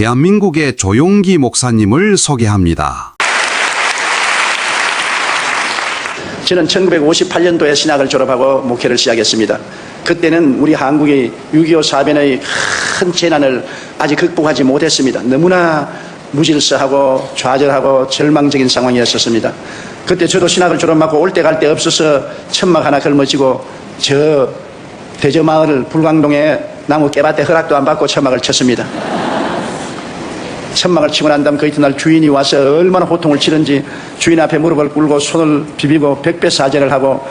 대한민국의 조용기 목사님을 소개합니다. 저는 1958년도에 신학을 졸업하고 목회를 시작했습니다. 그때는 우리 한국이 6.25 사변의 큰 재난을 아직 극복하지 못했습니다. 너무나 무질서하고 좌절하고 절망적인 상황이었습니다. 그때 저도 신학을 졸업하고 올 때 갈 데 없어서 천막 하나 걸머지고 저 대저마을 불광동에 나무 깨밭에 허락도 안 받고 천막을 쳤습니다. 천막을 치고 난 다음 그 이튿날 주인이 와서 얼마나 고통을 치는지 주인 앞에 무릎을 꿇고 손을 비비고 백배사죄를 하고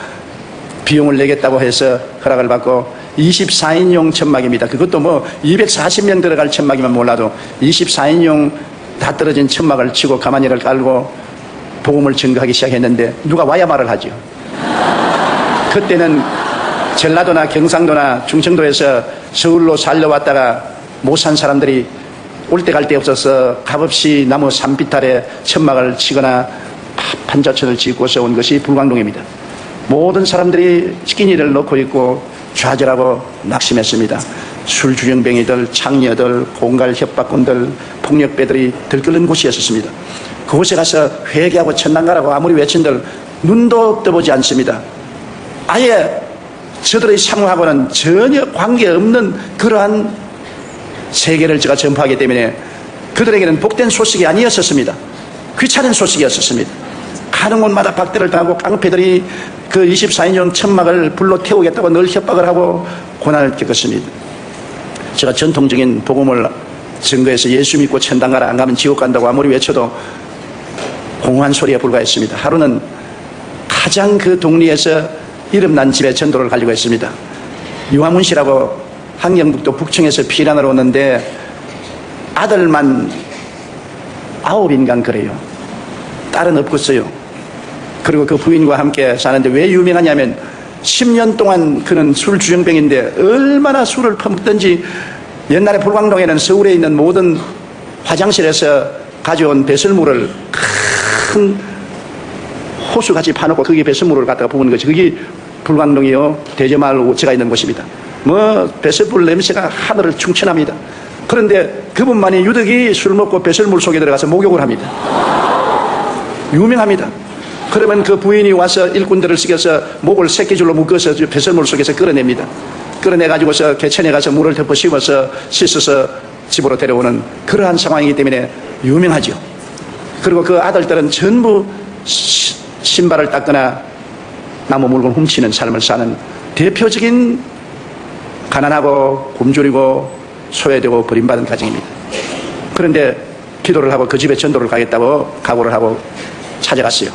비용을 내겠다고 해서 허락을 받고 24인용 천막입니다. 그것도 뭐 240명 들어갈 천막이면 몰라도 24인용 다 떨어진 천막을 치고 가마니를 깔고 복음을 증거하기 시작했는데 누가 와야 말을 하죠. 그때는 전라도나 경상도나 충청도에서 서울로 살려왔다가 못 산 사람들이 올 때 갈 데 없어서 값없이 나무 산비탈에 천막을 치거나 판자촌을 짓고서 온 것이 불광동입니다. 모든 사람들이 끼니를 놓고 있고 좌절하고 낙심했습니다. 술주정뱅이들, 창녀들, 공갈 협박꾼들, 폭력배들이 들끓는 곳이었습니다. 그곳에 가서 회개하고 천당가라고 아무리 외친들 눈도 떠보지 않습니다. 아예 저들의 상황하고는 전혀 관계없는 그러한 세계를 제가 전파하기 때문에 그들에게는 복된 소식이 아니었었습니다. 귀찮은 소식이었었습니다. 가는 곳마다 박대를 당하고 깡패들이 그 24인용 천막을 불로 태우겠다고 늘 협박을 하고 고난을 겪었습니다. 제가 전통적인 복음을 증거해서 예수 믿고 천당 가라, 안 가면 지옥 간다고 아무리 외쳐도 공허한 소리에 불과했습니다. 하루는 가장 그 동리에서 이름난 집에 전도를 가려고 했습니다. 유화문 씨라고 함경북도 북청에서 피난을 오는데 아들만 9인간 그래요. 딸은 없겠어요. 그리고 그 부인과 함께 사는데 왜 유명하냐면 10년 동안 그는 술주정뱅인데 얼마나 술을 퍼먹든지 옛날에 불광동에는 서울에 있는 모든 화장실에서 가져온 배설물을 큰 호수같이 파놓고 거기에 배설물을 갖다가 부은 것이 그게 불광동이요 대저마을 제가 있는 곳입니다. 뭐 배설물 냄새가 하늘을 충천합니다. 그런데 그분만이 유독이 술 먹고 배설물 속에 들어가서 목욕을 합니다. 유명합니다. 그러면 그 부인이 와서 일꾼들을 시켜서 목을 새끼줄로 묶어서 배설물 속에서 끌어냅니다. 끌어내가지고서 개천에 가서 물을 덮어 씌워서 씻어서 집으로 데려오는 그러한 상황이기 때문에 유명하죠. 그리고 그 아들들은 전부 신발을 닦거나 나무 물건 훔치는 삶을 사는 대표적인 가난하고 굶주리고 소외되고 버림받은 가정입니다. 그런데 기도를 하고 그 집에 전도를 가겠다고 각오를 하고 찾아갔어요.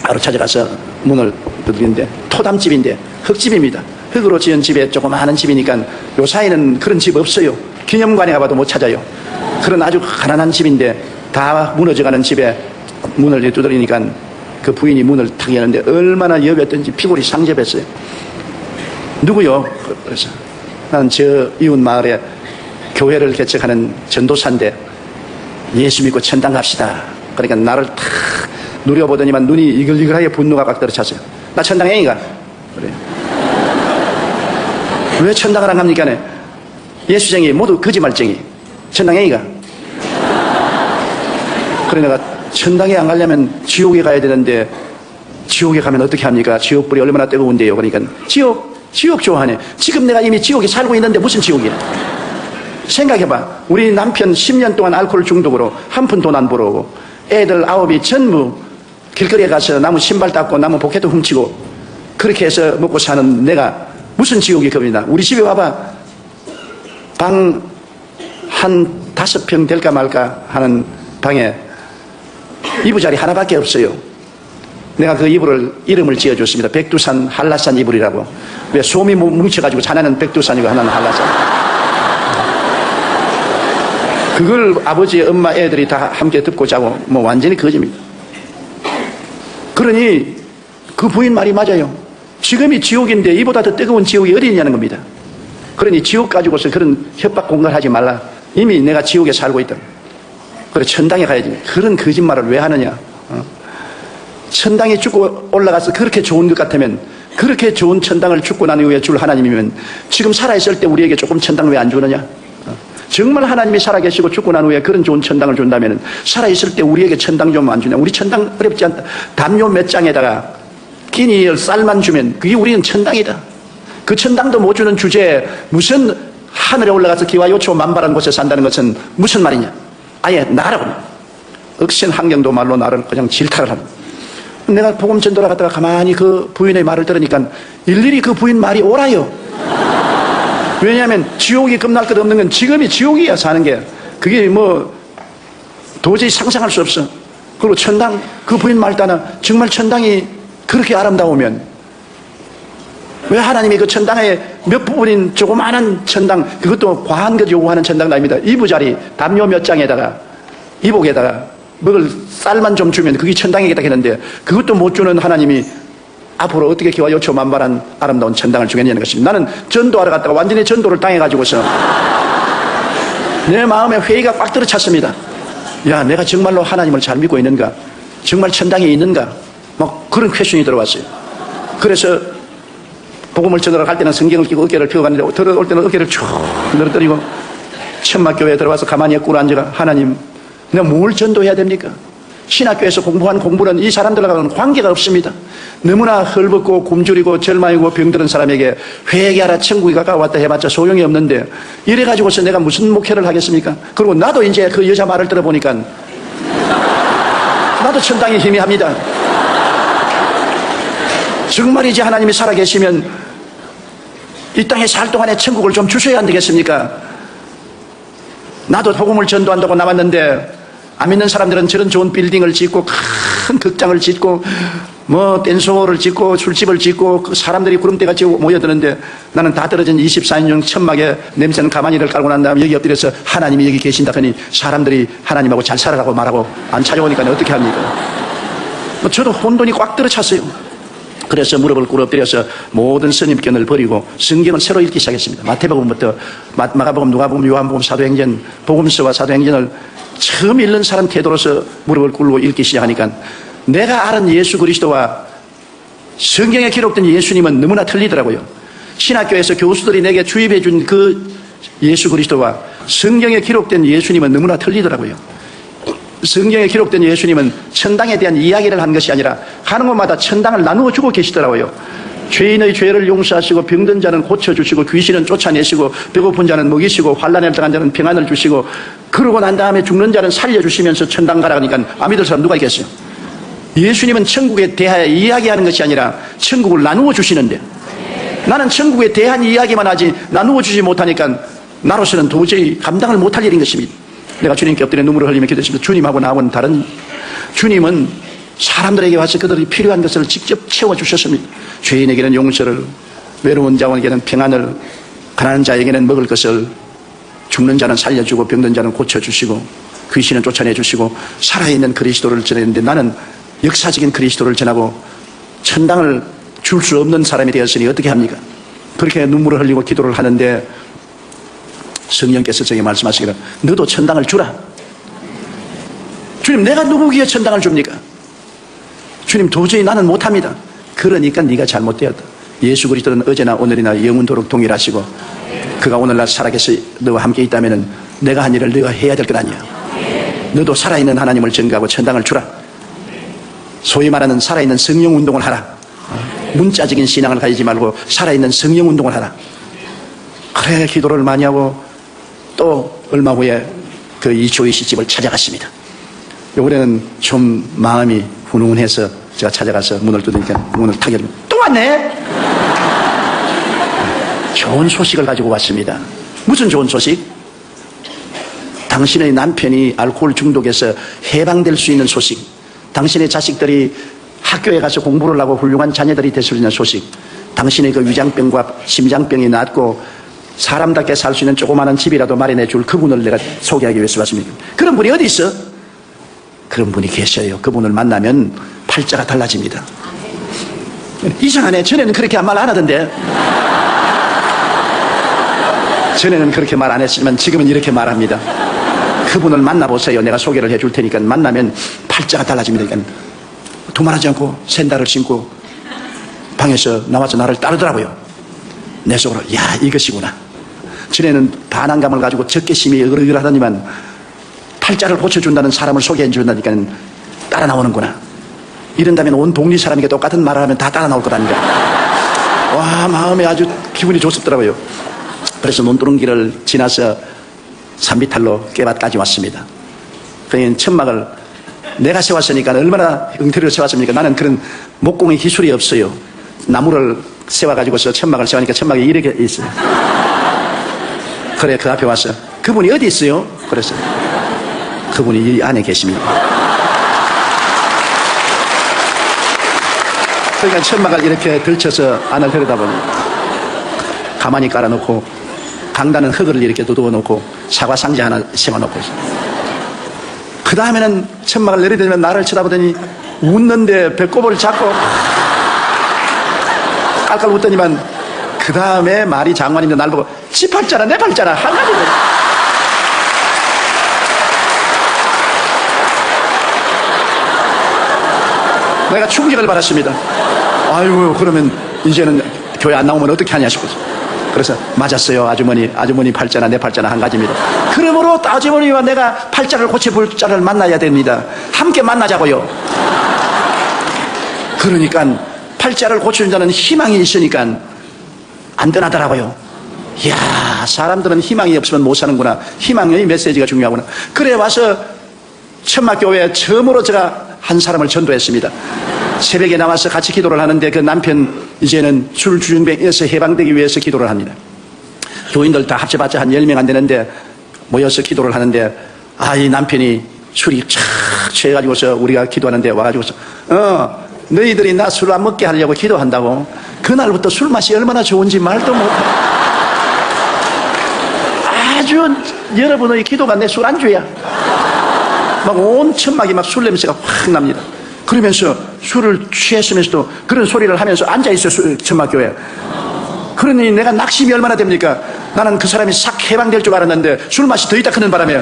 바로 찾아가서 문을 두드리는데 토담집인데 흙집입니다. 흙으로 지은 집에 조그마한 집이니까 요 사이는 그런 집 없어요. 기념관에 가봐도 못 찾아요. 그런 아주 가난한 집인데 다 무너져가는 집에 문을 두드리니까 그 부인이 문을 탁 여는데 얼마나 여겼던지 피골이 상접했어요. 누구요? 그래서 나는 저 이웃 마을에 교회를 개척하는 전도사인데 예수 믿고 천당 갑시다. 그러니까 나를 탁 누려보더니만 눈이 이글이글하게 분노가 막 떨어졌어요. 나 천당 애인가? 그래. 왜 천당을 안 갑니까? 예수쟁이 모두 거짓말쟁이. 천당 애인가? 그래 내가 천당에 안 가려면 지옥에 가야 되는데 지옥에 가면 어떻게 합니까? 지옥불이 얼마나 뜨거운데요. 그러니까 지옥 좋아하네. 지금 내가 이미 지옥에 살고 있는데 무슨 지옥이야? 생각해봐. 우리 남편 10년 동안 알코올 중독으로 한 푼 돈 안 벌어오고 애들 9이 전부 길거리에 가서 나무 신발 닦고 나무 포켓도 훔치고 그렇게 해서 먹고 사는 내가 무슨 지옥이 겁니다. 우리 집에 와봐. 방 한 5평 될까 말까 하는 방에 이불자리 하나밖에 없어요. 내가 그 이름을 지어줬습니다. 백두산 한라산 이불이라고. 왜 솜이 뭉쳐가지고 하나는 백두산이고 하나는 한라산. 그걸 아버지, 엄마, 애들이 다 함께 듣고 자고 뭐 완전히 거짓입니다. 그러니 그 부인 말이 맞아요. 지금이 지옥인데 이보다 더 뜨거운 지옥이 어디 있냐는 겁니다. 그러니 지옥 가지고서 그런 협박 공갈하지 말라. 이미 내가 지옥에 살고 있다. 그래 천당에 가야지. 그런 거짓말을 왜 하느냐. 천당에 죽고 올라가서 그렇게 좋은 것 같으면 그렇게 좋은 천당을 죽고 난 이후에 줄 하나님이면 지금 살아있을 때 우리에게 조금 천당 왜 안 주느냐. 정말 하나님이 살아계시고 죽고 난 후에 그런 좋은 천당을 준다면 살아있을 때 우리에게 천당 좀 안 주냐? 우리 천당 어렵지 않다. 담요 몇 장에다가 끼니 쌀만 주면 그게 우리는 천당이다. 그 천당도 못 주는 주제에 무슨 하늘에 올라가서 기와 요초 만발한 곳에 산다는 것은 무슨 말이냐? 아예 나라고. 억센 환경도 말로 나를 그냥 질타를 하는. 내가 복음 전도를 갔다가 가만히 그 부인의 말을 들으니까 일일이 그 부인 말이 옳아요. 왜냐하면 지옥이 겁날 것 없는 건 지금이 지옥이야, 사는 게. 그게 뭐 도저히 상상할 수 없어. 그리고 천당, 그 부인 말 따나 정말 천당이 그렇게 아름다우면 왜 하나님이 그 천당의 몇 부분인 조그마한 천당, 그것도 과한 것 요구하는 천당도 아닙니다. 이부자리 담요 몇 장에다가 이복에다가 먹을 쌀만 좀 주면 그게 천당이겠다 했는데 그것도 못 주는 하나님이 앞으로 어떻게 기와 요초 만발한 아름다운 천당을 주겠냐는 것입니다. 나는 전도하러 갔다가 완전히 전도를 당해가지고서 내 마음에 회의가 꽉 들어찼습니다. 야, 내가 정말로 하나님을 잘 믿고 있는가? 정말 천당에 있는가? 막 그런 퀘션이 들어왔어요. 그래서 복음을 전하러 갈 때는 성경을 끼고 어깨를 펴갔는데 들어올 때는 어깨를 쭉 늘어뜨리고 천막교회에 들어와서 가만히 꿇어 앉아가 하나님, 내가 뭘 전도해야 됩니까? 신학교에서 공부한 공부는 이 사람들과는 관계가 없습니다. 너무나 헐벗고 굶주리고 절망이고 병들은 사람에게 회개하라 천국이 가까웠다 해봤자 소용이 없는데 이래가지고서 내가 무슨 목회를 하겠습니까? 그리고 나도 이제 그 여자 말을 들어보니까 나도 천당이 희미합니다. 정말이지 하나님이 살아계시면 이 땅에 살 동안에 천국을 좀 주셔야 안 되겠습니까? 나도 복음을 전도한다고 나왔는데 안 믿는 사람들은 저런 좋은 빌딩을 짓고 큰 극장을 짓고 뭐 댄스홀을 짓고 술집을 짓고 그 사람들이 구름대같이 모여드는데 나는 다 떨어진 24인용 천막에 냄새는 가만히를 깔고 난 다음에 여기 엎드려서 하나님이 여기 계신다 하니 사람들이 하나님하고 잘 살아가고 말하고 안 찾아오니까 어떻게 합니까? 저도 혼돈이 꽉 들어찼어요. 그래서 무릎을 꿇어 엎드려서 모든 선입견을 버리고 성경을 새로 읽기 시작했습니다. 마태복음부터 마가복음, 누가복음, 요한복음, 사도행전, 복음서와 사도행전을 처음 읽는 사람 태도로서 무릎을 꿇고 읽기 시작하니까 내가 아는 예수 그리스도와 성경에 기록된 예수님은 너무나 틀리더라고요. 신학교에서 교수들이 내게 주입해 준 그 예수 그리스도와 성경에 기록된 예수님은 너무나 틀리더라고요. 성경에 기록된 예수님은 천당에 대한 이야기를 한 것이 아니라 가는 곳마다 천당을 나누어 주고 계시더라고요. 죄인의 죄를 용서하시고 병든 자는 고쳐주시고 귀신은 쫓아내시고 배고픈 자는 먹이시고 환난에 들어간 자는 평안을 주시고 그러고 난 다음에 죽는 자는 살려주시면서 천당 가라 하니까 안 믿을 사람 누가 있겠어요? 예수님은 천국에 대하여 이야기하는 것이 아니라 천국을 나누어 주시는데 나는 천국에 대한 이야기만 하지 나누어 주지 못하니까 나로서는 도저히 감당을 못할 일인 것입니다. 내가 주님께 엎드려 눈물을 흘리며 기도했습니다. 주님하고 나하고는 다른, 주님은 사람들에게 와서 그들이 필요한 것을 직접 채워주셨습니다. 죄인에게는 용서를, 외로운 자에게는 평안을, 가난한 자에게는 먹을 것을, 죽는 자는 살려주고 병든 자는 고쳐주시고 귀신은 쫓아내주시고 살아있는 그리스도를 전했는데 나는 역사적인 그리스도를 전하고 천당을 줄 수 없는 사람이 되었으니 어떻게 합니까? 그렇게 눈물을 흘리고 기도를 하는데 성령께서 저에게 말씀하시기를 너도 천당을 주라. 주님, 내가 누구기에 천당을 줍니까? 주님, 도저히 나는 못합니다. 그러니까 네가 잘못되었다. 예수 그리스도는 어제나 오늘이나 영원토록 동일하시고 그가 오늘날 살아계서 너와 함께 있다면 내가 한 일을 너가 해야 될 것 아니야. 너도 살아있는 하나님을 전가하고 천당을 주라. 소위 말하는 살아있는 성령 운동을 하라. 문자적인 신앙을 가지지 말고 살아있는 성령 운동을 하라. 그래 기도를 많이 하고 또 얼마 후에 그 이초희 씨 집을 찾아갔습니다. 요번에는 좀 마음이 훈훈해서 제가 찾아가서 문을 두드리니까 문을 탁 열면 또 왔네. 좋은 소식을 가지고 왔습니다. 무슨 좋은 소식? 당신의 남편이 알코올 중독에서 해방될 수 있는 소식, 당신의 자식들이 학교에 가서 공부를 하고 훌륭한 자녀들이 될 수 있는 소식, 당신의 그 위장병과 심장병이 낫고 사람답게 살 수 있는 조그마한 집이라도 마련해 줄 그분을 내가 소개하기 위해서 왔습니다. 그런 분이 어디 있어? 그런 분이 계셔요. 그분을 만나면 팔자가 달라집니다. 이상하네. 전에는 그렇게 말 안 하던데. 전에는 그렇게 말 안 했지만 지금은 이렇게 말합니다. 그분을 만나보세요. 내가 소개를 해줄 테니까 만나면 팔자가 달라집니다. 그러니까 두말하지 않고 샌들을 신고 방에서 나와서 나를 따르더라고요. 내 속으로 야 이것이구나. 전에는 반항감을 가지고 적개심이 으르으르하더니만 팔자를 고쳐준다는 사람을 소개해 준다니까 따라 나오는구나. 이런다면 온 동리 사람에게 똑같은 말을 하면 다 따라 나올 거다니까. 와, 마음에 아주 기분이 좋습더라고요. 그래서 논두렁길을 지나서 산비탈로 깨밭까지 왔습니다. 그러니 천막을 내가 세웠으니까 얼마나 엉터리로 세웠습니까? 나는 그런 목공의 기술이 없어요. 나무를 세워가지고서 천막을 세우니까 천막이 이렇게 있어요. 그래, 그 앞에 와서 그분이 어디 있어요? 그래서 그분이 이 안에 계십니다. 그러니까 천막을 이렇게 들쳐서 안을 들여다보니 가만히 깔아놓고 강다는 흙을 이렇게 두두어놓고 사과 상자 하나 세워놓고 있어요. 그 다음에는 천막을 내려들면 나를 쳐다보더니 웃는데 배꼽을 잡고 깔깔 웃더니만 그 다음에 말이 장관인데 날 보고 지 팔자나 내 팔자나 한 가지로 내가 충격을 받았습니다. 아이고, 그러면 이제는 교회 안 나오면 어떻게 하냐 싶어서. 그래서 맞았어요. 아주머니 팔자나 내 팔자나 한 가지입니다. 그러므로 아주머니와 내가 팔자를 고쳐볼 자를 만나야 됩니다. 함께 만나자고요. 그러니까 팔자를 고치는 자는 희망이 있으니까 안전하더라고요. 이야, 사람들은 희망이 없으면 못 사는구나. 희망의 메시지가 중요하구나. 그래 와서 천막교회에 처음으로 제가 한 사람을 전도했습니다. 새벽에 나와서 같이 기도를 하는데 그 남편 이제는 술주정뱅에서 해방되기 위해서 기도를 합니다. 교인들 다 합쳐봤자 한 10명 안 되는데 모여서 기도를 하는데 이 남편이 술이 촥 취해가지고서 우리가 기도하는데 와가지고서 너희들이 나 술 안 먹게 하려고 기도한다고. 그날부터 술 맛이 얼마나 좋은지 말도 못해. 아주 여러분의 기도가 내 술 안주야. 막 온 천막이 막 술 냄새가 확 납니다. 그러면서 술을 취했으면서도 그런 소리를 하면서 앉아있어요, 천막교회에. 그러니 내가 낙심이 얼마나 됩니까? 나는 그 사람이 싹 해방될 줄 알았는데 술 맛이 더 있다 크는 바람에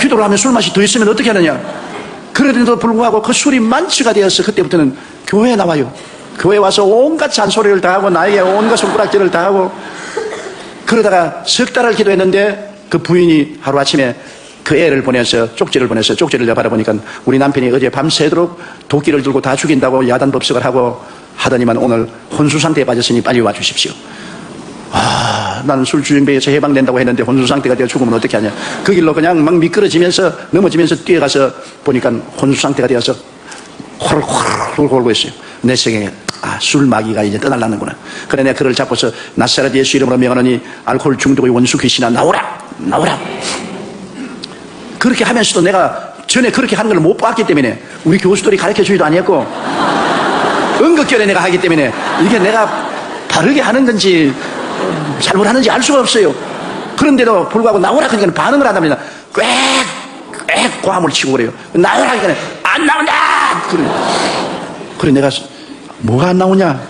기도를 하면 술 맛이 더 있으면 어떻게 하느냐. 그래도 불구하고 그 술이 만취가 되어서 그때부터는 교회에 나와요. 교회에 와서 온갖 잔소리를 다 하고 나에게 온갖 손가락질을 다 하고 그러다가 석 달을 기도했는데 그 부인이 하루아침에 그 애를 보내서 쪽지를 내가 바라보니까 우리 남편이 어제 밤새도록 도끼를 들고 다 죽인다고 야단법석을 하고 하더니만 오늘 혼수 상태에 빠졌으니 빨리 와주십시오. 나는 술주정뱅에서 해방된다고 했는데 혼수 상태가 되어 죽으면 어떻게 하냐. 그 길로 그냥 막 미끄러지면서 넘어지면서 뛰어가서 보니까 혼수 상태가 되어서 홀홀 골고 있어요. 내 생각에 술 마귀가 이제 떠날라는구나. 그래 내가 그를 잡고서 나사렛 예수 이름으로 명하노니 알코올 중독의 원수 귀신아 나오라. 그렇게 하면서도 내가 전에 그렇게 하는 걸 못 봤기 때문에 우리 교수들이 가르쳐 주기도 아니었고 은극결에 내가 하기 때문에 이게 내가 바르게 하는 건지 잘못하는지 알 수가 없어요. 그런데도 불구하고 나오라 그러니까 반응을 안 합니다. 꽥 고함을 치고 그래요. 나오라 그러니까 안 나온다. 그래 내가 뭐가 안 나오냐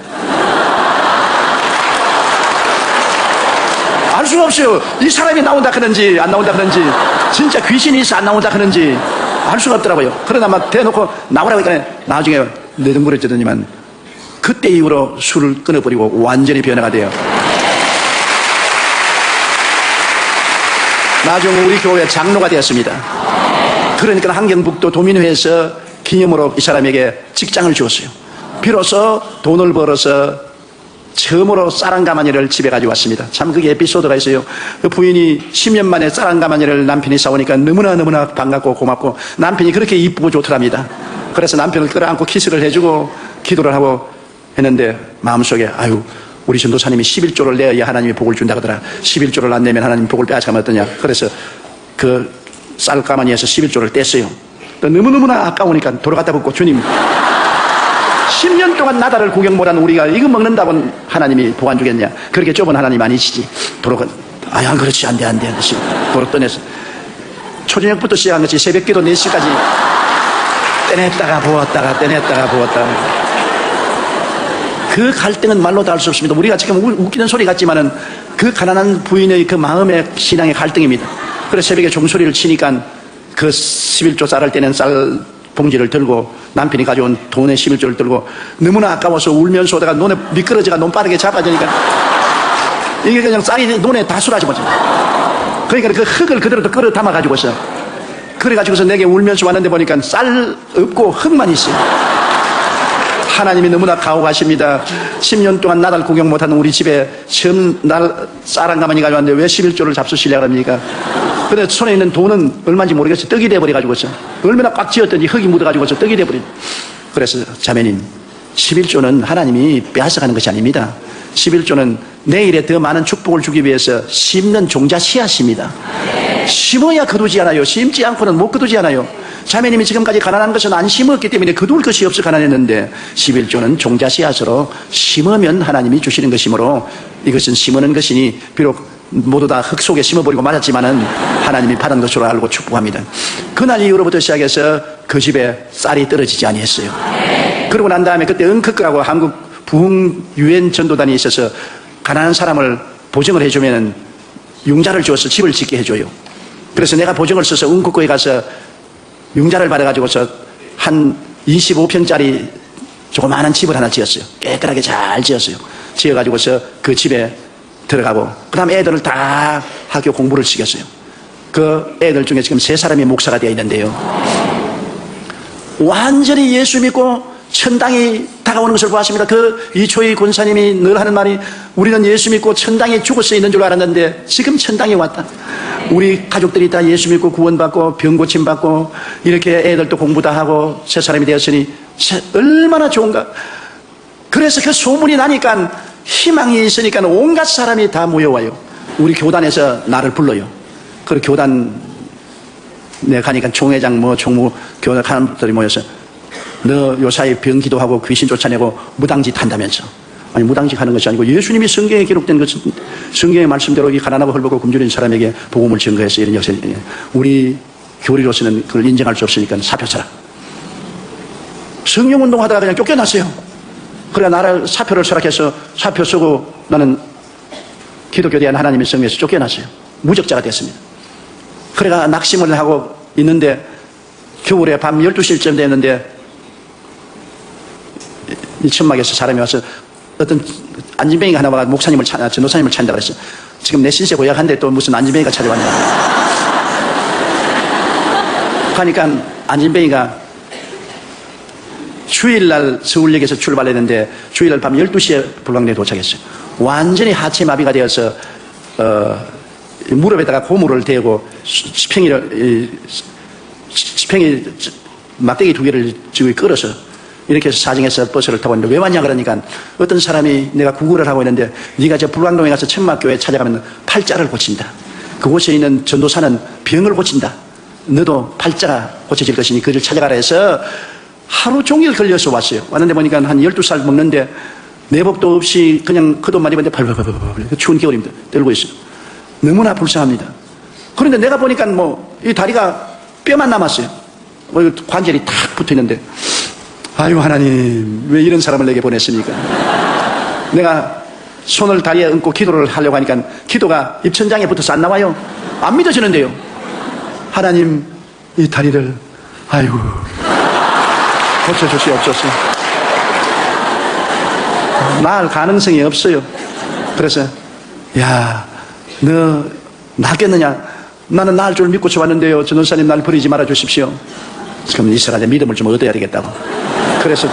알 수가 없어요. 이 사람이 나온다 그런지 안 나온다 그런지 진짜 귀신이 있어 안 나온다 그런지 알 수가 없더라고요. 그러나 막 대놓고 나오라고 하니까 나중에 내등부러지더니만 그때 이후로 술을 끊어버리고 완전히 변화가 돼요. 나중에 우리 교회 장로가 되었습니다. 그러니까 한경북도 도민회에서 기념으로 이 사람에게 직장을 주었어요. 비로소 돈을 벌어서 처음으로 쌀한가마니를 집에 가지고 왔습니다. 참 그게 에피소드가 있어요. 그 부인이 10년 만에 쌀한가마니를 남편이 사오니까 너무나 반갑고 고맙고 남편이 그렇게 이쁘고 좋더랍니다. 그래서 남편을 끌어안고 키스를 해주고 기도를 하고 했는데 마음속에 우리 전도사님이 11조를 내야 하나님이 복을 준다 그러더라. 11조를 안 내면 하나님 복을 빼앗아가면 어떠냐. 그래서 그 쌀가마니에서 11조를 뗐어요. 또 너무너무나 아까우니까 돌아갔다 붙고 주님 10년 동안 나다를 구경 못한 우리가 이거 먹는다고 하나님이 복 안 주겠냐. 그렇게 좁은 하나님 아니시지. 도로가 그렇지 안 돼. 도로 떠내서 초저녁부터 시작한 것이 새벽기도 4시까지 떼냈다가 부었다가 그 갈등은 말로 다 할 수 없습니다. 우리가 지금 웃기는 소리 같지만은 그 가난한 부인의 그 마음의 신앙의 갈등입니다. 그래서 새벽에 종소리를 치니까 그 11조 쌀을 떼는 쌀 봉지를 들고 남편이 가져온 돈의 11조를 들고 너무나 아까워서 울면서 오다가 눈에 미끄러지가 눈 빠르게 잡아지니까 이게 그냥 쌀이 눈에 다 쏟아져 버려. 그러니까 그 흙을 그대로 또 끌어 담아가지고서 그래가지고서 내게 울면서 왔는데 보니까 쌀 없고 흙만 있어요. 하나님이 너무나 가오가십니다. 10년 동안 나달 구경 못하는 우리 집에 처음 쌀 한 가마니 가져왔는데 왜 11조를 잡수시려고 합니까? 근데 손에 있는 돈은 얼마인지 모르겠어요. 떡이 돼버려가지고서 얼마나 꽉 쥐었더니 흙이 묻어가지고서 떡이 돼버린. 그래서 자매님, 11조는 하나님이 빼앗아가는 것이 아닙니다. 11조는 내일에 더 많은 축복을 주기 위해서 심는 종자 씨앗입니다. 심어야 거두지 않아요. 심지 않고는 못 거두지 않아요. 자매님이 지금까지 가난한 것은 안 심었기 때문에 거둘 것이 없어 가난했는데 11조는 종자 씨앗으로 심으면 하나님이 주시는 것이므로 이것은 심으는 것이니 비록 모두 다 흙 속에 심어버리고 맞았지만은 하나님이 받은 것으로 알고 축복합니다. 그날 이후로부터 시작해서 그 집에 쌀이 떨어지지 아니했어요. 그러고 난 다음에 그때 은크크라고 한국 부흥 유엔 전도단이 있어서 가난한 사람을 보증을 해주면 융자를 주어서 집을 짓게 해줘요. 그래서 내가 보증을 써서 은크크에 가서 융자를 받아가지고서 한 25평짜리 조그마한 집을 하나 지었어요. 깨끗하게 잘 지었어요. 지어가지고서 그 집에 들어가고 그 다음 애들을 다 학교 공부를 시켰어요. 그 애들 중에 지금 3사람이 목사가 되어 있는데요. 완전히 예수 믿고 천당이 다가오는 것을 보았습니다. 그 이초희 권사님이 늘 하는 말이 우리는 예수 믿고 천당에 죽어서 있는 줄 알았는데 지금 천당에 왔다. 우리 가족들이 다 예수 믿고 구원받고 병 고침받고 이렇게 애들도 공부 다 하고 새 사람이 되었으니 얼마나 좋은가. 그래서 그 소문이 나니까 희망이 있으니까 온갖 사람이 다 모여와요. 우리 교단에서 나를 불러요. 그리고 교단 내가 가니까 총회장 총무 교단 사람들이 모여서 너 요사이 병 기도하고 귀신 쫓아내고 무당짓 한다면서. 아니 무당짓 하는 것이 아니고 예수님이 성경에 기록된 것은 성경의 말씀대로 이 가난하고 헐벗고 굶주린 사람에게 복음을 증거해서 이런 역사. 우리 교리로서는 그걸 인정할 수 없으니까 사표 써라. 성령운동 하다가 그냥 쫓겨났어요. 그래 나를 사표를 수락해서 사표 쓰고 나는 기독교 대한 하나님의 성에서 쫓겨났어요. 무적자가 됐습니다. 그래가 낙심을 하고 있는데 겨울에 밤 12시쯤 됐는데 이 천막에서 사람이 와서 어떤 안진뱅이가 하나 와서 목사님을 전도사님을 찾는다 그랬어요. 지금 내 신세 고약한데 또 무슨 안진뱅이가 찾아왔냐. 그러니까 안진뱅이가 주일날 서울역에서 출발했는데 주일날 밤 12시에 불광리에 도착했어요. 완전히 하체 마비가 되어서 무릎에다가 고무를 대고 지팽이 막대기 2개를 지고 끌어서 이렇게 해서 사정해서 버스를 타고 있는데 왜 왔냐 그러니까 어떤 사람이 내가 구걸을 하고 있는데 네가 저 불광동에 가서 천막교회 찾아가면 팔자를 고친다. 그곳에 있는 전도사는 병을 고친다. 너도 팔자가 고쳐질 것이니 그를 찾아가라 해서 하루 종일 걸려서 왔어요. 왔는데 보니까 한 12살 먹는데 내복도 없이 그냥 겉옷만 입었는데 발발발발 추운 겨울입니다. 떨고 있어요. 너무나 불쌍합니다. 그런데 내가 보니까 이 다리가 뼈만 남았어요. 관절이 탁 붙어 있는데 아유 하나님 왜 이런 사람을 내게 보냈습니까? 내가 손을 다리에 얹고 기도를 하려고 하니까 기도가 입천장에 붙어서 안 나와요. 안 믿어지는데요. 하나님 이 다리를 아이고 고쳐주시옵소서. 나을 가능성이 없어요. 그래서 야 너 낫겠느냐? 나는 나을 줄 믿고 좋았는데요. 전도사님 날 버리지 말아 주십시오. 그럼 이스라엘의 믿음을 좀 얻어야 되겠다고. 그래서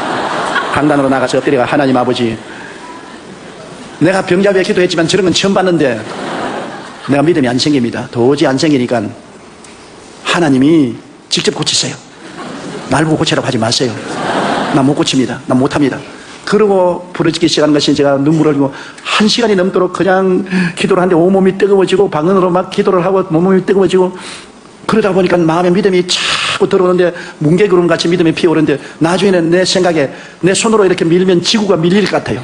강단으로 나가서 엎드려가 하나님 아버지 내가 병자 위에 기도했지만 저런 건 처음 봤는데 내가 믿음이 안 생깁니다. 도저히 안 생기니까 하나님이 직접 고치세요. 날 보고 고치라고 하지 마세요. 나 못 고칩니다. 나 못합니다. 그러고 부러지기 시작한 것이 제가 눈물을 흘리고 1시간이 넘도록 그냥 기도를 하는데 온몸이 뜨거워지고 방언으로 막 기도를 하고 온몸이 뜨거워지고 그러다 보니까 마음에 믿음이 자꾸 들어오는데 뭉게구름같이 믿음이 피어오르는데 나중에는 내 생각에 내 손으로 이렇게 밀면 지구가 밀릴 것 같아요.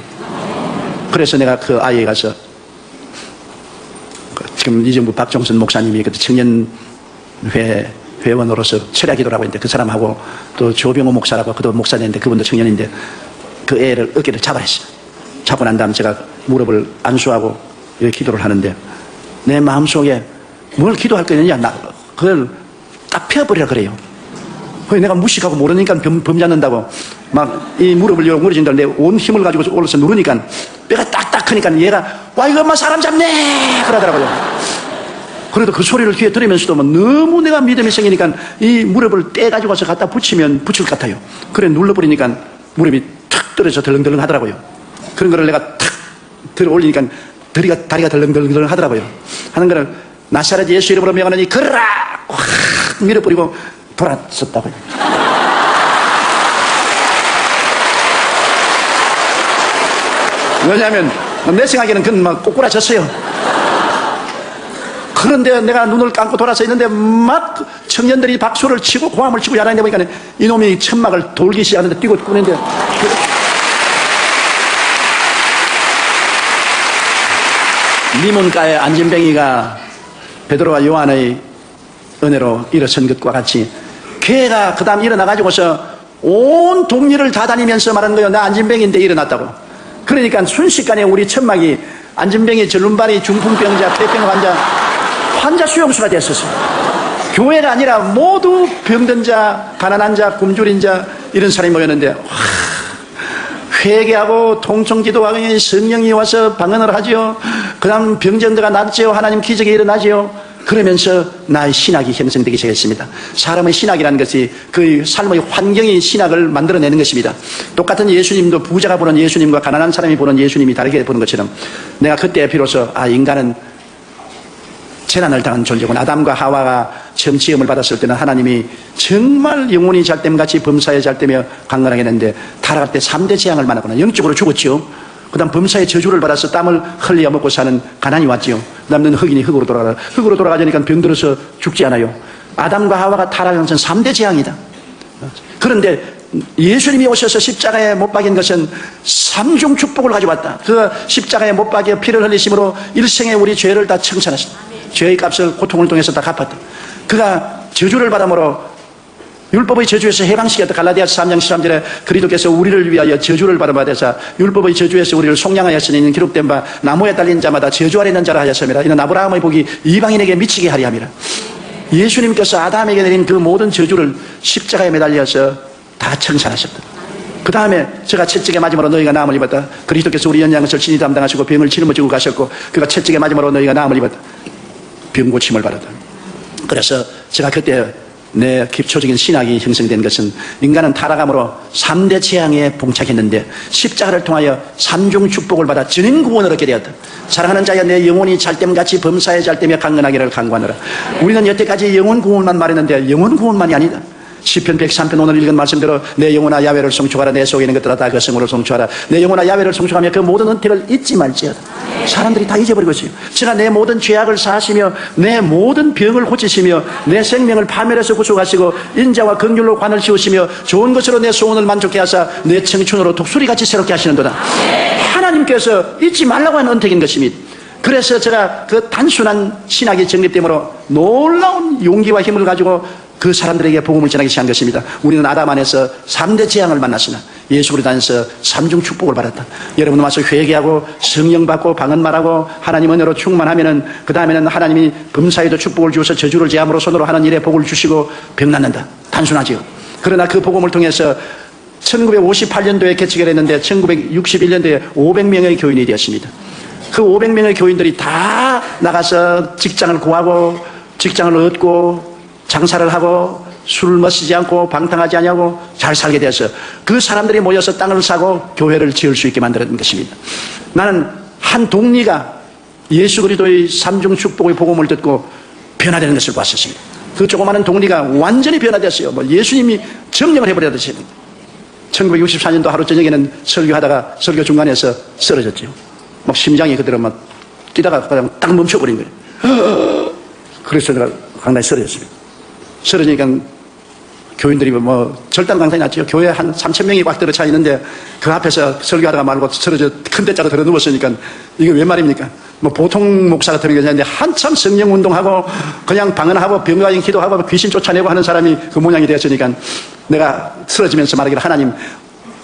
그래서 내가 그 아이에 가서 지금 이정부 박종선 목사님이 그때 청년회 회원으로서 철야 기도를 하고 있는데 그 사람하고 또 조병호 목사라고 그도 목사인데 그분도 청년인데 그 애를 어깨를 잡아냈어요. 잡고 난 다음 제가 무릎을 안수하고 이렇게 기도를 하는데 내 마음속에 뭘 기도할 거냐 그걸 딱 펴버리라 그래요. 내가 무식하고 모르니까 범잡는다고 막 이 무릎을 열고 무너진다는데 온 힘을 가지고 올라서 누르니까 뼈가 딱딱 크니까 얘가 와 이거 엄마 사람 잡네 그러더라고요. 그래도 그 소리를 귀에 들으면서도 뭐 너무 내가 믿음이 생기니까 이 무릎을 떼가지고 와서 갖다 붙이면 붙일 것 같아요. 그래 눌러버리니까 무릎이 탁 떨어져 덜렁덜렁 하더라고요. 그런 거를 내가 탁 들어 올리니까 다리가 덜렁덜렁 하더라고요. 하는 거를 나사렛 예수 이름으로 명하노니 걸어라 확 밀어버리고 돌아섰다고요. 왜냐하면 내 생각에는 그건 막 꼬꾸라졌어요. 그런데 내가 눈을 감고 돌아서 있는데 막 청년들이 박수를 치고 고함을 치고 야단에 보니까 이놈이 천막을 돌기 시작하는데 뛰고 꾸는데 미문가의 안진뱅이가 베드로와 요한의 은혜로 일어선 것과 같이 걔가 그 다음 일어나가지고서 온 동리를 다 다니면서 말하는 거예요. 나 안진뱅이인데 일어났다고. 그러니까 순식간에 우리 천막이 안진뱅이, 절름발이, 중풍병자, 폐병 환자 수용소가 됐었어요. 교회가 아니라 모두 병든 자, 가난한 자, 굶주린 자 이런 사람이 모였는데 회개하고 통성기도하고 성령이 와서 방언을 하지요. 그 다음 병정자가 낫지요. 하나님 기적이 일어나지요. 그러면서 나의 신학이 형성되기 시작했습니다. 사람의 신학이라는 것이 그 삶의 환경이 신학을 만들어내는 것입니다. 똑같은 예수님도 부자가 보는 예수님과 가난한 사람이 보는 예수님이 다르게 보는 것처럼 내가 그때 비로소 인간은 재난을 당한 존재고 아담과 하와가 처음 지음을 받았을 때는 하나님이 정말 영혼이 잘됨같이 범사에 잘되며 강건하게 했는데 타락할 때 3대 재앙을 만나거나 영적으로 죽었지요. 그 다음 범사의 저주를 받아서 땀을 흘려 먹고 사는 가난이 왔지요. 그 다음 너는 흑인이 흑으로 돌아가라. 흑으로 돌아가자니까 병들어서 죽지 않아요. 아담과 하와가 타락한 것은 3대 재앙이다. 그런데 예수님이 오셔서 십자가에 못 박인 것은 3중 축복을 가져왔다. 그 십자가에 못 박여 피를 흘리심으로 일생에 우리 죄를 다 청산하셨다. 죄의 값을 고통을 통해서 다 갚았다. 그가 저주를 받음으로 율법의 저주에서 해방시켰다. 갈라디아서 3장 13절에 그리스도께서 우리를 위하여 저주를 받아서 율법의 저주에서 우리를 속량하였으니 이는 기록된 바 나무에 달린 자마다 저주 아래 있는 자라 하였음이라. 이는 아브라함의 복이 이방인에게 미치게 하리 함이라. 예수님께서 아담에게 내린 그 모든 저주를 십자가에 매달려서 다 청산하셨다. 그 다음에 제가 채찍에 맞음으로 너희가 나음을 입었다. 그리스도께서 우리 연약한 것을 친히 담당하시고 병을 짊어지고 가셨고 그가 채찍에 맞음으로 너희가 나음을 입었다. 병 고침을 받았다. 그래서 제가 그때 내 기초적인 신학이 형성된 것은 인간은 타락함으로 3대 재앙에 봉착했는데 십자가를 통하여 3중 축복을 받아 전인 구원을 얻게 되었다. 사랑하는 자여 내 영혼이 잘됨같이 범사에 잘되며 강건하기를 간구하노라. 우리는 여태까지 영혼 구원만 말했는데 영혼 구원만이 아니다. 시편 103편 오늘 읽은 말씀대로 내 영혼아 야훼를 송축하라. 내 속에 있는 것들아 다 그 성으로 송축하라. 내 영혼아 야훼를 송축하며 그 모든 은택을 잊지 말지어다. 사람들이 다 잊어버리고 있어요. 제가 내 모든 죄악을 사하시며 내 모든 병을 고치시며 내 생명을 파멸해서 구속하시고 인자와 긍휼로 관을 씌우시며 좋은 것으로 내 소원을 만족케 하사 내 청춘으로 독수리같이 새롭게 하시는도다. 하나님께서 잊지 말라고 하는 은택인 것입니다. 그래서 제가 그 단순한 신학이 정립되므로 놀라운 용기와 힘을 가지고 그 사람들에게 복음을 전하기 시작한 것입니다. 우리는 아담 안에서 3대 재앙을 만났으나 예수 그리스도 안에서 3중 축복을 받았다. 여러분 와서 회개하고 성령 받고 방언 말하고 하나님 은혜로 충만하면은 그 다음에는 하나님이 범사에도 축복을 주어서 저주를 제함으로 손으로 하는 일에 복을 주시고 병 낫는다. 단순하지요. 그러나 그 복음을 통해서 1958년도에 개척을 했는데 1961년도에 500명의 교인이 되었습니다. 그 500명의 교인들이 다 나가서 직장을 구하고 직장을 얻고 장사를 하고 술을 마시지 않고 방탕하지 않냐고 잘 살게 되어서 그 사람들이 모여서 땅을 사고 교회를 지을 수 있게 만드는 것입니다. 나는 한 동리가 예수 그리스도의 3중 축복의 복음을 듣고 변화되는 것을 봤었습니다. 그 조그마한 동리가 완전히 변화됐어요. 예수님이 정령을 해버렸듯이. 1964년도 하루 저녁에는 설교하다가 설교 중간에서 쓰러졌죠. 막 심장이 그대로 막 뛰다가 그냥 딱 멈춰버린 거예요. 그래서 내가 강단에 쓰러졌습니다. 쓰러지니까 교인들이 절단 강산이 났죠. 교회 한 3,000명이 꽉 들어차 있는데 그 앞에서 설교하다가 말고 쓰러져 큰 데짜고 들어 누웠으니까 이게 왜 말입니까? 보통 목사가 들은 게 아닌데 한참 성령 운동하고 그냥 방언하고 병가인 기도하고 귀신 쫓아내고 하는 사람이 그 모양이 되었으니까 내가 쓰러지면서 말하기를 하나님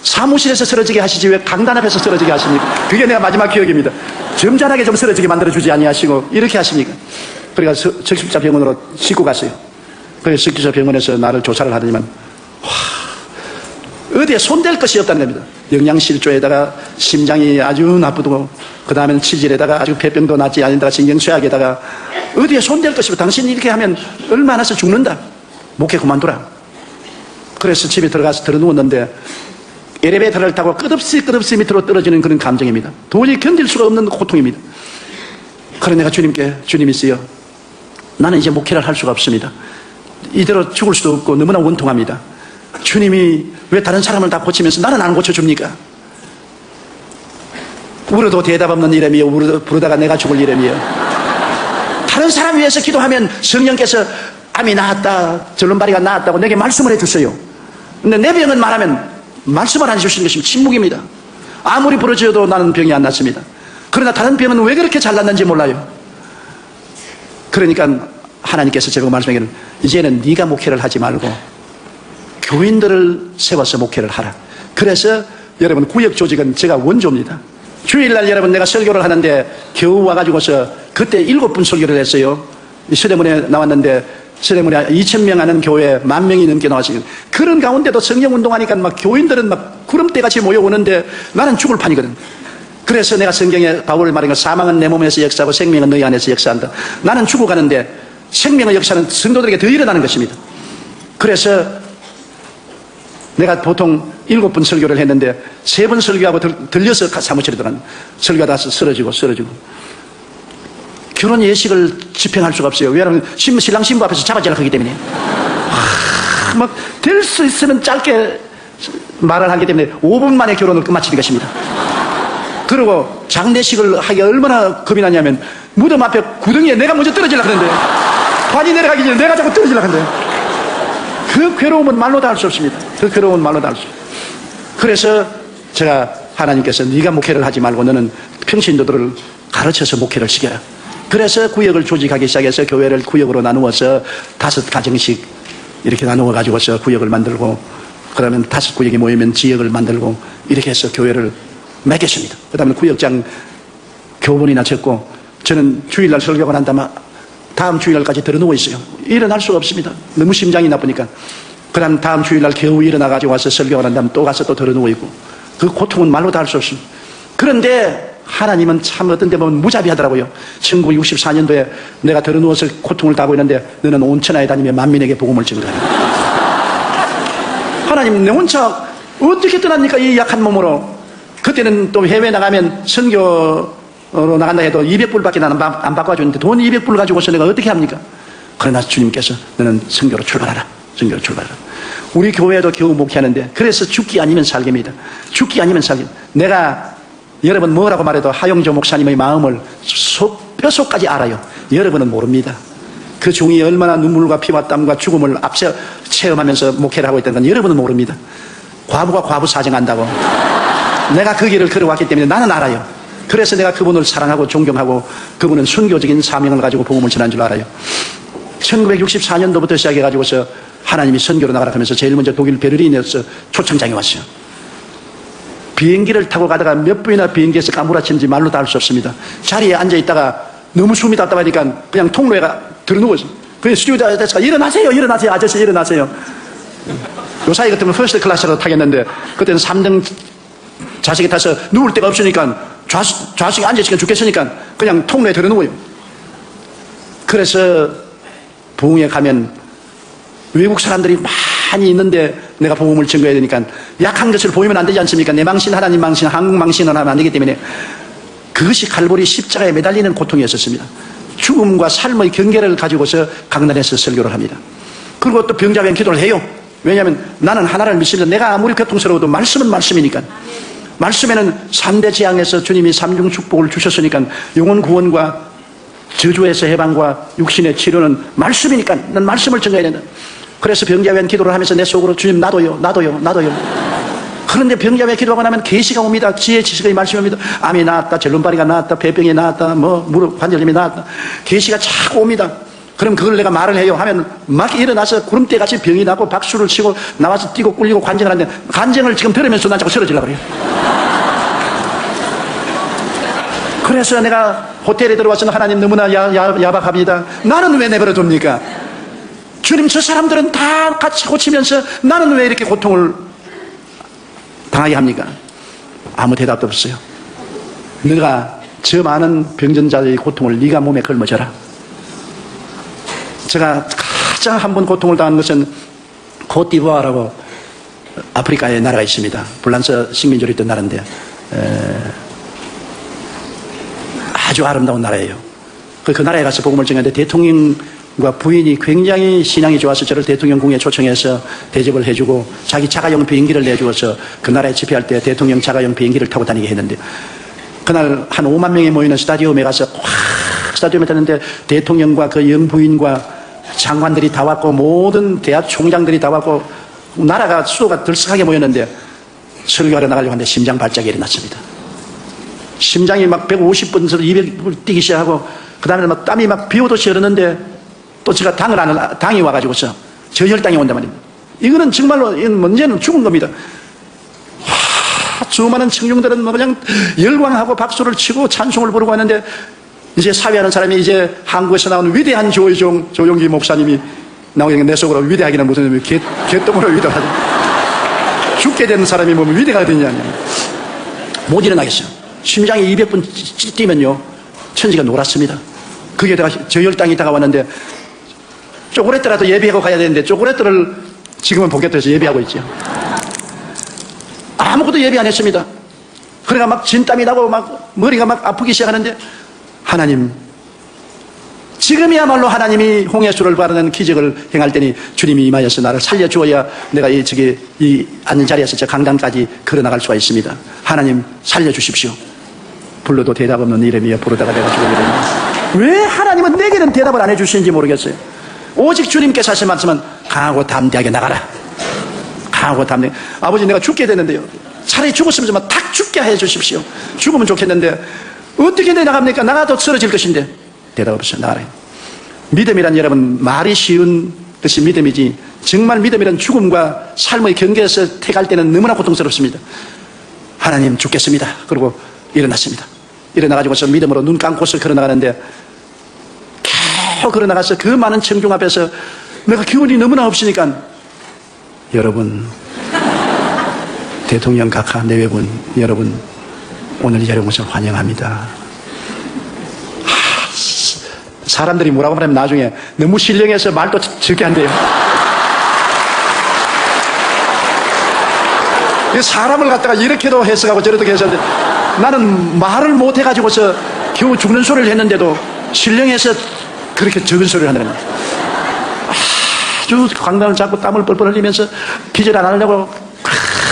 사무실에서 쓰러지게 하시지 왜 강단 앞에서 쓰러지게 하십니까? 그게 내가 마지막 기억입니다. 점잖하게 좀 쓰러지게 만들어주지 아니하시고 이렇게 하십니까? 그래서 적십자 병원으로 싣고 갔어요. 그래서 적십자 병원에서 나를 조사를 하더니만 어디에 손댈 것이 없다는 겁니다. 영양실조에다가 심장이 아주 나쁘고 그 다음에는 치질에다가 아주 폐병도 낫지 않는다가 신경쇠약에다가 어디에 손댈 것이 없다. 당신이 이렇게 하면 얼마 안 해서 죽는다. 목회 그만두라. 그래서 집에 들어가서 들어누웠는데 엘리베이터를 타고 끝없이 밑으로 떨어지는 그런 감정입니다. 도저히 견딜 수가 없는 고통입니다. 그래 내가 주님께 주님 있어요. 나는 이제 목회를 할 수가 없습니다. 이대로 죽을 수도 없고 너무나 원통합니다. 주님이 왜 다른 사람을 다 고치면서 나는 안 고쳐줍니까? 울어도 대답 없는 이름이요. 부르다가 내가 죽을 이름이요. 다른 사람 위해서 기도하면 성령께서 암이 나았다, 절름발이가 나았다고 내게 말씀을 해주세요. 근데 내 병은 말하면 말씀을 안 해주시는 것이 침묵입니다. 아무리 부르짖어도 나는 병이 안 낫습니다. 그러나 다른 병은 왜 그렇게 잘났는지 몰라요. 그러니까 하나님께서 제가 말씀하기를 이제는 네가 목회를 하지 말고 교인들을 세워서 목회를 하라. 그래서 여러분 구역 조직은 제가 원조입니다. 주일날 여러분 내가 설교를 하는데 겨우 와가지고서 그때 7분 설교를 했어요. 서대문에 나왔는데 서대문에 2,000명 하는 교회에 10,000명이 넘게 나왔어요. 그런 가운데도 성령운동하니까 막 교인들은 막 구름대같이 모여오는데 나는 죽을 판이거든. 그래서 내가 성경에 바울을 말한 거 사망은 내 몸에서 역사하고 생명은 너희 안에서 역사한다. 나는 죽어가는데 생명의 역사는 성도들에게 더 일어나는 것입니다. 그래서 내가 보통 7분 설교를 했는데 3번 설교하고 들려서 사무실에 들어갔는데 설교하다 쓰러지고 결혼 예식을 집행할 수가 없어요. 왜냐하면 신랑 신부 앞에서 잡아지려고 하기 때문에 막 될 수 있으면 짧게 말을 하기 때문에 5분 만에 결혼을 끝마치는 것입니다. 그리고 장례식을 하기가 얼마나 겁이 나냐면 무덤 앞에 구덩이에 내가 먼저 떨어지려고 하는데 관이 내려가기 전에 내가 자꾸 떨어지려고 하는데 그 괴로움은 말로 다 할 수 없습니다. 그 괴로움은 말로 다 할 수 없습니다. 그래서 제가 하나님께서 네가 목회를 하지 말고 너는 평신도들을 가르쳐서 목회를 시켜라. 그래서 구역을 조직하기 시작해서 교회를 구역으로 나누어서 5가정씩 이렇게 나누어 가지고서 구역을 만들고 그러면 5구역이 모이면 지역을 만들고 이렇게 해서 교회를 맺겠습니다. 그 다음에 구역장 교본이나 적고 저는 주일날 설교가 난 다음 주일날까지 들어누워 있어요. 일어날 수가 없습니다. 너무 심장이 나쁘니까. 그 다음 다음 주일날 겨우 일어나가지고 와서 설교가 난 다음 또 가서 또 들어누워 있고 그 고통은 말로 다 할 수 없습니다. 그런데 하나님은 참 어떤 데 보면 무자비하더라고요. 1964년도에 내가 들어누워서 고통을 당하고 있는데 너는 온 천하에 다니며 만민에게 복음을 전가하라. 하나님 내 혼자 어떻게 떠납니까 이 약한 몸으로. 그때는 또 해외 나가면 선교로 나간다 해도 200불밖에 나는 안 바꿔주는데 돈 200불 가지고서 내가 어떻게 합니까? 그러나 주님께서 너는 선교로 출발하라. 선교로 출발하라. 우리 교회도 겨우 목회하는데 그래서 죽기 아니면 살기입니다. 죽기 아니면 살기. 내가 여러분 뭐라고 말해도 하용조 목사님의 마음을 뼛속까지 알아요. 여러분은 모릅니다. 그 종이 얼마나 눈물과 피와 땀과 죽음을 앞서 체험하면서 목회를 하고 있다는 건 여러분은 모릅니다. 과부가 과부 사정한다고. 내가 그 길을 걸어왔기 때문에 나는 알아요. 그래서 내가 그분을 사랑하고 존경하고 그분은 순교적인 사명을 가지고 복음을 전한 줄 알아요. 1964년도부터 시작해가지고서 하나님이 선교로 나가라 하면서 제일 먼저 독일 베를린에서 초청장이 왔어요. 비행기를 타고 가다가 몇 분이나 비행기에서 까무라치는지 말로 다 할 수 없습니다. 자리에 앉아있다가 너무 숨이 답답하니까 그냥 통로에 들어누워서 그냥 스튜어디스가 일어나세요 아저씨 일어나세요. 요 사이 같으면 퍼스트 클래스로 타겠는데 그때는 3등 좌석에 타서 누울 데가 없으니까 좌석에 앉아있으니까 죽겠으니까 그냥 통로에 들어누워요. 그래서 부흥에 가면 외국 사람들이 많이 있는데 내가 복음을 증거해야 되니까 약한 것을 보이면 안 되지 않습니까? 내 망신 하나님 망신 한국 망신을 하면 안 되기 때문에 그것이 갈보리 십자가에 매달리는 고통이었었습니다. 죽음과 삶의 경계를 가지고서 강단에서 설교를 합니다. 그리고 또 병자변 기도를 해요. 왜냐하면 나는 하나를 믿습니다. 내가 아무리 고통스러워도 말씀은 말씀이니까. 말씀에는 3대 재앙에서 주님이 3중 축복을 주셨으니까 영혼 구원과 저주에서 해방과 육신의 치료는 말씀이니까 난 말씀을 전해야 된다. 그래서 병자변 기도를 하면서 내 속으로 주님 나도요. 그런데 병자변 기도하고 나면 계시가 옵니다. 지혜 지식의 말씀이 옵니다. 암이 나았다, 절름발이가 나았다, 폐병이 나았다, 무릎 관절염이 나았다. 계시가 자꾸 옵니다. 그럼 그걸 내가 말을 해요. 하면 막 일어나서 구름대같이 병이 나고 박수를 치고 나와서 뛰고 꿀리고 관쟁을 하는데 관쟁을 지금 들으면서 난 자꾸 쓰러지려고 그래요. 그래서 내가 호텔에 들어와서 하나님 너무나 야박합니다. 나는 왜 내버려 둡니까? 주님 저 사람들은 다 같이 고치면서 나는 왜 이렇게 고통을 당하게 합니까? 아무 대답도 없어요. 너가 저 많은 병전자의 고통을 네가 몸에 걸머져라. 제가 가장 한 번 고통을 당한 것은 코트디부아르라고 아프리카의 나라가 있습니다. 불란서 식민지로 있던 나라인데 아주 아름다운 나라예요. 그 나라에 가서 복음을 전했는데 대통령과 부인이 굉장히 신앙이 좋아서 저를 대통령궁에 초청해서 대접을 해주고 자기 자가용 비행기를 내주어서 그 나라에 집회할 때 대통령 자가용 비행기를 타고 다니게 했는데 그날 한 5만 명이 모이는 스타디움에 가서 확 스타디움에 갔는데 대통령과 그 영부인과 장관들이 다 왔고 모든 대학 총장들이 다 왔고 나라가 수도가 들썩하게 모였는데 설교하러 나가려고 하는데 심장 발작이 일어났습니다. 심장이 막 150번에서 200번 뛰기 시작하고 그 다음에 막 땀이 막 비 오듯이 흐르는데 또 제가 당이 와가지고서 저혈당이 온단 말입니다. 이거는 정말로 문제는 죽은 겁니다. 수많은 청중들은 뭐 그냥 열광하고 박수를 치고 찬송을 부르고 하는데 이제 사회하는 사람이 이제 한국에서 나온 위대한 조용기 목사님이 나오니까 내 속으로 위대하기는 무슨 개똥으로 위대하지. 죽게 되는 사람이 뭐 위대가 되냐. 못 일어나겠어요. 심장이 200번 뛰면요 천지가 놀았습니다. 그게 내가 저혈당이 다가왔는데 쪼그레뜨라도 예비하고 가야 되는데 쪼그레뜨를 지금은 복귀해서 예비하고 있죠. 아무것도 예비 안 했습니다. 그러니까 막 진땀이 나고 막 머리가 막 아프기 시작하는데 하나님, 지금이야말로 하나님이 홍해수를 바르는 기적을 행할 때니 주님이 임하여서 나를 살려주어야 내가 이 앉은 자리에서 저 강당까지 걸어나갈 수가 있습니다. 하나님 살려주십시오. 불러도 대답 없는 이름이여 부르다가 내가 죽어버렸네. 왜 하나님은 내게는 대답을 안 해주시는지 모르겠어요. 오직 주님께서 하신 말씀은 강하고 담대하게 나가라. 강하고 담대하게. 아버지 내가 죽게 되는데요. 차라리 죽었으면 탁 죽게 해주십시오. 죽으면 좋겠는데 어떻게 나갑니까? 나가도 쓰러질 것인데 대답 없어요. 나가라. 믿음이란 여러분 말이 쉬운 것이 믿음이지 정말 믿음이란 죽음과 삶의 경계에서 택할 때는 너무나 고통스럽습니다. 하나님 죽겠습니다. 그리고 일어났습니다. 일어나가지고서 믿음으로 눈 감고서 걸어나가는데 계속 걸어나가서 그 많은 청중 앞에서 내가 기운이 너무나 없으니까 여러분 대통령 각하 내외분 여러분 오늘 이 자리에 오셔서 환영합니다. 사람들이 뭐라고 말하면 나중에 너무 신령해서 말도 적게 한대요. 사람을 갖다가 이렇게도 해석하고 저렇게 해석하는데 나는 말을 못해가지고서 겨우 죽는 소리를 했는데도 신령해서 그렇게 적은 소리를 한다는 거예요. 아주 강단을 잡고 땀을 뻘뻘 흘리면서 기절 안 하려고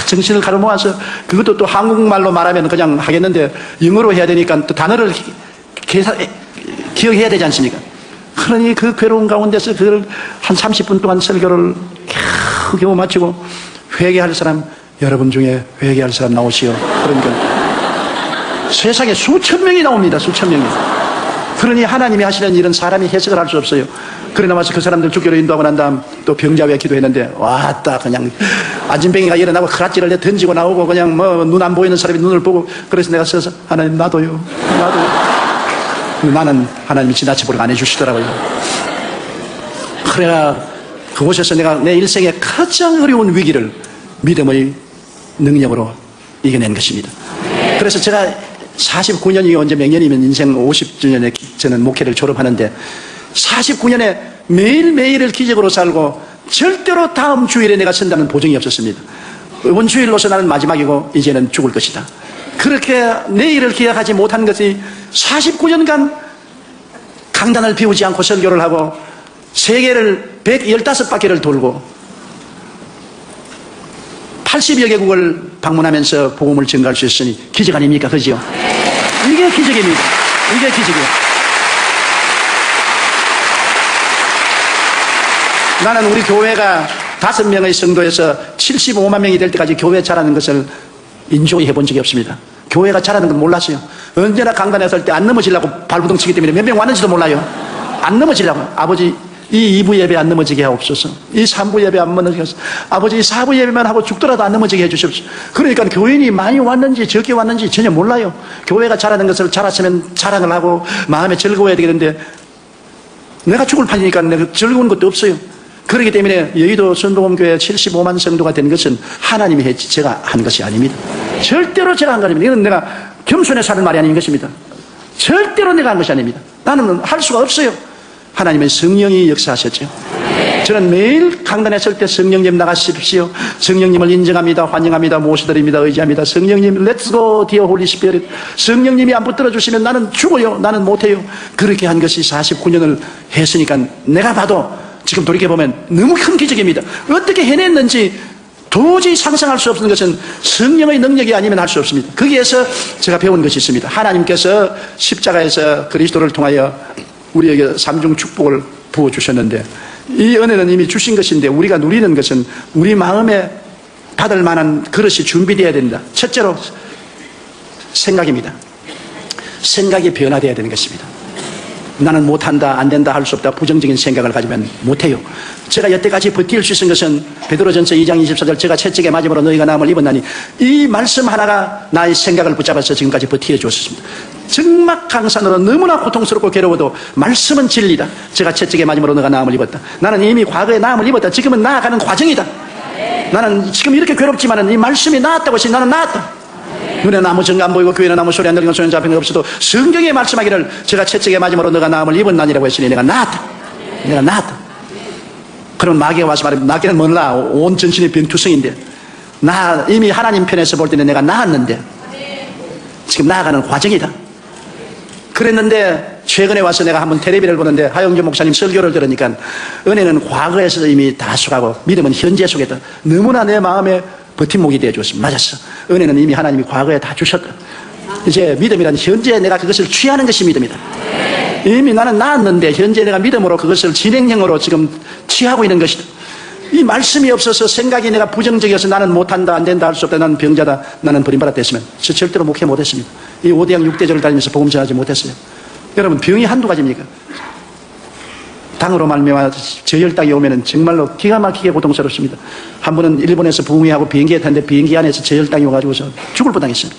정신을 가로모아서 그것도 또 한국말로 말하면 그냥 하겠는데 영어로 해야 되니까 또 단어를 기억해야 되지 않습니까? 그러니 그 괴로운 가운데서 그걸 한 30분 동안 설교를 겨우 마치고 회개할 사람 여러분 중에 회개할 사람 나오시오. 그러니까 세상에 수천 명이 나옵니다. 수천 명이. 그러니 하나님이 하시는 일은 사람이 해석을 할 수 없어요. 그래 나와서 그 사람들 죽기로 인도하고 난 다음 또 병자 위에 기도했는데 왔다 그냥 안진뱅이가 일어나고 크라찌를 던지고 나오고 그냥 뭐 눈 안 보이는 사람이 눈을 보고 그래서 내가 서서 하나님 나도요. 나는 하나님이 지나쳐버리고 안 해주시더라고요. 그래야 그곳에서 내가 내 일생에 가장 어려운 위기를 믿음의 능력으로 이겨낸 것입니다. 그래서 제가 49년이 언제 몇 년이면 인생 50주년에 저는 목회를 졸업하는데 49년에 매일매일을 기적으로 살고 절대로 다음 주일에 내가 쓴다는 보증이 없었습니다. 원주일로서 나는 마지막이고 이제는 죽을 것이다. 그렇게 내일을 기약하지 못한 것이 49년간 강단을 비우지 않고 설교를 하고 세계를 115바퀴를 돌고 80여 개국을 방문하면서 복음을 전가할 수 있으니 기적 아닙니까? 그죠? 이게 기적입니다. 이게 기적이에요. 나는 우리 교회가 5명의 성도에서 75만 명이 될 때까지 교회 자라는 것을 인조히 해본 적이 없습니다. 교회가 자라는 건 몰랐어요. 언제나 강단에 설 때 안 넘어지려고 발부둥 치기 때문에 몇 명 왔는지도 몰라요. 안 넘어지려고. 아버지 이 2부 예배 안 넘어지게 하옵소서. 이 3부 예배 안 넘어지게 하옵소서. 아버지 이 4부 예배만 하고 죽더라도 안 넘어지게 해주십시오. 그러니까 교인이 많이 왔는지 적게 왔는지 전혀 몰라요. 교회가 자라는 것을 자랐으면 자랑을 하고 마음에 즐거워야 되겠는데 내가 죽을 판이니까 내가 즐거운 것도 없어요. 그렇기 때문에 여의도 순복음교회 75만 성도가 된 것은 하나님이 했지 제가 한 것이 아닙니다. 절대로 제가 한 거 아닙니다. 이건 내가 겸손해서 하는 말이 아닌 것입니다. 절대로 내가 한 것이 아닙니다. 나는 할 수가 없어요. 하나님의 성령이 역사하셨죠. 저는 매일 강단에 설 때 성령님 나가십시오. 성령님을 인정합니다. 환영합니다. 모셔드립니다. 의지합니다. 성령님 Let's go dear Holy Spirit. 성령님이 안 붙들어 주시면 나는 죽어요. 나는 못해요. 그렇게 한 것이 49년을 했으니까 내가 봐도 지금 돌이켜보면 너무 큰 기적입니다. 어떻게 해냈는지 도저히 상상할 수 없는 것은 성령의 능력이 아니면 할 수 없습니다. 거기에서 제가 배운 것이 있습니다. 하나님께서 십자가에서 그리스도를 통하여 우리에게 삼중 축복을 부어주셨는데 이 은혜는 이미 주신 것인데 우리가 누리는 것은 우리 마음에 받을 만한 그릇이 준비되어야 된다. 첫째로 생각입니다. 생각이 변화되어야 되는 것입니다. 나는 못한다, 안 된다, 할 수 없다, 부정적인 생각을 가지면 못해요. 제가 여태까지 버틸 수 있은 것은 베드로전서 2장 24절 제가 채찍에 맞음으로 너희가 나음을 입었나니 이 말씀 하나가 나의 생각을 붙잡아서 지금까지 버티게 주었습니다. 정막 강산으로 너무나 고통스럽고 괴로워도 말씀은 진리다. 제가 채찍에 맞음으로 너가 나음을 입었다. 나는 이미 과거에 나음을 입었다. 지금은 나아가는 과정이다. 나는 지금 이렇게 괴롭지만 이 말씀이 나았다고 해서 나는 나았다. 눈에는 아무 증거 안 보이고 귀에는 아무 소리 안 들리고 손에 잡히는 것 없어도 성경에 말씀하기를 제가 채찍에 맞음으로 너가 나음을 입었나니라고 했으니 내가 나았다. 내가 나았다. 그럼 마귀가 와서 말하면 마귀는 몰라. 온 전신이 병투성인데 나 이미 하나님 편에서 볼 때는 내가 나았는데 지금 나아가는 과정이다. 그랬는데 최근에 와서 내가 한번 텔레비를 보는데 하영주 목사님 설교를 들으니까 은혜는 과거에서 이미 다 속하고 믿음은 현재 속에다. 너무나 내 마음에 버팀목이 되어 주었습니다. 맞았어. 은혜는 이미 하나님이 과거에 다 주셨다. 이제 믿음이란 현재 내가 그것을 취하는 것이 믿음이다. 이미 나는 나았는데 현재 내가 믿음으로 그것을 진행형으로 지금 취하고 있는 것이다. 이 말씀이 없어서 생각이 내가 부정적이어서 나는 못한다, 안 된다, 할 수 없다, 나는 병자다, 나는 버림받았다, 저 절대로 목회 못했습니다. 이 5대양 6대절을 다니면서 복음 전하지 못했어요. 여러분, 병이 한두 가지입니까? 당으로 말미암아 저혈당이 오면은 정말로 기가 막히게 고통스럽습니다. 한 번은 일본에서 부흥회하고 비행기에 탔는데 비행기 안에서 저혈당이 와가지고서 죽을 뻔당했어요.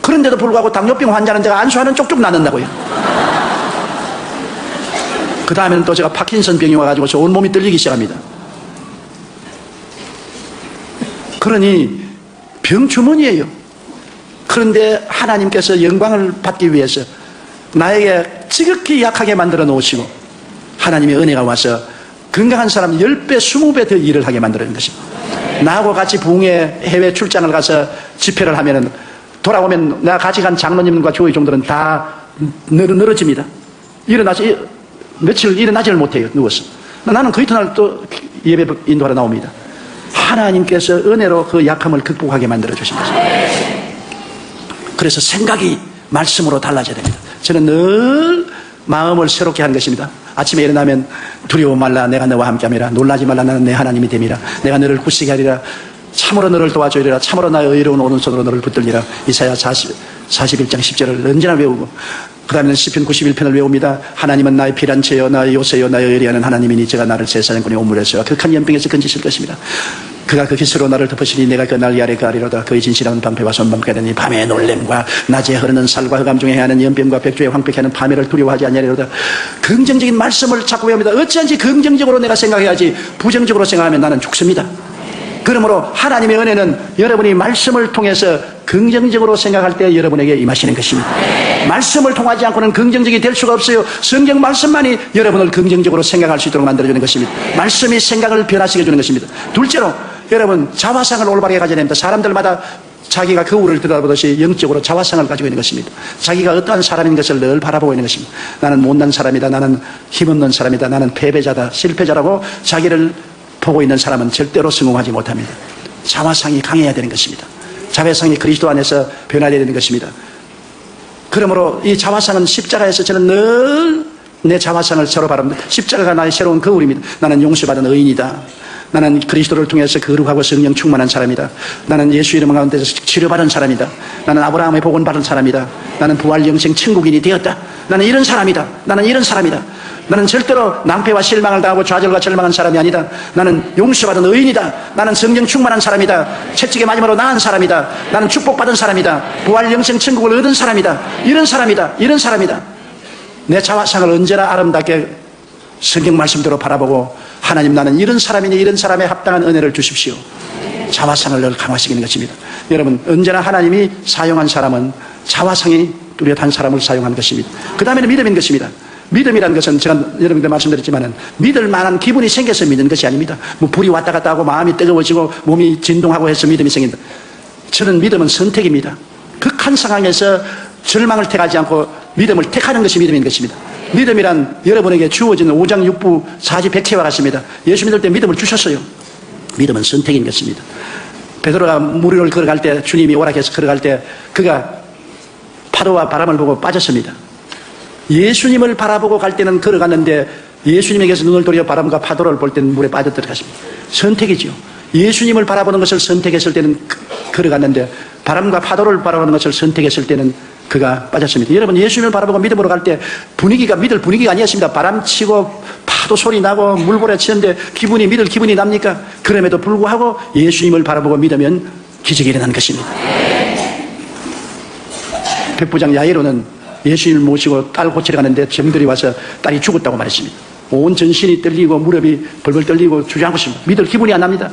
그런데도 불구하고 당뇨병 환자는 제가 안수하는 쪽쪽 낫는다고요. 그 다음에는 또 제가 파킨슨 병이 와가지고서 온몸이 떨리기 시작합니다. 그러니 병주머니예요. 그런데 하나님께서 영광을 받기 위해서 나에게 지극히 약하게 만들어 놓으시고 하나님의 은혜가 와서 건강한 사람 10배, 20배 더 일을 하게 만드는 것입니다. 나하고 같이 부흥회 해외 출장을 가서 집회를 하면은 돌아오면 내가 같이 간 장로님과 교회 종들은 다 늘어집니다. 일어나서 며칠 일어나지를 못해요. 누워서. 나는 그 이튿날 또 예배 인도하러 나옵니다. 하나님께서 은혜로 그 약함을 극복하게 만들어 주신 것입니다. 그래서 생각이 말씀으로 달라져야 됩니다. 저는 늘 마음을 새롭게 하는 것입니다. 아침에 일어나면 두려워 말라 내가 너와 함께함이라 놀라지 말라 나는 내 하나님이 됨이라 내가 너를 굳세게 하리라 참으로 너를 도와주리라 참으로 나의 의로운 오른손으로 너를 붙들리라 이사야 41장 10절을 언제나 외우고 그 다음에는 시편 91편을 외웁니다. 하나님은 나의 피난처여 나의 요새여 나의 의리하는 하나님이니 제가 나를 새 사냥꾼의 온물에서 극한 연병에서 건지실 것입니다. 그가 그 깃으로 나를 덮으시니 내가 그 날 아래 가리로다. 그의 진실한 방패와 손방패가 되니 밤의 놀램과 낮에 흐르는 살과 흑암 중에 해하는 연병과 백조에 황폐케 하는 파멸을 두려워하지 아니하리로다. 긍정적인 말씀을 자꾸 외웁니다. 어찌한지 긍정적으로 내가 생각해야지 부정적으로 생각하면 나는 죽습니다. 그러므로 하나님의 은혜는 여러분이 말씀을 통해서 긍정적으로 생각할 때 여러분에게 임하시는 것입니다. 말씀을 통하지 않고는 긍정적이 될 수가 없어요. 성경 말씀만이 여러분을 긍정적으로 생각할 수 있도록 만들어주는 것입니다. 말씀이 생각을 변화시켜 주는 것입니다. 둘째로 여러분 자화상을 올바르게 가져야 됩니다. 사람들마다 자기가 거울을 들여다보듯이 영적으로 자화상을 가지고 있는 것입니다. 자기가 어떠한 사람인 것을 늘 바라보고 있는 것입니다. 나는 못난 사람이다. 나는 힘없는 사람이다. 나는 패배자다. 실패자라고 자기를 보고 있는 사람은 절대로 성공하지 못합니다. 자화상이 강해야 되는 것입니다. 자화상이 그리스도 안에서 변화되어야 되는 것입니다. 그러므로 이 자화상은 십자가에서 저는 늘 내 자화상을 서로 바랍니다. 십자가가 나의 새로운 거울입니다. 나는 용서받은 의인이다. 나는 그리스도를 통해서 거룩하고 성령 충만한 사람이다. 나는 예수 이름 가운데서 치료받은 사람이다. 나는 아브라함의 복은 받은 사람이다. 나는 부활 영생 천국인이 되었다. 나는 이런 사람이다. 나는 이런 사람이다. 나는 절대로 낭패와 실망을 당하고 좌절과 절망한 사람이 아니다. 나는 용서받은 의인이다. 나는 성령 충만한 사람이다. 채찍에 맞음으로 나은 사람이다. 나는 축복받은 사람이다. 부활 영생 천국을 얻은 사람이다. 이런 사람이다. 이런 사람이다. 내 자화상을 언제나 아름답게 성경 말씀대로 바라보고 하나님 나는 이런 사람이니 이런 사람에 합당한 은혜를 주십시오. 자화상을 늘 강화시키는 것입니다. 여러분 언제나 하나님이 사용한 사람은 자화상이 뚜렷한 사람을 사용한 것입니다. 그 다음에는 믿음인 것입니다. 믿음이라는 것은 제가 여러분들 말씀드렸지만은 믿을 만한 기분이 생겨서 믿는 것이 아닙니다. 뭐 불이 왔다 갔다 하고 마음이 뜨거워지고 몸이 진동하고 해서 믿음이 생긴다. 저는 믿음은 선택입니다. 극한 상황에서 절망을 택하지 않고 믿음을 택하는 것이 믿음인 것입니다. 믿음이란 여러분에게 주어진 오장육부 사지백체와 같습니다. 예수 믿을 때 믿음을 주셨어요. 믿음은 선택인 것입니다. 베드로가 물 위를 걸어갈 때 주님이 오락해서 걸어갈 때 그가 파도와 바람을 보고 빠졌습니다. 예수님을 바라보고 갈 때는 걸어갔는데 예수님에게서 눈을 돌려 바람과 파도를 볼 때는 물에 빠져 들어갔습니다. 선택이지요. 예수님을 바라보는 것을 선택했을 때는 걸어갔는데 바람과 파도를 바라보는 것을 선택했을 때는 그가 빠졌습니다. 여러분 예수님을 바라보고 믿음으로 갈 때 분위기가 믿을 분위기가 아니었습니다. 바람 치고 파도 소리 나고 물보라 치는데 믿을 기분이 납니까? 그럼에도 불구하고 예수님을 바라보고 믿으면 기적이 일어나는 것입니다. 백부장 야이로는 예수님을 모시고 딸 고치러 가는데 병들이 와서 딸이 죽었다고 말했습니다. 온 전신이 떨리고 무릎이 벌벌 떨리고 주저앉고 있습니다. 믿을 기분이 안 납니다.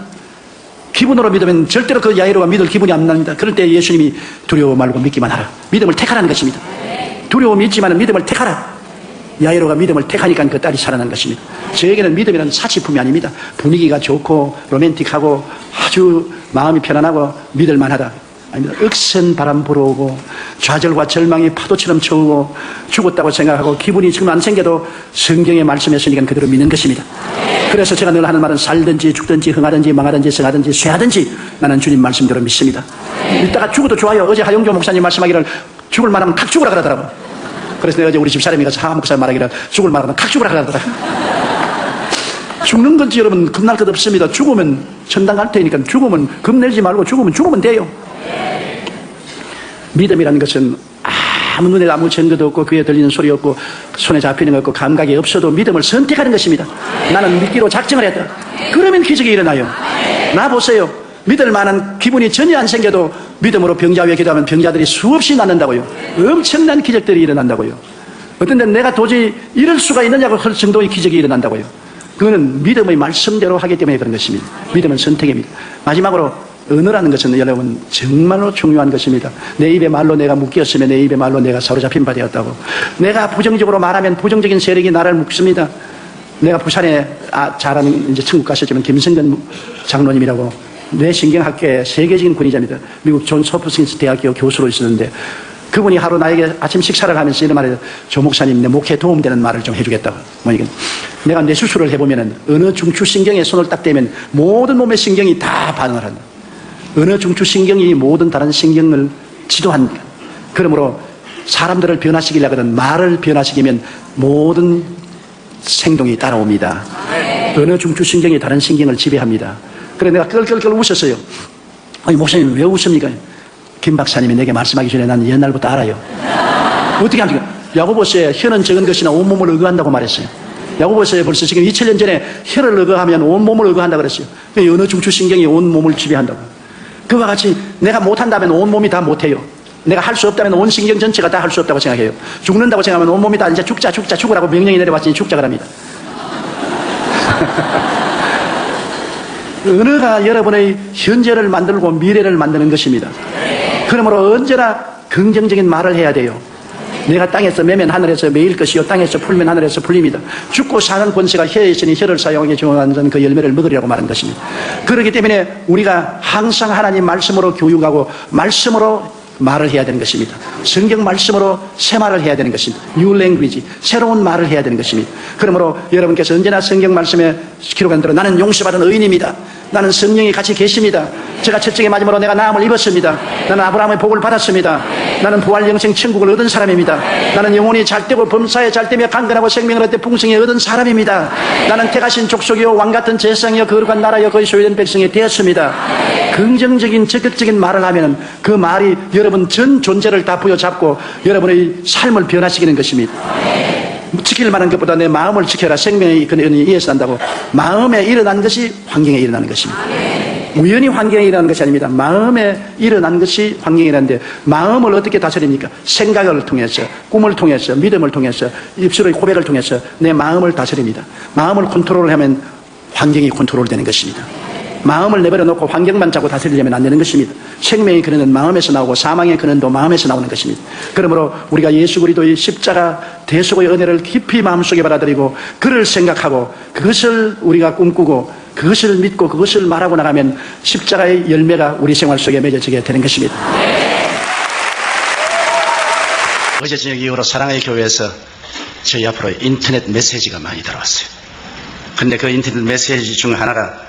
기분으로 믿으면 절대로 그 야이로가 믿을 기분이 안 납니다. 그럴 때 예수님이 두려워 말고 믿기만 하라. 믿음을 택하라는 것입니다. 두려움이 있지만 믿음을 택하라. 야이로가 믿음을 택하니까 그 딸이 살아난 것입니다. 저에게는 믿음이라는 사치품이 아닙니다. 분위기가 좋고 로맨틱하고 아주 마음이 편안하고 믿을만하다. 아닙니다. 억센 바람 불어오고 좌절과 절망이 파도처럼 쳐오고 죽었다고 생각하고 기분이 지금 안 생겨도 성경의 말씀했으니까 그대로 믿는 것입니다. 그래서 제가 늘 하는 말은 살든지 죽든지 흥하든지 망하든지 성하든지 쇠하든지 나는 주님 말씀대로 믿습니다. 이따가 죽어도 좋아요. 어제 하영조 목사님 말씀하기를 죽을 만하면 칵 죽으라 그러더라고. 그래서 내가 어제 우리 집사람이 가서 하 목사님 말하기를 죽을 만하면 칵 죽으라 그러더라고. 죽는 건지 여러분 겁날 것 없습니다. 죽으면 천당 갈 테니까 죽으면 겁내지 말고 죽으면 돼요. 믿음이라는 것은 아무 눈에 아무 증거도 없고 귀에 들리는 소리 없고 손에 잡히는 것 없고 감각이 없어도 믿음을 선택하는 것입니다. 나는 믿기로 작정을 했다. 그러면 기적이 일어나요. 나 보세요. 믿을 만한 기분이 전혀 안 생겨도 믿음으로 병자 위에 기도하면 병자들이 수없이 낫는다고요. 엄청난 기적들이 일어난다고요. 어떤 데는 내가 도저히 이럴 수가 있느냐고 할 정도의 기적이 일어난다고요. 그거는 믿음의 말씀대로 하기 때문에 그런 것입니다. 믿음은 선택입니다. 마지막으로 언어라는 것은 여러분 정말로 중요한 것입니다. 내 입의 말로 내가 묶였으면 내 입의 말로 내가 사로잡힌 바 되었다고. 내가 부정적으로 말하면 부정적인 세력이 나를 묶습니다. 내가 부산에 잘하는 이제 천국 가셨지만 김성근 장로님이라고 뇌신경학계의 세계적인 권위자입니다. 미국 존 소프스킨스 대학교 교수로 있었는데 그분이 하루 나에게 아침 식사를 하면서 이런 말을 조 목사님 내 목회에 도움되는 말을 좀 해주겠다고. 뭐니까 내가 뇌 수술을 해보면은 어느 중추신경에 손을 딱 대면 모든 몸의 신경이 다 반응을 한다. 어느 중추신경이 모든 다른 신경을 지도한다. 그러므로 사람들을 변화시키려거든 말을 변화시키면 모든 행동이 따라옵니다. 어느 중추신경이 다른 신경을 지배합니다. 그래서 내가 껄껄껄 웃었어요. 아니 목사님 왜 웃습니까? 김 박사님이 내게 말씀하기 전에 나는 옛날부터 알아요. 어떻게 합니까? 야고보서에 혀는 적은 것이나 온몸을 의거한다고 말했어요. 야고보서에 벌써 지금 2000년 전에 혀를 의거하면 온몸을 의거한다고 그랬어요. 어느 중추신경이 온몸을 지배한다고. 그와 같이 내가 못한다면 온몸이 다 못해요. 내가 할 수 없다면 온 신경 전체가 다 할 수 없다고 생각해요. 죽는다고 생각하면 온몸이 다 이제 죽으라고 명령이 내려왔으니 죽자 그럽니다. 언어가 여러분의 현재를 만들고 미래를 만드는 것입니다. 그러므로 언제나 긍정적인 말을 해야 돼요. 내가 땅에서 매면 하늘에서 매일 것이요 땅에서 풀면 하늘에서 풀립니다. 죽고 사는 권세가 혀에 있으니 혀를 사용하게 정한 자는 그 열매를 먹으리라고 말한 것입니다. 그렇기 때문에 우리가 항상 하나님 말씀으로 교육하고 말씀으로 말을 해야 되는 것입니다. 성경 말씀으로 새 말을 해야 되는 것입니다. New language, 새로운 말을 해야 되는 것입니다. 그러므로 여러분께서 언제나 성경 말씀에 기록한 대로 나는 용서받은 의인입니다. 나는 성령이 같이 계십니다. 제가 첫째에 맞음으로 내가 나음을 입었습니다. 나는 아브라함의 복을 받았습니다. 나는 부활 영생 천국을 얻은 사람입니다. 나는 영혼이 잘되고 범사에 잘되며 강건하고 생명을 얻되 풍성히 얻은 사람입니다. 나는 택하신 족속이요 왕같은 제사장이요 거룩한 나라요 거의 소유된 백성이 되었습니다. 긍정적인 적극적인 말을 하면 그 말이 여러분 전 존재를 다 부여잡고 여러분의 삶을 변화시키는 것입니다. 지킬 만한 것보다 내 마음을 지켜라. 생명의 근원이 이에서 난다고. 마음에 일어난 것이 환경에 일어나는 것입니다. 우연히 환경에 일어나는 것이 아닙니다. 마음에 일어난 것이 환경에 일어나는데 마음을 어떻게 다스립니까? 생각을 통해서, 꿈을 통해서, 믿음을 통해서, 입술의 고백을 통해서 내 마음을 다스립니다. 마음을 컨트롤하면 환경이 컨트롤되는 것입니다. 마음을 내버려 놓고 환경만 자꾸 다스리려면 안 되는 것입니다. 생명의 근원은 마음에서 나오고 사망의 근원도 마음에서 나오는 것입니다. 그러므로 우리가 예수 그리스도의 십자가 대속의 은혜를 깊이 마음속에 받아들이고 그를 생각하고 그것을 우리가 꿈꾸고 그것을 믿고 그것을 말하고 나가면 십자가의 열매가 우리 생활 속에 맺어지게 되는 것입니다. 어제 저녁 이후로 사랑의 교회에서 저희 앞으로 인터넷 메시지가 많이 들어왔어요. 근데 그 인터넷 메시지 중 하나가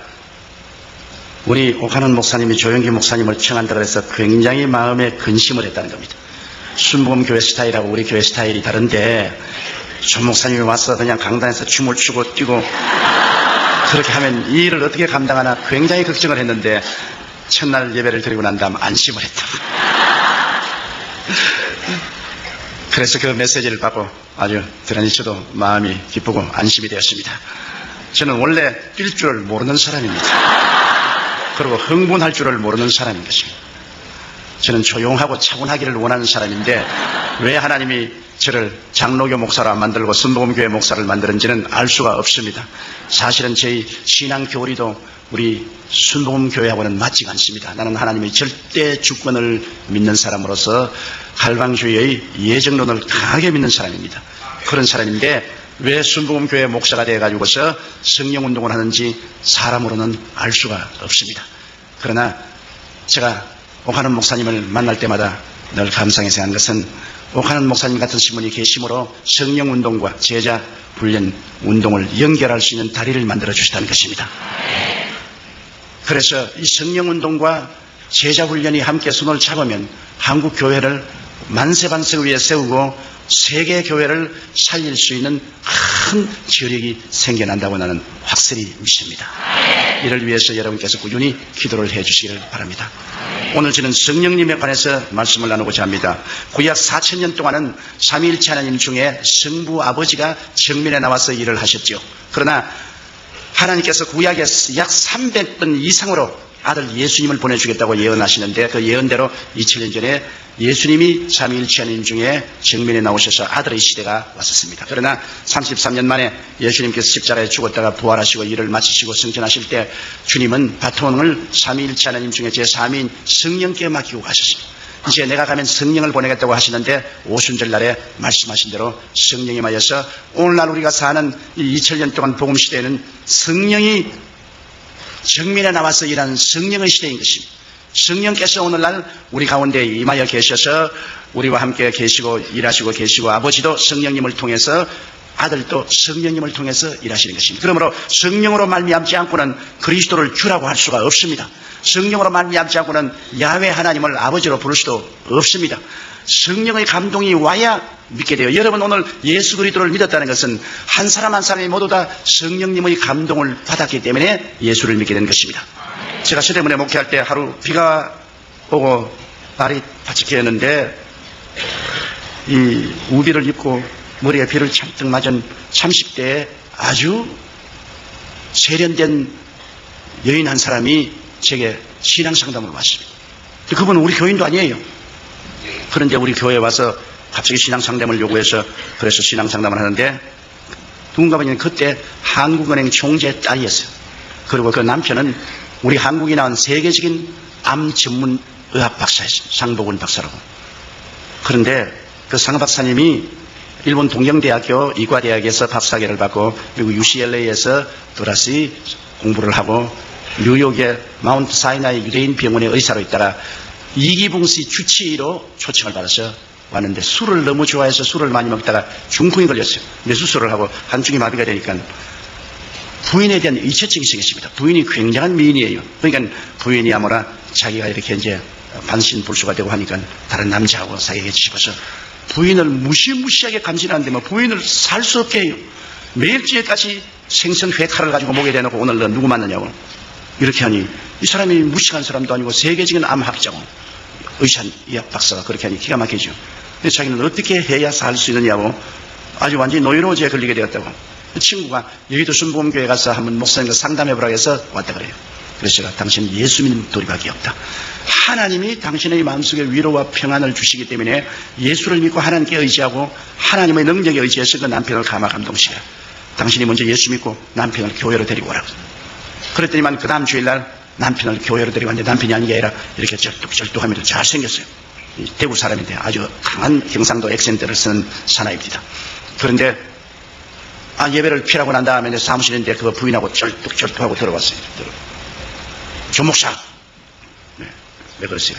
우리 오카는 목사님이 조영기 목사님을 청한다고 해서 굉장히 마음에 근심을 했다는 겁니다. 순복음교회 스타일하고 우리 교회 스타일이 다른데 조 목사님이 와서 그냥 강단에서 춤을 추고 뛰고 그렇게 하면 이 일을 어떻게 감당하나 굉장히 걱정을 했는데 첫날 예배를 드리고 난 다음 안심을 했다. 그래서 그 메시지를 받고 아주 대단히 저도 마음이 기쁘고 안심이 되었습니다. 저는 원래 뛸 줄을 모르는 사람입니다. 그리고 흥분할 줄을 모르는 사람인 것입니다. 저는 조용하고 차분하기를 원하는 사람인데 왜 하나님이 저를 장로교 목사로 안 만들고 순복음교회 목사를 만드는지는 알 수가 없습니다. 사실은 저희 신앙 교리도 우리 순복음교회하고는 맞지가 않습니다. 나는 하나님의 절대 주권을 믿는 사람으로서 갈방주의의 예정론을 강하게 믿는 사람입니다. 그런 사람인데 왜 순복음교회 목사가 되어가지고서 성령운동을 하는지 사람으로는 알 수가 없습니다. 그러나 제가 오카는 목사님을 만날 때마다 늘 감상해서 한 것은 오카는 목사님 같은 신분이 계심으로 성령운동과 제자 훈련 운동을 연결할 수 있는 다리를 만들어 주시다는 것입니다. 그래서 이 성령운동과 제자 훈련이 함께 손을 잡으면 한국 교회를 만세반세 위에 세우고 세계 교회를 살릴 수 있는 큰 저력이 생겨난다고 나는 확실히 믿습니다. 이를 위해서 여러분께서 꾸준히 기도를 해 주시기를 바랍니다. 오늘 저는 성령님에 관해서 말씀을 나누고자 합니다. 구약 4000년 동안은 삼위일체 하나님 중에 성부 아버지가 정면에 나와서 일을 하셨죠. 그러나 하나님께서 구약에 약 300번 이상으로 아들 예수님을 보내주겠다고 예언하시는데 그 예언대로 2000년 전에 예수님이 삼위일체 하나님 중에 정면에 나오셔서 아들의 시대가 왔었습니다. 그러나 33년 만에 예수님께서 십자가에 죽었다가 부활하시고 일을 마치시고 승천하실 때 주님은 바톤을 삼위일체 하나님 중에 제3위인 성령께 맡기고 가셨습니다. 이제 내가 가면 성령을 보내겠다고 하시는데 오순절 날에 말씀하신 대로 성령이 임하여서 오늘날 우리가 사는 이 2000년 동안 복음 시대에는 성령이 정면에 나와서 일하는 성령의 시대인 것입니다. 성령께서 오늘날 우리 가운데 임하여 계셔서 우리와 함께 계시고 일하시고 계시고 아버지도 성령님을 통해서 아들도 성령님을 통해서 일하시는 것입니다. 그러므로 성령으로 말미암지 않고는 그리스도를 주라고 할 수가 없습니다. 성령으로 말미암지 않고는 야훼 하나님을 아버지로 부를 수도 없습니다. 성령의 감동이 와야 믿게 돼요. 여러분 오늘 예수 그리스도를 믿었다는 것은 한 사람 한 사람이 모두 다 성령님의 감동을 받았기 때문에 예수를 믿게 된 것입니다. 제가 서대문에 목회할 때 하루 비가 오고 날이 바치게였는데 이 우비를 입고 머리에 비를 잔뜩 맞은 30대의 아주 세련된 여인 한 사람이 제게 신앙 상담을 왔습니다. 그분은 우리 교인도 아니에요. 그런데 우리 교회에 와서 갑자기 신앙 상담을 요구해서 그래서 신앙 상담을 하는데 누군가 보니 그때 한국은행 총재 딸이었어요. 그리고 그 남편은 우리 한국이 나온 세계적인 암 전문 의학 박사였습니다. 상복원 박사라고. 그런데 그 상 박사님이 일본 동경대학교 이과대학에서 박사학위를 받고 그리고 UCLA에서 또다시 공부를 하고 뉴욕의 마운트 사이나이 유대인 병원의 의사로 있다가 이기붕씨 주치의로 초청을 받아서 왔는데 술을 너무 좋아해서 술을 많이 먹다가 중풍이 걸렸어요. 뇌수술을 하고 한쪽이 마비가 되니까 부인에 대한 의처증이 생겼습니다. 부인이 굉장한 미인이에요. 그러니까 부인이 아무나 자기가 이렇게 이제 반신불수가 되고 하니까 다른 남자하고 사귀게 싶어서 부인을 무시무시하게 감시하는데 뭐 부인을 살 수 없게 해요. 매일찌에까지 생선 회칼을 가지고 목에 대놓고 오늘 너 누구 만나냐고 이렇게 하니 이 사람이 무식한 사람도 아니고 세계적인 암학자고 의사 의학 박사가 그렇게 하니 기가 막히죠. 근데 자기는 어떻게 해야 살 수 있느냐고 아주 완전히 노이로제에 걸리게 되었다고. 그 친구가 여의도 순복음교회 가서 한번 목사님과 상담해보라고 해서 왔다 그래요. 그래서 제가 당신 예수 믿는 도리밖에 없다. 하나님이 당신의 마음속에 위로와 평안을 주시기 때문에 예수를 믿고 하나님께 의지하고 하나님의 능력에 의지해서 그 남편을 감화 감동시켜요. 당신이 먼저 예수 믿고 남편을 교회로 데리고 오라고. 그랬더니만 그 다음 주일날 남편을 교회로 데려갔는데 남편이 아닌 게 아니라 이렇게 절뚝절뚝하면서 잘생겼어요. 대구 사람인데 아주 강한 경상도 액센트를 쓰는 사나이입니다. 그런데 예배를 피하고 난 다음에 내 사무실인데 그거 부인하고 쩔뚝쩔뚝하고 들어왔어요. 조 목사, 왜 그러세요?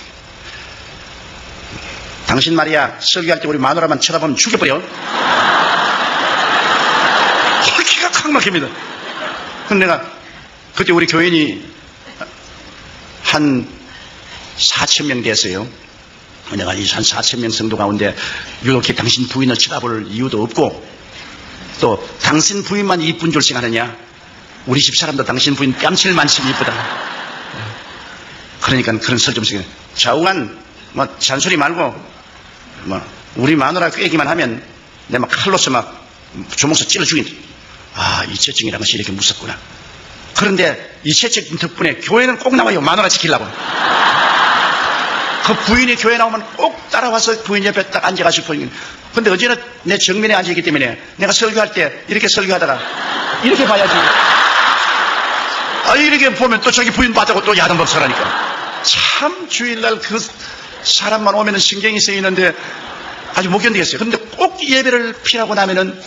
당신 말이야 설교할 때 우리 마누라만 쳐다보면 죽여버려. 기가 칵 막힙니다. 근데 내가 그때 우리 교인이 한 4,000명 됐어요. 내가 한 4,000명 성도 가운데 이렇게 당신 부인을 쳐다볼 이유도 없고 또 당신 부인만 이쁜 줄 생각하느냐? 우리 집 사람도 당신 부인 뺨칠 만큼 이쁘다. 그러니까 그런 설 좀 쓰게. 좌우간 잔소리 말고 우리 마누라 꾀기만 하면 내 막 칼로서 막 조목서 찔러 죽인다. 이체증이라는 것이 이렇게 무섭구나. 그런데 이체증 덕분에 교회는 꼭 나와요. 마누라 지키려고. 그 부인이 교회 나오면 꼭 따라와서 부인 옆에 딱 앉아가지고 보이는. 근데 어제는 내 정면에 앉아있기 때문에 내가 설교할 때 이렇게 설교하다가 이렇게 봐야지. 이렇게 보면 또 자기 부인 봤다고 또 야단법 설하니까. 참 주일날 그 사람만 오면은 신경이 쓰이는데 아주 못 견디겠어요. 근데 꼭 예배를 피하고 나면은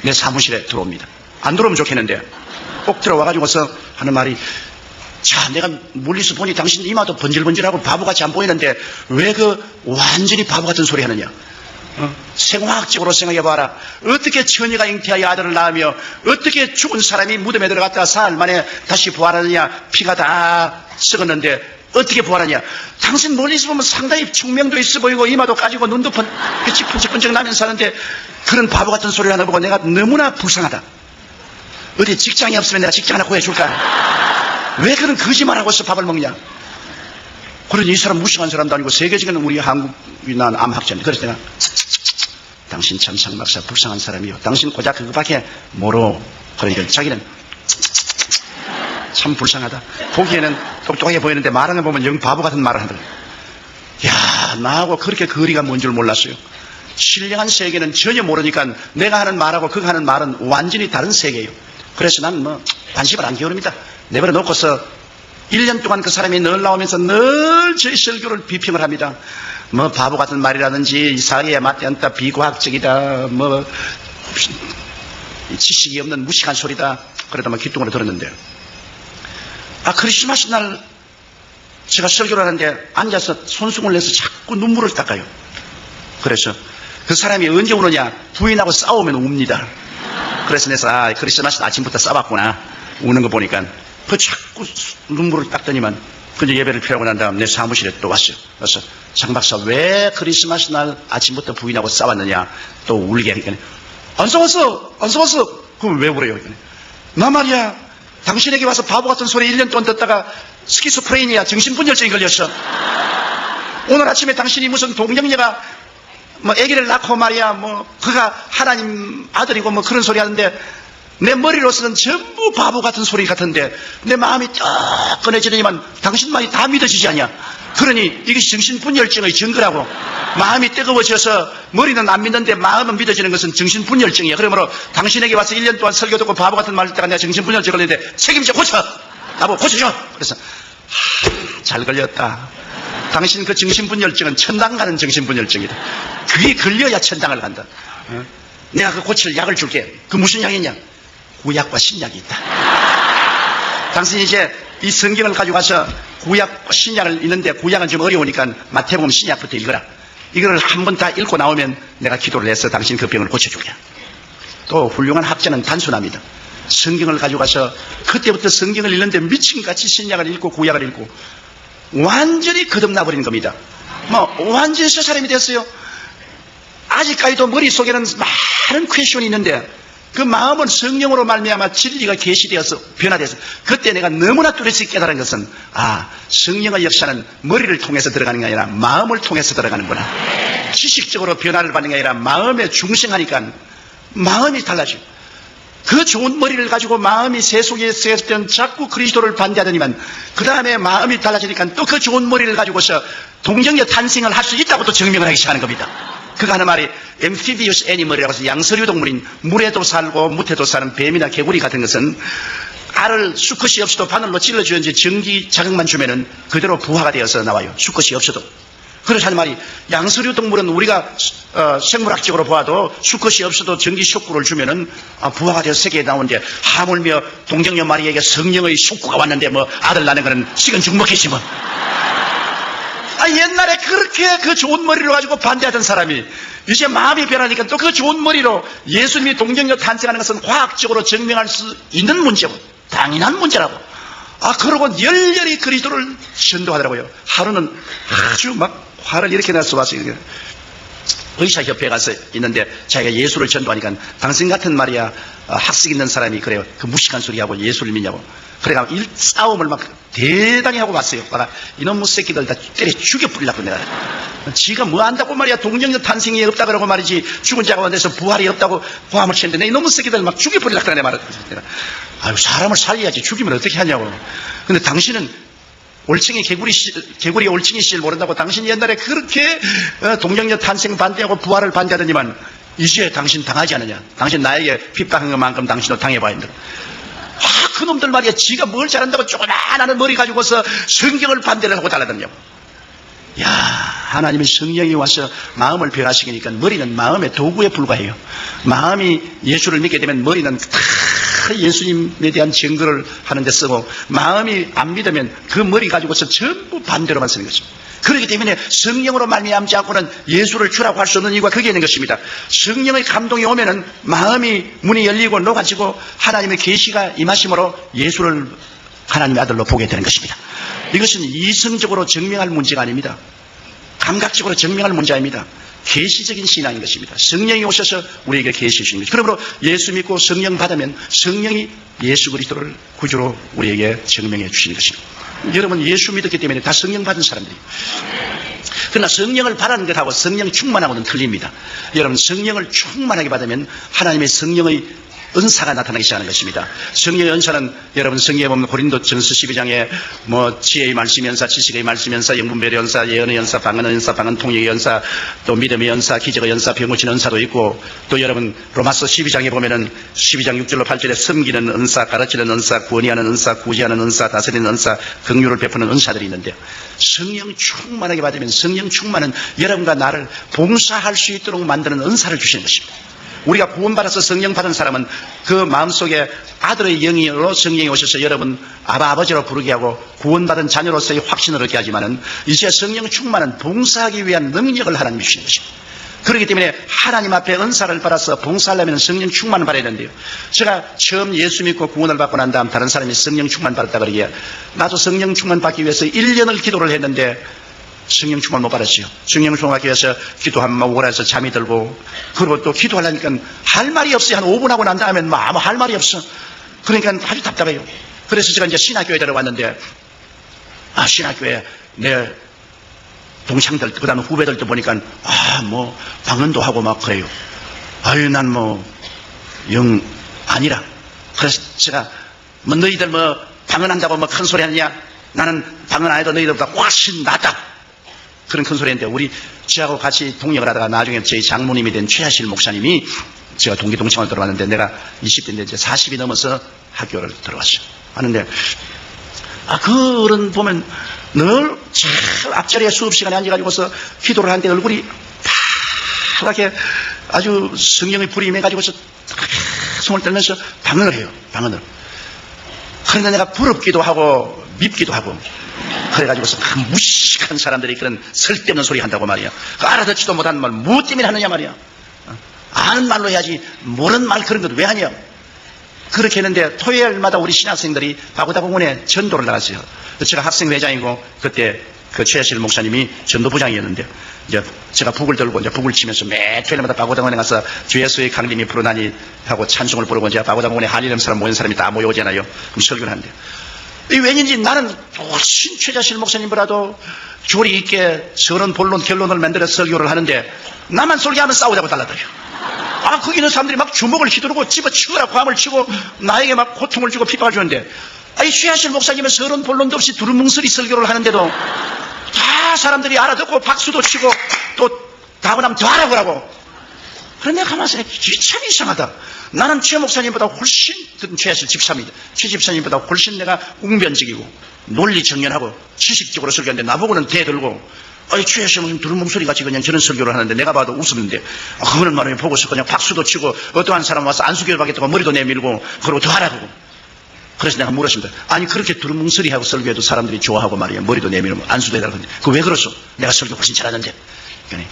내 사무실에 들어옵니다. 안 들어오면 좋겠는데 꼭 들어와가지고서 하는 말이 자, 내가 멀리서 보니 당신 이마도 번질번질하고 바보같이 안 보이는데 왜 그 완전히 바보 같은 소리 하느냐? 생화학적으로 생각해봐라. 어떻게 처녀가 잉태하여 아들을 낳으며 어떻게 죽은 사람이 무덤에 들어갔다가 사흘 만에 다시 부활하느냐? 피가 다 썩었는데 어떻게 부활하냐? 당신 멀리서 보면 상당히 충명도 있어 보이고 이마도 까지고 눈도 빛이 번쩍번쩍 나면서 하는데 그런 바보 같은 소리를 하는 거 보고 내가 너무나 불쌍하다. 어디 직장이 없으면 내가 직장 하나 구해줄까? 왜 그런 거짓말하고서 밥을 먹냐? 그러니 이 사람 무식한 사람도 아니고 세계적인 우리 한국이 난 암학자인데 그래서 내가 당신 참 상박사 불쌍한 사람이요. 당신 고작 그거밖에 모르. 그러니까 자기는 참 불쌍하다. 보기에는 똑똑하게 보이는데 말하는 거 보면 영 바보 같은 말을 하더라. 야, 나하고 그렇게 거리가 먼 줄 몰랐어요. 신령한 세계는 전혀 모르니까 내가 하는 말하고 그가 하는 말은 완전히 다른 세계예요. 그래서 나는 관심을 안 기울입니다. 내버려 놓고서 1년 동안 그 사람이 늘 나오면서 늘 저희 설교를 비평을 합니다. 바보 같은 말이라든지 사회에 맞지 않다, 비과학적이다, 지식이 없는 무식한 소리다. 그러다 귀뚱으로 들었는데 크리스마스 날 제가 설교를 하는데 앉아서 손수건을 내서 자꾸 눈물을 닦아요. 그래서 그 사람이 언제 우느냐? 부인하고 싸우면 웁니다. 그래서 내가 크리스마스 아침부터 싸봤구나. 우는 거 보니까 그 자꾸 눈물을 닦더니만 근데 예배를 피하고 난 다음 내 사무실에 또 왔어요. 그래서 장 박사 왜 크리스마스 날 아침부터 부인하고 싸웠느냐? 또 울게 하니까 안 싸웠어. 그럼 왜 울어요? 나 말이야. 당신에게 와서 바보 같은 소리 1년 동안 듣다가 스키스프레이니아 정신분열증이 걸렸어. 오늘 아침에 당신이 무슨 동정녀가 아기를 낳고 말이야 그가 하나님 아들이고 그런 소리 하는데 내 머리로서는 전부 바보 같은 소리 같은데 내 마음이 딱 꺼내지더니만 당신 말이 다 믿어지지 않냐? 그러니 이것이 정신분열증의 증거라고. 마음이 뜨거워져서 머리는 안 믿는데 마음은 믿어지는 것은 정신분열증이야. 그러므로 당신에게 와서 1년 동안 설교 듣고 바보 같은 말 듣다가 내가 정신분열증 걸렸는데 책임져 고쳐. 나보고 고쳐줘. 그래서 잘 걸렸다. 당신 그 정신분열증은 천당 가는 정신분열증이다. 그게 걸려야 천당을 간다. 내가 그 고칠 약을 줄게. 그 무슨 약이냐? 구약과 신약이 있다. 당신이 이제 이 성경을 가져가서 구약과 신약을 읽는데 구약은 좀 어려우니까 마태복음 신약부터 읽어라. 이거를 한 번 다 읽고 나오면 내가 기도를 해서 당신 그 병을 고쳐줄게. 또 훌륭한 학자는 단순합니다. 성경을 가져가서 그때부터 성경을 읽는데 미친같이 신약을 읽고 구약을 읽고 완전히 거듭나버린 겁니다. 완전히 새 사람이 됐어요. 아직까지도 머릿속에는 많은 퀘션이 있는데 그 마음은 성령으로 말미암아 진리가 계시되어서 변화돼서 그때 내가 너무나 뚜렷이 깨달은 것은 성령의 역사는 머리를 통해서 들어가는 게 아니라 마음을 통해서 들어가는구나. 지식적으로 변화를 받는 게 아니라 마음에 중생하니까 마음이 달라져요. 그 좋은 머리를 가지고 마음이 세속에 쓰였을 때는 자꾸 그리스도를 반대하더니만 그 다음에 마음이 달라지니까 또 그 좋은 머리를 가지고서 동정녀 탄생을 할 수 있다고 또 증명을 하기 시작하는 겁니다. 그가 하는 말이 amphibious animal이라고 해서 양서류 동물인 물에도 살고 무태도 사는 뱀이나 개구리 같은 것은 알을 수컷이 없어도 바늘로 찔러주는지 전기 자극만 주면은 그대로 부화가 되어서 나와요. 수컷이 없어도. 그렇다는 말이 양서류 동물은 우리가 생물학적으로 보아도 수컷이 없어도 전기 쇼크를 주면은 부화가 되어서 세계에 나오는데 하물며 동정녀 마리에게 성령의 쇼크가 왔는데 뭐 아들 낳는 거는 식은 죽 먹겠지 뭐. 옛날에 그렇게 그 좋은 머리로 가지고 반대하던 사람이 이제 마음이 변하니까 또 그 좋은 머리로 예수님이 동정녀 탄생하는 것은 과학적으로 증명할 수 있는 문제고 당연한 문제라고. 그러고 열렬히 그리스도를 전도하더라고요. 하루는 아주 막 화를 이렇게 내서 왔어요. 의사협회에 가서 있는데 자기가 예수를 전도하니까 당신 같은 말이야 학식 있는 사람이 그래요. 그 무식한 소리하고 예수를 믿냐고. 그래가 싸움을 막 대단히 하고 왔어요. 이놈의 새끼들 다 때려 죽여버리려고 내가. 지가 뭐 안다고 말이야. 동정녀 탄생이 없다 그러고 말이지. 죽은 자가 원돼서 부활이 없다고 고함을 치는데 이놈의 새끼들 막 죽여버리려고 그래 말이야. 아유 사람을 살려야지 죽이면 어떻게 하냐고. 근데 당신은 개구리 올챙이 씨를 모른다고 당신이 옛날에 그렇게 동정녀 탄생 반대하고 부활을 반대하더니만 이제 당신 당하지 않느냐. 당신 나에게 핍박한 것만큼 당신도 당해봐야 한다. 그놈들 말이야. 지가 뭘 잘한다고 조그마한 머리 가지고서 성경을 반대를 하고 달라졌냐고. 야, 하나님의 성령이 와서 마음을 변화시키니까 머리는 마음의 도구에 불과해요. 마음이 예수를 믿게 되면 머리는 다 예수님에 대한 증거를 하는데 쓰고, 마음이 안 믿으면 그 머리 가지고서 전부 반대로만 쓰는 거죠. 그렇기 때문에 성령으로 말미암지 않고는 예수를 주라고 할 수 없는 이유가 거기에 있는 것입니다. 성령의 감동이 오면은 마음이 문이 열리고 녹아지고 하나님의 계시가 임하심으로 예수를 하나님의 아들로 보게 되는 것입니다. 이것은 이성적으로 증명할 문제가 아닙니다. 감각적으로 증명할 문제 아닙니다. 계시적인 신앙인 것입니다. 성령이 오셔서 우리에게 계시해 주신 것입니다. 그러므로 예수 믿고 성령 받으면 성령이 예수 그리스도를 구주로 우리에게 증명해 주시는 것입니다. 여러분 예수 믿었기 때문에 다 성령 받은 사람들이에요. 그러나 성령을 바라는 것하고 성령 충만하고는 틀립니다. 여러분 성령을 충만하게 받으면 하나님의 성령의 은사가 나타나기 시작하는 것입니다. 성령의 은사는 여러분 성경에 보면 고린도전서 12장에 뭐 지혜의 말씀 연사, 지식의 말씀 연사, 영분별의 연사, 예언의 연사, 방언의 연사, 방언 통역의 연사, 또 믿음의 연사, 기적의 연사, 병 고치는 은사도 있고, 또 여러분 로마서 12장에 보면은 12장 6절로 8절에 섬기는 은사, 가르치는 은사, 구원하는 은사, 구제하는 은사, 다스리는 은사, 긍휼을 베푸는 은사들이 있는데요. 성령 충만하게 받으면 성령 충만은 여러분과 나를 봉사할 수 있도록 만드는 은사를 주시는 것입니다. 우리가 구원받아서 성령 받은 사람은 그 마음속에 아들의 영으로 성령이 오셔서 여러분 아버지로 부르게 하고 구원받은 자녀로서의 확신을 얻게 하지만은 이제 성령 충만은 봉사하기 위한 능력을 하나님이 주시는 것입니다. 그렇기 때문에 하나님 앞에 은사를 받아서 봉사하려면 성령 충만을 받아야 되는데요. 제가 처음 예수 믿고 구원을 받고 난 다음 다른 사람이 성령 충만 받았다 그러기에 나도 성령 충만 받기 위해서 1년을 기도를 했는데 성령 충만 못 받았어요. 성령 충만 받기 위해서 기도하면 오라해서 잠이 들고, 그리고 또 기도하려니까 할 말이 없어요. 한 5분 하고 난 다음엔 아무 할 말이 없어. 그러니까 아주 답답해요. 그래서 제가 이제 신학교에 들어왔는데, 신학교에 내 동창들, 그 다음에 후배들도 보니까, 뭐, 방언도 하고 막 그래요. 난 뭐, 영 아니라. 그래서 제가, 뭐, 너희들 뭐, 방언한다고 뭐 큰 소리 하느냐? 나는 방언 안 해도 너희들보다 훨씬 낫다. 그런 큰 소리 했는데, 우리 저하고 같이 동역을 하다가 나중에 저희 장모님이 된 최하실 목사님이 제가 동기동창을 들어왔는데, 내가 20대인데 이제 40이 넘어서 학교를 들어왔어요. 하는데, 그런 보면 늘 저 앞자리에 수업시간에 앉아가지고서 기도를 하는데 얼굴이 파랗게 아주 성령의 불이 임해가지고서 손을 떨면서 방언을 해요. 방언을. 그런데 내가 부럽기도 하고 밉기도 하고, 그래가지고서 그 무식한 사람들이 그런 쓸데없는 소리 한다고 말이야. 그 알아듣지도 못하는 말 뭐 때문에 하느냐 말이야. 아는 말로 해야지 모르는 말 그런 것 왜 하냐. 그렇게 했는데 토요일마다 우리 신학생들이 바구다공원에 전도를 나갔어요. 제가 학생회장이고 그때 그 최하실 목사님이 전도부장이었는데, 이제 제가 북을 들고 이제 북을 치면서 매 토요일마다 바구다공원에 가서 주 예수의 강림이 부르나니 하고 찬송을 부르고, 이제 바구다공원에 한일음 사람 모인 사람이 다 모여오잖아요. 그럼 설교를 하는데, 이 왠지 나는 훨씬 최자실 목사님보다도 조리 있게 서론 본론 결론을 만들어 설교를 하는데, 나만 설교하면 싸우자고 달라들어요. 거기 있는 사람들이 막 주먹을 휘두르고 집어치우라 고함을 치고 나에게 막 고통을 주고 핍박을 주는데, 최하실 목사님은 서론 본론도 없이 두루뭉술이 설교를 하는데도 다 사람들이 알아듣고 박수도 치고 또 다고 나면 더 하라고 하고, 그런데 가만히 생각해, 참 이상하다. 나는 최 목사님보다 훨씬, 최 집사입니다. 최 집사님보다 훨씬 내가 웅변적이고, 논리 정연하고, 지식적으로 설교하는데, 나보고는 대들고, 최 목사님 두루뭉술이 같이 그냥 저런 설교를 하는데, 내가 봐도 웃었는데, 그거는 말하면 보고서 그냥 박수도 치고, 어떠한 사람 와서 안수교를 받겠다고 머리도 내밀고, 그러고 더 하라고. 그래서 내가 물었습니다. 아니, 그렇게 두루뭉술이하고 설교해도 사람들이 좋아하고 말이야. 머리도 내밀고, 안수도 해달라고 하는데, 그거 왜 그러소? 내가 설교 훨씬 잘하는데. 그러니,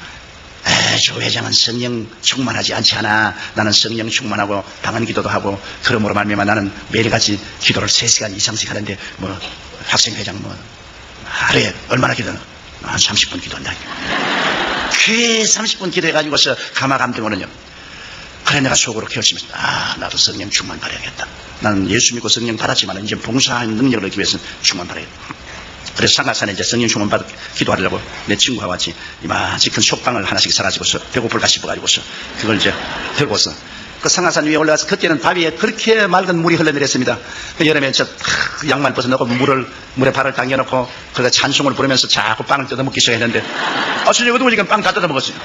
조 회장은 성령 충만하지 않지 않아. 나는 성령 충만하고 방언 기도도 하고 그러므로 말미암아 나는 매일같이 기도를 3시간 이상씩 하는데 뭐 학생회장 뭐 하루에 얼마나 기도하나? 30분 기도한다. 그 30분 기도해가지고서 가마감동으로는요. 그래 내가 속으로 결심했다. 나도 성령 충만 받아야겠다. 나는 예수 믿고 성령 받았지만 이제 봉사하는 능력을 얻기 위해서는 충만 받아야겠다. 그래서 상가산에 이제 성령 충만 받아 기도하려고 내 친구와 같이 이마치 큰 솥방을 하나씩 사가지고서 배고플까 싶어가지고서 그걸 이제 들고서 그 상가산 위에 올라가서 그때는 바위에 그렇게 맑은 물이 흘러내렸습니다. 그 여름에 저 양말 벗어놓고 물에 발을 당겨놓고 그가 찬송을 부르면서 자꾸 빵을 뜯어먹기 시작했는데 선생님 어두우니까 빵 다 뜯어먹었어요.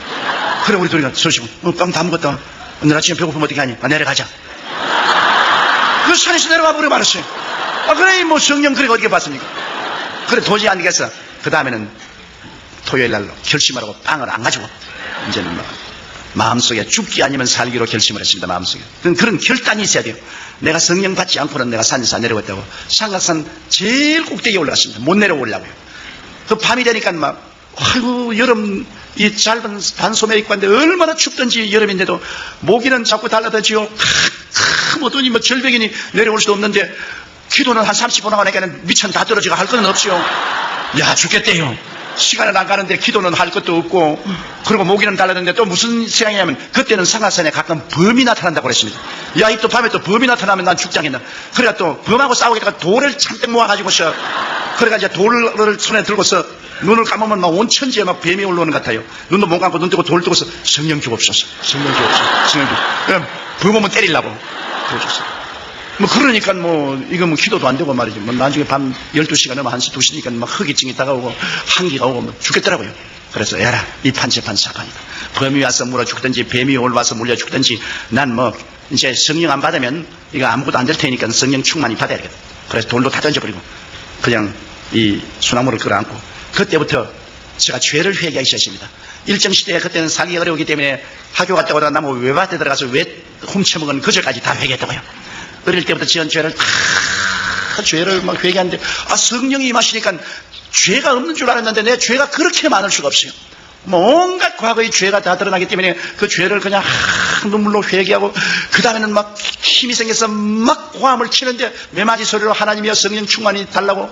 그래 우리 둘이가 소식은 빵 다 먹었다. 오늘 아침에 배고프면 어떻게 하니? 내려가자. 그 산에서 내려와 버려 말았어요. 그래 뭐 성령 그래 어떻게 봤습니까? 그래 도저히 안 되겠어. 그 다음에는 토요일 날로 결심하라고 빵을 안 가지고 이제는 뭐 마음속에 죽기 아니면 살기로 결심을 했습니다. 마음속에 그런 결단이 있어야 돼요. 내가 성령 받지 않고는 내가 산에서 안 내려갔다고. 상각산 제일 꼭대기에 올라갔습니다. 못 내려오려고요. 그 밤이 되니까 막 아이고 여름 이 짧은 반소매 입고 왔는데 얼마나 춥던지 여름인데도 모기는 자꾸 달라들지요. 뭐더니 뭐 절벽이니 내려올 수도 없는데 기도는 한 30분 하니까는 미천 다 떨어지고 할 건 없지요. 야 죽겠대요. 시간은 안 가는데 기도는 할 것도 없고 그리고 모기는 달라졌는데 또 무슨 생각이냐면 그때는 상하산에 가끔 범이 나타난다고 그랬습니다. 야 이 또 밤에 또 범이 나타나면 난 죽장이다. 그래가 또 범하고 싸우겠다가 돌을 잔뜩 모아가지고서 그래가 이제 돌을 손에 들고서 눈을 감으면 막 온 천지에 막 뱀이 올라오는 것 같아요. 눈도 못 감고 눈 뜨고 돌 뜨고서 성령 주옵소서. 성령 주옵소서. 성령 주옵소서. 그럼 범 오면 때리려고 그러셨어요. 뭐 그러니까 뭐 이거 뭐 기도도 안 되고 말이죠. 뭐 나중에 밤 12시가 넘어 1시 2시니까 막 허기증이 다가오고 한기가 오고 뭐 죽겠더라고요. 그래서 야라 이 판치판 사판이다. 범이 와서 물어 죽든지 뱀이 올라와서 물려 죽든지 난 뭐 이제 성령 안 받으면 이거 아무것도 안 될 테니까 성령 충만히 받아야겠다. 그래서 돌도 다 던져버리고 그냥 이 소나무를 끌어안고 그때부터 제가 죄를 회개하기 시작했습니다. 일정시대에 그때는 살기 어려우기 때문에 학교 갔다 오다가 나무 외밭에 들어가서 왜 훔쳐먹은 그 죄까지 다 회개했다고요. 어릴 때부터 지은 죄를 다 죄를 막 회개하는데 성령이 임하시니까 죄가 없는 줄 알았는데 내 죄가 그렇게 많을 수가 없어요. 뭐 온갖 과거의 죄가 다 드러나기 때문에 그 죄를 그냥 눈물로 회개하고 그 다음에는 막 힘이 생겨서 막 고함을 치는데 매마지 소리로 하나님이여 성령 충만이 달라고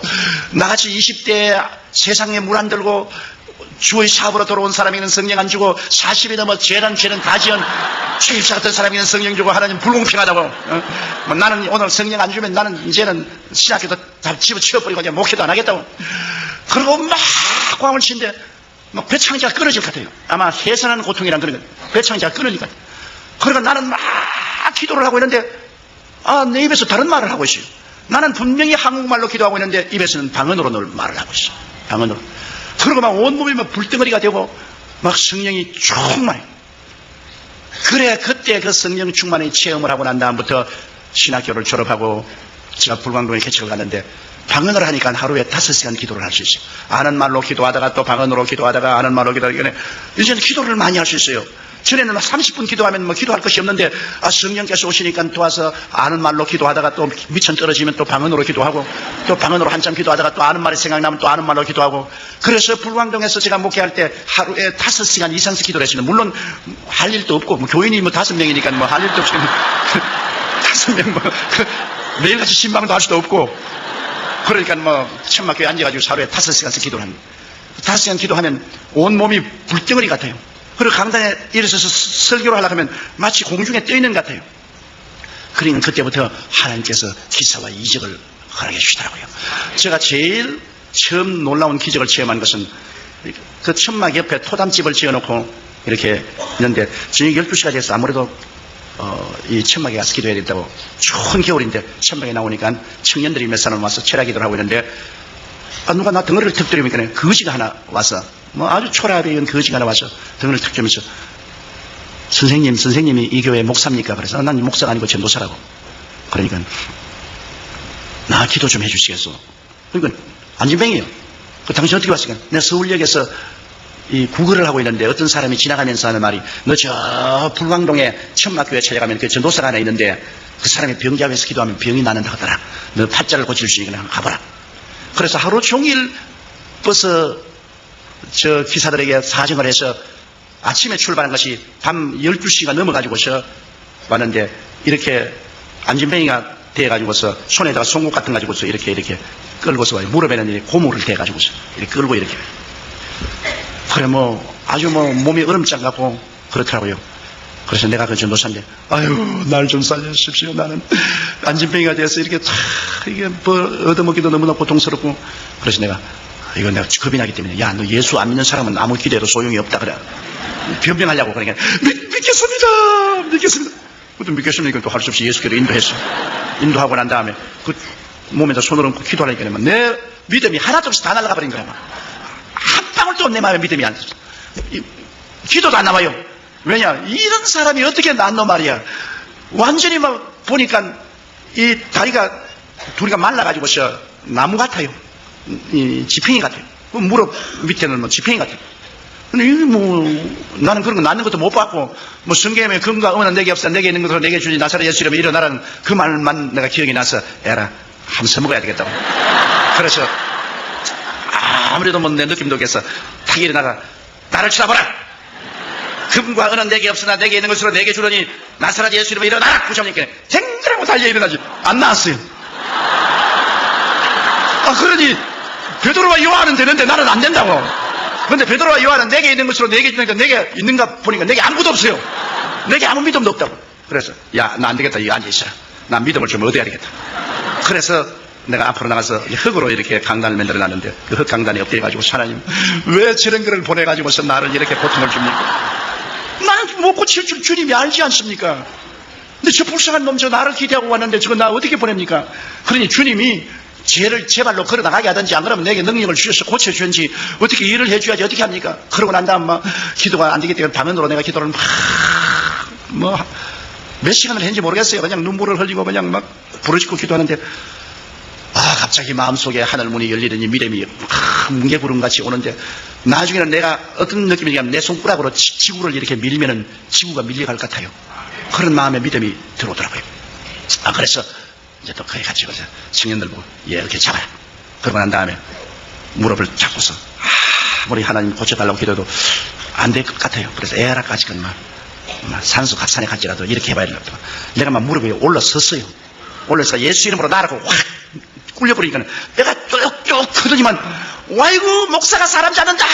나같이 20대에 세상에 물 안 들고 주의 사업으로 돌아온 사람에게는 성령 안 주고 40이 넘어 죄는 다 지은 최일사 같은 사람에게는 성령 주고 하나님 불공평하다고 나는 오늘 성령 안 주면 나는 이제는 신학교도 다 집어치워버리고 이제 목회도 안 하겠다고 그리고 막 고함을 치는데 막 배창자가 끊어질 것 같아요. 아마 해산하는 고통이란 그런 거 배창자가 끊어질 것 같아요. 그러니까 나는 막 기도를 하고 있는데 내 입에서 다른 말을 하고 있어요. 나는 분명히 한국말로 기도하고 있는데 입에서는 방언으로 말을 하고 있어요. 방언으로. 그러고 막 온몸이 막 불덩어리가 되고 막 성령이 충만해. 그래 그때 그 성령 충만의 체험을 하고 난 다음부터 신학교를 졸업하고 제가 불광동에 개척을 갔는데 방언을 하니까 하루에 5시간 기도를 할 수 있어요. 아는 말로 기도하다가 또 방언으로 기도하다가 아는 말로 기도하다가 이제는 기도를 많이 할 수 있어요. 전에는 30분 기도하면 뭐 기도할 것이 없는데 성령께서 오시니까 도와서 아는 말로 기도하다가 또 미천 떨어지면 또 방언으로 기도하고 또 방언으로 한참 기도하다가 또 아는 말이 생각나면 또 아는 말로 기도하고 그래서 불광동에서 제가 목회할 때 하루에 5시간 이상씩 기도를 했습니다. 물론 할 일도 없고 뭐 교인이 뭐 5명이니까 뭐 할 일도 없이 5명 뭐 매일같이 신방도 할 수도 없고 그러니까 뭐 천막교에 앉아가지고 하루에 5시간씩 기도를 합니다. 5시간 기도하면 온몸이 불덩어리 같아요. 그리고 강단에 일어서서 설교를 하려고 하면 마치 공중에 떠있는 것 같아요. 그러니까 그때부터 하나님께서 기사와 이적을 허락해 주시더라고요. 제가 제일 처음 놀라운 기적을 체험한 것은 그 천막 옆에 토담집을 지어놓고 이렇게 있는데 저녁 12시가 돼서 아무래도 이 천막에 가서 기도해야 된다고 추운 겨울인데 천막에 나오니까 청년들이 몇 사람 와서 철야기도를 하고 있는데 누가 나 덩어리를 턱 들이니까 거지가 하나 와서 뭐 아주 초라하게 거지가 하나 와서 덩어리를 턱 들면서 선생님이 이 교회 목사입니까? 그래서 난 목사가 아니고 전도사라고. 그러니까 나 기도 좀 해주시겠어. 그러니까 안진뱅이에요. 그 당신 어떻게 왔을까? 내가 서울역에서 이 구걸을 하고 있는데 어떤 사람이 지나가면서 하는 말이, 너 저 불광동에 천막교회 찾아가면 그 전도사가 하나 있는데 그 사람이 병자에서 기도하면 병이 나는다 하더라. 너 팔자를 고칠 수 있으니까 가보라. 그래서 하루 종일 버스 저 기사들에게 사정을 해서 아침에 출발한 것이 밤 12시가 넘어가지고서 왔는데, 이렇게 안진뱅이가 돼가지고서 손에다가 송곳 같은 거 가지고서 이렇게 끌고서 와요. 무릎에는 이렇게 고무를 대가지고서 이렇게 끌고 이렇게. 그래 아주 몸이 얼음장 같고 그렇더라고요. 그래서 내가 그 전도사인데, 아유 날 좀 살려주십시오. 나는 안진뱅이가 돼서 이렇게 이게 얻어먹기도 너무나 고통스럽고. 그래서 내가 겁이 나기 때문에, 야 너 예수 안 믿는 사람은 아무 기대도 소용이 없다 그래. 변명하려고. 그러니까 믿겠습니다. 그것도 믿겠습니까? 또 할 수 없이 예수께로 인도했어. 인도하고 난 다음에 그 몸에다 손을 얹고 기도하니까 내 믿음이 하나도 없이 다 날아가 버린 거야. 한 방울도 내 마음에 믿음이 안 들어. 기도도 안 나와요. 왜냐? 이런 사람이 어떻게 낫노 말이야. 완전히 보니까 이 다리가 둘이가 말라가지고서 나무 같아요. 이 지팽이 같아요. 무릎 밑에는 지팽이 같아요. 근데 나는 그런 거 낫는 것도 못 봤고, 성경에 금과 은은 내게 없어, 내게 있는 것으로 내게 주니 나사렛 예수 이름으로 일어나라는 그 말만 내가 기억이 나서, 에라 한번 써먹어야 되겠다고. 그래서 아무래도 내 느낌도 없겠어. 탁 일어나가 나를 쳐다보라. 금과 은은 내게 없으나 내게 있는 것으로 내게 주려니 나사렛 예수 이름으로 일어나라. 부처님께 쟁그라고 달려 일어나지. 안 나왔어요. 그러니 베드로와 요한은 되는데 나는 안 된다고. 그런데 베드로와 요한은 내게 있는 것으로 내게 주니까 내게 있는가 보니까 내게 아무것도 없어요. 내게 아무 믿음도 없다고. 그래서 야 나 안 되겠다. 여기 앉아있어라. 난 믿음을 좀 얻어야 되겠다. 그래서 내가 앞으로 나가서 흙으로 이렇게 강단을 만들어 놨는데, 그 흙 강단에 엎드려가지고, 하나님 왜 저런 거를 보내가지고서 나를 이렇게 고통을 줍니까? 나는 못 고칠 줄 주님이 알지 않습니까? 근데 저 불쌍한 놈 저 나를 기대하고 왔는데 저거 나 어떻게 보냅니까? 그러니 주님이 죄를 제 발로 걸어 나가게 하든지, 안 그러면 내게 능력을 주셔서 고쳐주든지 어떻게 일을 해줘야지 어떻게 합니까? 그러고 난 다음 기도가 안 되기 때문에 방언으로 내가 기도를 몇 시간을 했는지 모르겠어요. 그냥 눈물을 흘리고 그냥 부르짖고 기도하는데, 갑자기 마음속에 하늘 문이 열리더니 미래미 뭉게구름같이 오는데, 나중에는 내가 어떤 느낌이냐면 내 손가락으로 지구를 이렇게 밀면은 지구가 밀려갈 것 같아요. 그런 마음의 믿음이 들어오더라고요. 그래서 이제 또 거기 같이 가서 청년들 보고 이렇게 잡아라. 그러고 난 다음에 무릎을 잡고서 우리 하나님 고쳐달라고 기도해도 안 될 것 같아요. 그래서 에라까지건 산수 갑산에 갈지라도 이렇게 해봐야 되겠다. 내가 무릎 위에 올라섰어요. 올라서 예수 이름으로 나라고 확 굴려버리니까 내가 쭉 크더니만, 와이고 목사가 사람 잡는다.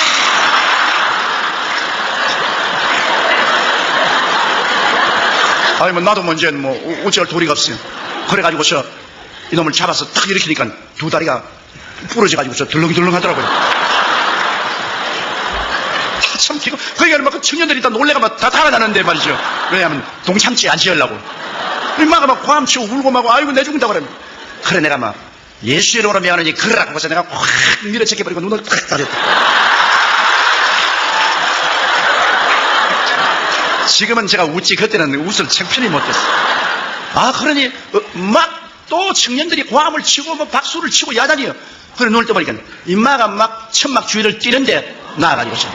나도 이제 어찌할 도리가 없어요. 그래가지고서 이놈을 잡아서 딱 일으키니까 두 다리가 부러져가지고서 덜렁덜렁 하더라고요. 참 기가. 그러니까 그 청년들이 다 놀래가 다 달아나는데 말이죠. 왜냐하면 동참지 안 지으려고. 엄마가 고함 치고 울고 아이고 내 죽는다고 그래. 그래 내가 예수 이름으로 미안하니 그러라고 해서 내가 확 밀어제껴버리고 눈을 탁 가렸다. 지금은 제가 웃지, 그때는 웃을 창편히 못했어. 그러니 또 청년들이 고함을 치고 박수를 치고 야단이요. 그래 눈을 떠보니까 임마가 천막 주위를 뛰는데 나아가지고서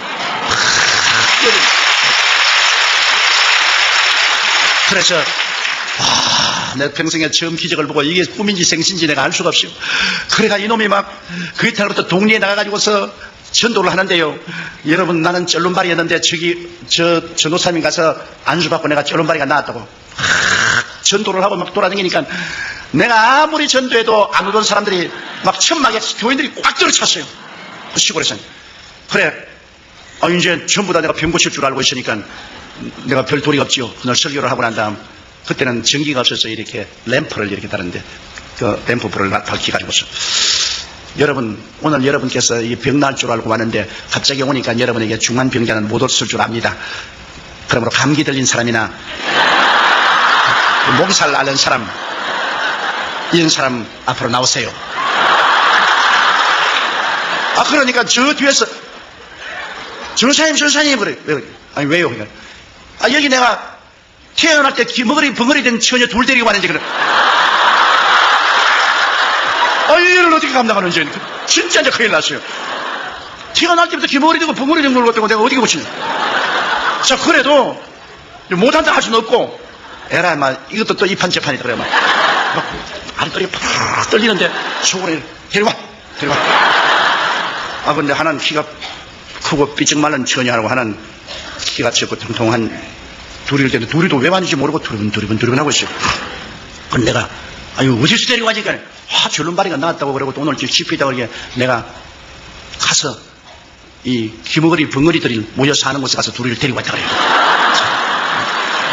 그래서 내 평생에 처음 기적을 보고 이게 꿈인지 생신지 내가 알 수가 없어요. 그래가 이놈이 그 이탈부터 동리에 나가가지고서 전도를 하는데요. 여러분, 나는 쩔름발이였는데 저 전도사님 가서 안수받고 내가 쩔름발이가 나왔다고. 전도를 하고 돌아다니니까 내가 아무리 전도해도 안 오던 사람들이 천막에 교인들이 꽉 들어찼어요. 그 시골에서는. 그래 이제 전부 다 내가 병 고칠 줄 알고 있으니까 내가 별 도리가 없지요. 그날 설교를 하고 난 다음, 그때는 전기가 없어서 이렇게 램프를 이렇게 다는데 그 램프 불을 밝혀가지고서, 여러분 오늘 여러분께서 이 병 날 줄 알고 왔는데 갑자기 오니까 여러분에게 중한 병자는 못 없을 줄 압니다. 그러므로 감기 들린 사람이나 목살 앓는 사람, 이런 사람 앞으로 나오세요. 그러니까 저 뒤에서 전사님 그래. 아니 왜요? 여기 내가 태어날 때 귀머거리 벙어리 된 처녀 둘 데리고 왔는지 그래. 이를 어떻게 감당하는지 진짜 이제 큰일 났어요. 태어날 때부터 귀머거리 되고 벙어리 된 걸 갖고 내가 어떻게 고치냐. 자, 그래도 못한다 할 수는 없고, 에라, 이것도 또 이판재판이다 그래. 아랫도리가 팍 떨리는데 속으로 데려와. 근데 하나는 키가 크고 삐쩍 말른 처녀하고 하나는 키가 적고 통통한 둘이를 때는데 둘이도 왜 왔는지 모르고 두리번 하고 있어요. 그럼 내가 어디서 데리고 가니까 절름발이가 나왔다고 그러고 또 오늘 집회다 그러게 내가 가서 이 귀머거리 벙어리들이 모여 사는 곳에 가서 둘이를 데리고 왔다 그래요.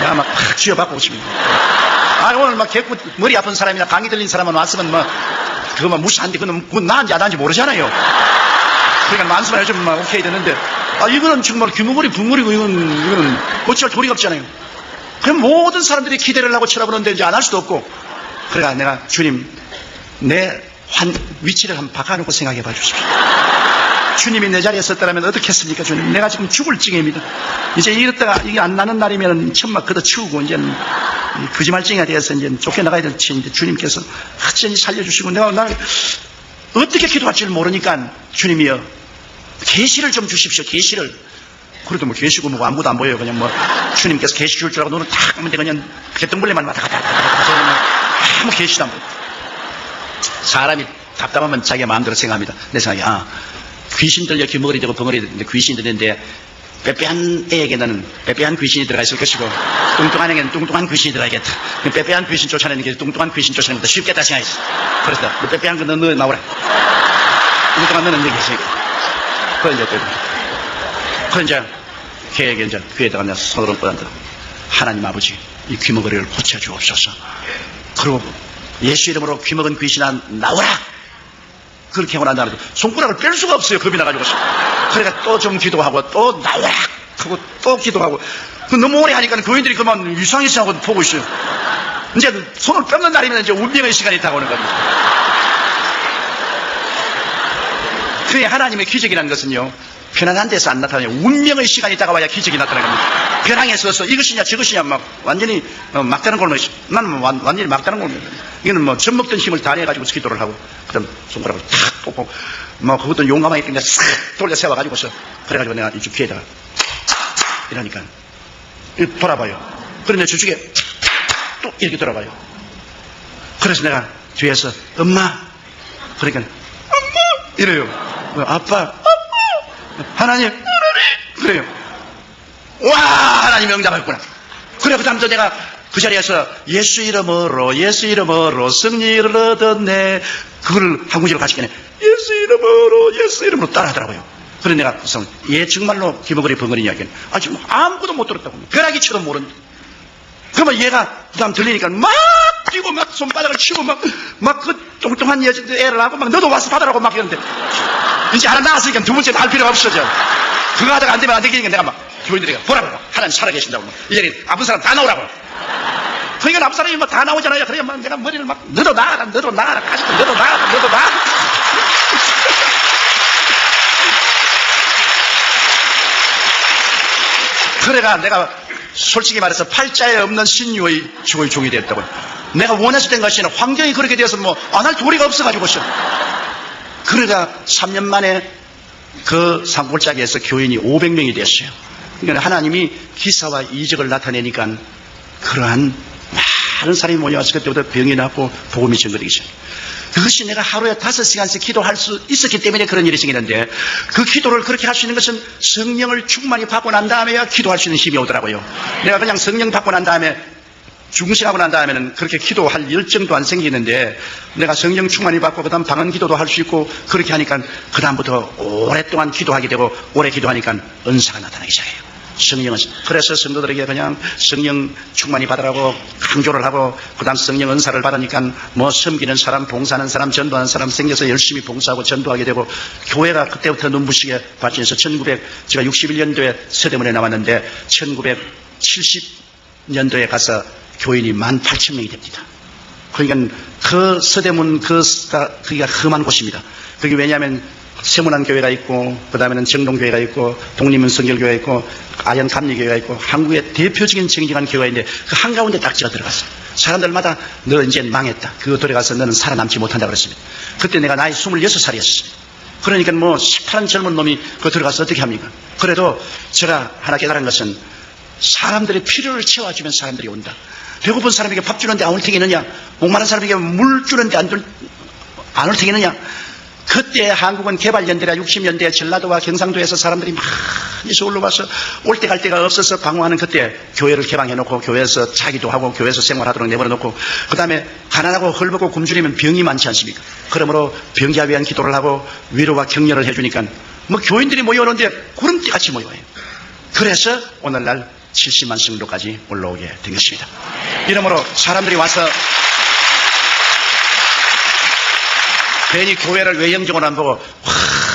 내가 막 쥐어받고 오십니다. 오늘 개꾸 머리 아픈 사람이나 감기 들린 사람은 왔으면 그거 무시한데 그건 나은지 안 나은지 모르잖아요. 그러니까 만수만 해주면 오케이 되는데, 이거는 정말 귀머거리 벙어리고 이거는 어찌할 도리가 없잖아요. 그럼 모든 사람들이 기대를 하고 쳐다보는데 이제 안 할 수도 없고, 그러니까 내가 주님, 내 위치를 한번 바꿔놓고 생각해 봐 주십시오. 주님이 내 자리에 섰다면 어떻게 했습니까, 주님? 내가 지금 죽을 징입니다. 이제 이랬다가 이게 안 나는 날이면 천막 걷어치우고 이제는 거짓말쟁이가 되어서 이제 쫓겨나가야 될 치인데 주님께서 어쩐지 살려주시고 내가 어떻게 기도할지를 모르니까 주님이여 계시를 좀 주십시오. 계시를. 그래도 계시고 아무도 안 보여요. 그냥 주님께서 계시 줄 줄 알고 눈을 탁 하면 그냥 개똥벌레만 왔다 갔다 아무 계시도 안 보여. 사람이 답답하면 자기가 마음대로 생각합니다. 내 생각에 귀신 들려 귀머거리 되고 벙어리 되는데 귀신 들리는데 빼빼한 애에게는 빼빼한 귀신이 들어가 있을 것이고 뚱뚱한 애에게는 뚱뚱한 귀신이 들어가겠다. 빼빼한 귀신 쫓아내는 게 뚱뚱한 귀신 쫓아내는 것보다 쉽겠다 생각했어. 그래서 빼빼한 거 너 나오라. 뚱뚱한 너는 여기 있으니까. 그래 이제 걔에게 이제 귀에다가 내가 손으로 뻗었다. 하나님 아버지 이 귀머거리를 고쳐주옵소서. 그리고 예수 이름으로 귀먹은 귀신아 나오라. 그렇게 하고 난 다음에 손가락을 뺄 수가 없어요. 겁이 나가지고. 그러니까 또 좀 기도하고 또 나오라 하고 또 기도하고 너무 오래 하니까 교인들이 그만 위상이상하고 보고 있어요. 이제 손을 뺏는 날이면 이제 운명의 시간이 다가오는 겁니다. 그게 하나님의 기적이라는 것은요, 편안한 데서 안 나타나요. 운명의 시간이 다가와야 기적이 나타나는 겁니다. 벼랑에 서서 이것이냐 저것이냐 완전히 막다른 골목, 나는 완전히 막다른 골목. 이거는 젖 먹던 힘을 다 내가지고 기도를 하고, 그다음 손가락을 탁 뽑고, 그것도 용감하게 그냥 싹 돌려 세워가지고서, 그래가지고 내가 이쪽 귀에다가, 이러니까, 돌아봐요. 그런데 저쪽에 또 이렇게 돌아봐요. 그래서 내가 뒤에서, 엄마! 그러니까, 엄마! 이래요. 아빠! 하나님! 그래요. 와! 하나님이 응답했구나. 그래, 그 다음부터 내가 그 자리에서 예수 이름으로 승리를 얻었네. 그걸 한 구절을 같이 깨네. 예수 이름으로 따라하더라고요. 그래 내가 그래서 정말로 귀머거리 벙어리 이야기는 지금 아무것도 못 들었다고. 벼락이쳐도 모른다. 그러면 얘가 그 다음 들리니까 막 뛰고 막 손바닥을 치고 막 그 뚱뚱한 애를 하고 너도 와서 받으라고 막 이러는데 이제 하나 나왔으니까 두 번째도 할 필요가 없어져. 그거 하다가 안 되면 안 되니까 내가 교인들이 보라고 하나님 살아계신다고 이 자리에 아픈 사람 다 나오라고. 그러니까 아픈 사람이 다 나오잖아요. 그러니까 내가 머리를 너도 나가라 가지고 너도 나가라. 그래가 내가 솔직히 말해서 팔자에 없는 신유의 주의 종이 됐다고요. 내가 원해서 된 것이 아니라 환경이 그렇게 되어서 안 할 도리가 없어가지고. 그러다 3년 만에 그 산골짜기에서 교인이 500명이 됐어요. 그러니까 하나님이 기사와 이적을 나타내니까 그러한 많은 사람이 모여와서 그때부터 병이 낫고 복음이 전거되기 시작해요. 그것이 내가 하루에 5시간씩 기도할 수 있었기 때문에 그런 일이 생기는데, 그 기도를 그렇게 할 수 있는 것은 성령을 충만히 받고 난 다음에야 기도할 수 있는 힘이 오더라고요. 내가 그냥 성령 받고 난 다음에 중신하고 난 다음에는 그렇게 기도할 열정도 안 생기는데, 내가 성령 충만히 받고 그 다음 방언 기도도 할 수 있고 그렇게 하니까 그 다음부터 오랫동안 기도하게 되고, 오래 기도하니까 은사가 나타나기 시작해요. 성령은. 그래서 성도들에게 그냥 성령 충만히 받으라고 강조를 하고, 그 다음 성령 은사를 받으니까 섬기는 사람, 봉사하는 사람, 전도하는 사람 생겨서 열심히 봉사하고 전도하게 되고, 교회가 그때부터 눈부시게 발전해서 제가 61년도에 서대문에 나왔는데 1970년도에 가서 교인이 18,000명이 됩니다. 그러니까 그 서대문 그기가 험한 곳입니다. 그게 왜냐하면 세문안 교회가 있고, 그 다음에는 정동교회가 있고, 독립문성결교회가 있고, 아현감리교회가 있고, 한국의 대표적인 정직한 교회가 있는데 그 한가운데 딱 제가 들어갔어요. 사람들마다 너 이제 망했다. 그거 들어가서 너는 살아남지 못한다 그랬습니다. 그때 내가 나이 26살이었어요. 그러니까 뭐 시퍼런 젊은 놈이 그거 들어가서 어떻게 합니까? 그래도 제가 하나 깨달은 것은 사람들의 필요를 채워주면 사람들이 온다. 배고픈 사람에게 밥 주는데 안 올 테겠느냐? 목마른 사람에게 물 주는데 안 올 테겠느냐? 그때 한국은 개발연대라 60년대 전라도와 경상도에서 사람들이 많이 서울로 와서 올 때 갈 데가 없어서 방황하는 그때 교회를 개방해놓고 교회에서 자기도 하고 교회에서 생활하도록 내버려놓고 그 다음에 가난하고 헐벗고 굶주리면 병이 많지 않습니까? 그러므로 병자 위한 기도를 하고 위로와 격려를 해주니까 뭐 교인들이 모여오는데 구름띠같이 모여요. 그래서 오늘날 70만 성도까지 올라오게 된 것입니다. 이러므로 사람들이 와서 괜히 교회를 외형적으로 안 보고 와,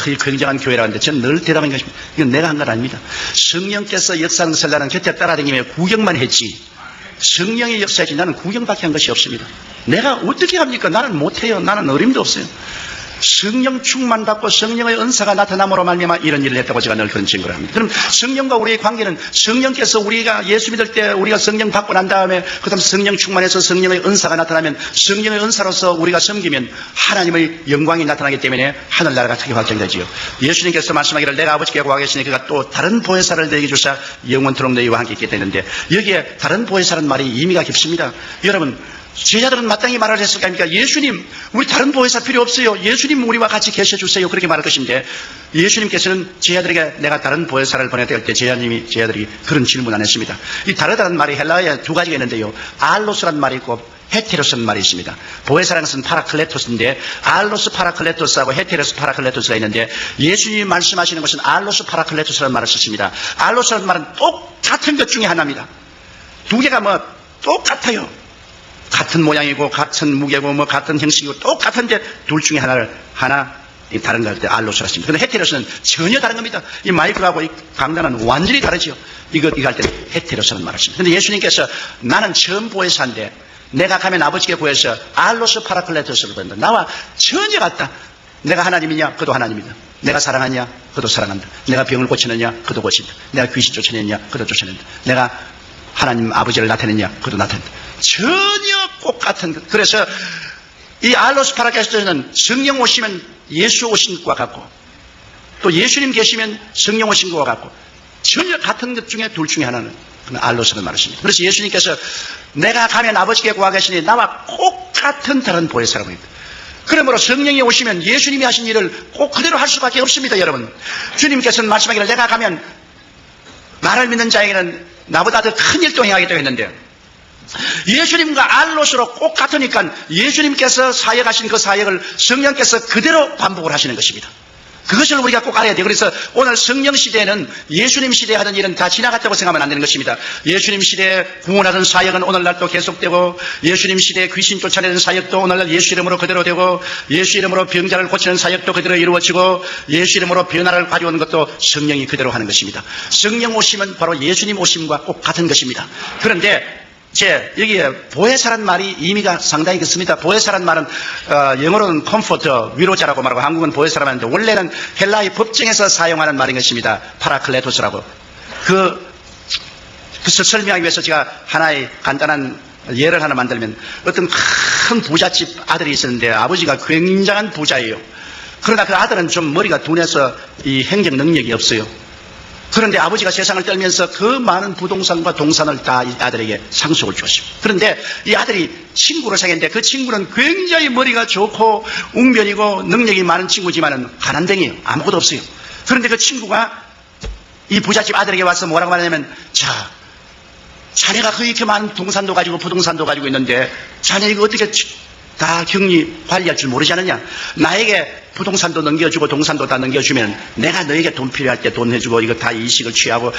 이 굉장한 교회라는데 저는 늘 대답한 것입니다. 이건 내가 한 건 아닙니다. 성령께서 역사하는 것을 나는 곁에 따라다니며 구경만 했지 성령의 역사지 나는 구경밖에 한 것이 없습니다. 내가 어떻게 합니까? 나는 못해요. 나는 어림도 없어요. 성령 충만 받고 성령의 은사가 나타남으로 말미암아 이런 일을 했다고 제가 늘 그런 증거를 합니다. 그럼 성령과 우리의 관계는 성령께서 우리가 예수 믿을 때 우리가 성령 받고 난 다음에 그 다음 성령 충만해서 성령의 은사가 나타나면 성령의 은사로서 우리가 섬기면 하나님의 영광이 나타나기 때문에 하늘나라가 크게 확장되지요. 예수님께서 말씀하기를 내가 아버지께 구하겠으니 그가 또 다른 보혜사를 너에게 주사 영원토록 너희와 함께 있게 되는데 여기에 다른 보혜사라는 말이 의미가 깊습니다. 여러분 제자들은 마땅히 말을 했을 거 아닙니까? 예수님, 우리 다른 보혜사 필요 없어요. 예수님 우리와 같이 계셔주세요. 그렇게 말할 것인데 예수님께서는 제자들에게 내가 다른 보혜사를 보내야 될 때 제자들이 그런 질문 안 했습니다. 이 다르다는 말이 헬라어에 두 가지가 있는데요. 알로스라는 말이 있고 헤테로스라는 말이 있습니다. 보혜사라는 것은 파라클레토스인데 알로스 파라클레토스하고 헤테로스 파라클레토스가 있는데 예수님이 말씀하시는 것은 알로스 파라클레토스라는 말을 썼습니다. 알로스라는 말은 똑같은 것 중에 하나입니다. 두 개가 뭐 똑같아요. 같은 모양이고 같은 무게고 뭐 같은 형식이고 똑같은데 둘 중에 하나 다른 걸 할 때 알로스라 했습니다. 그런데 헤테로스는 전혀 다른 겁니다. 이 마이크하고 이 강단은 완전히 다르죠. 이거 할 때는 헤테로스라는 말을 했습니다. 그런데 예수님께서 나는 처음 보혜사인데 내가 가면 아버지께 구해서 알로스 파라클레토스를 보낸다. 나와 전혀 같다. 내가 하나님이냐? 그도 하나님이다. 내가 사랑하냐? 그도 사랑한다. 내가 병을 고치느냐? 그도 고친다. 내가 귀신 쫓아내느냐? 그도 쫓아낸다. 내가 하나님 아버지를 나타내느냐? 그도 나타낸다. 전혀 똑같은 것. 그래서 이 알로스 파라클레토스는 성령 오시면 예수 오신 것과 같고 또 예수님 계시면 성령 오신 것과 같고 전혀 같은 것 중에 둘 중에 하나는 알로스라는 말이십니다. 그래서 예수님께서 내가 가면 아버지께 구하겠으니 나와 똑같은 다른 보혜사라고 합니다. 그러므로 성령이 오시면 예수님이 하신 일을 꼭 그대로 할 수밖에 없습니다. 여러분 주님께서는 말씀하기를 내가 가면 나를 믿는 자에게는 나보다 더 큰 일도 행하겠다고 했는데 예수님과 알로스로 꼭 같으니까 예수님께서 사역하신 그 사역을 성령께서 그대로 반복을 하시는 것입니다. 그것을 우리가 꼭 알아야 돼요. 그래서 오늘 성령 시대에는 예수님 시대에 하던 일은 다 지나갔다고 생각하면 안 되는 것입니다. 예수님 시대에 구원하던 사역은 오늘날 또 계속되고 예수님 시대에 귀신 쫓아내는 사역도 오늘날 예수 이름으로 그대로 되고 예수 이름으로 병자를 고치는 사역도 그대로 이루어지고 예수 이름으로 변화를 가져오는 것도 성령이 그대로 하는 것입니다. 성령 오심은 바로 예수님 오심과 꼭 같은 것입니다. 그런데 여기에 보혜사란 말이 의미가 상당히 깊습니다. 보혜사란 말은 영어로는 컴포터, 위로자라고 말하고 한국은 보혜사라고 하는데 원래는 헬라의 법정에서 사용하는 말인 것입니다. 파라클레토스라고. 그것을 설명하기 위해서 제가 하나의 간단한 예를 하나 만들면 어떤 큰 부잣집 아들이 있었는데 아버지가 굉장한 부자예요. 그러나 그 아들은 좀 머리가 둔해서 이 행정 능력이 없어요. 그런데 아버지가 세상을 떨면서 그 많은 부동산과 동산을 다 이 아들에게 상속을 주었습니다. 그런데 이 아들이 친구를 사귀었는데 그 친구는 굉장히 머리가 좋고 웅변이고 능력이 많은 친구지만은 가난뱅이에요. 아무것도 없어요. 그런데 그 친구가 이 부잣집 아들에게 와서 뭐라고 말하냐면 자네가 그렇게 많은 동산도 가지고 부동산도 가지고 있는데 자네 이거 어떻게 다 격리 관리할 줄 모르지 않느냐? 나에게 부동산도 넘겨주고 동산도 다 넘겨주면 내가 너에게 돈 필요할 때 돈 해주고 이거 다 이식을 취하고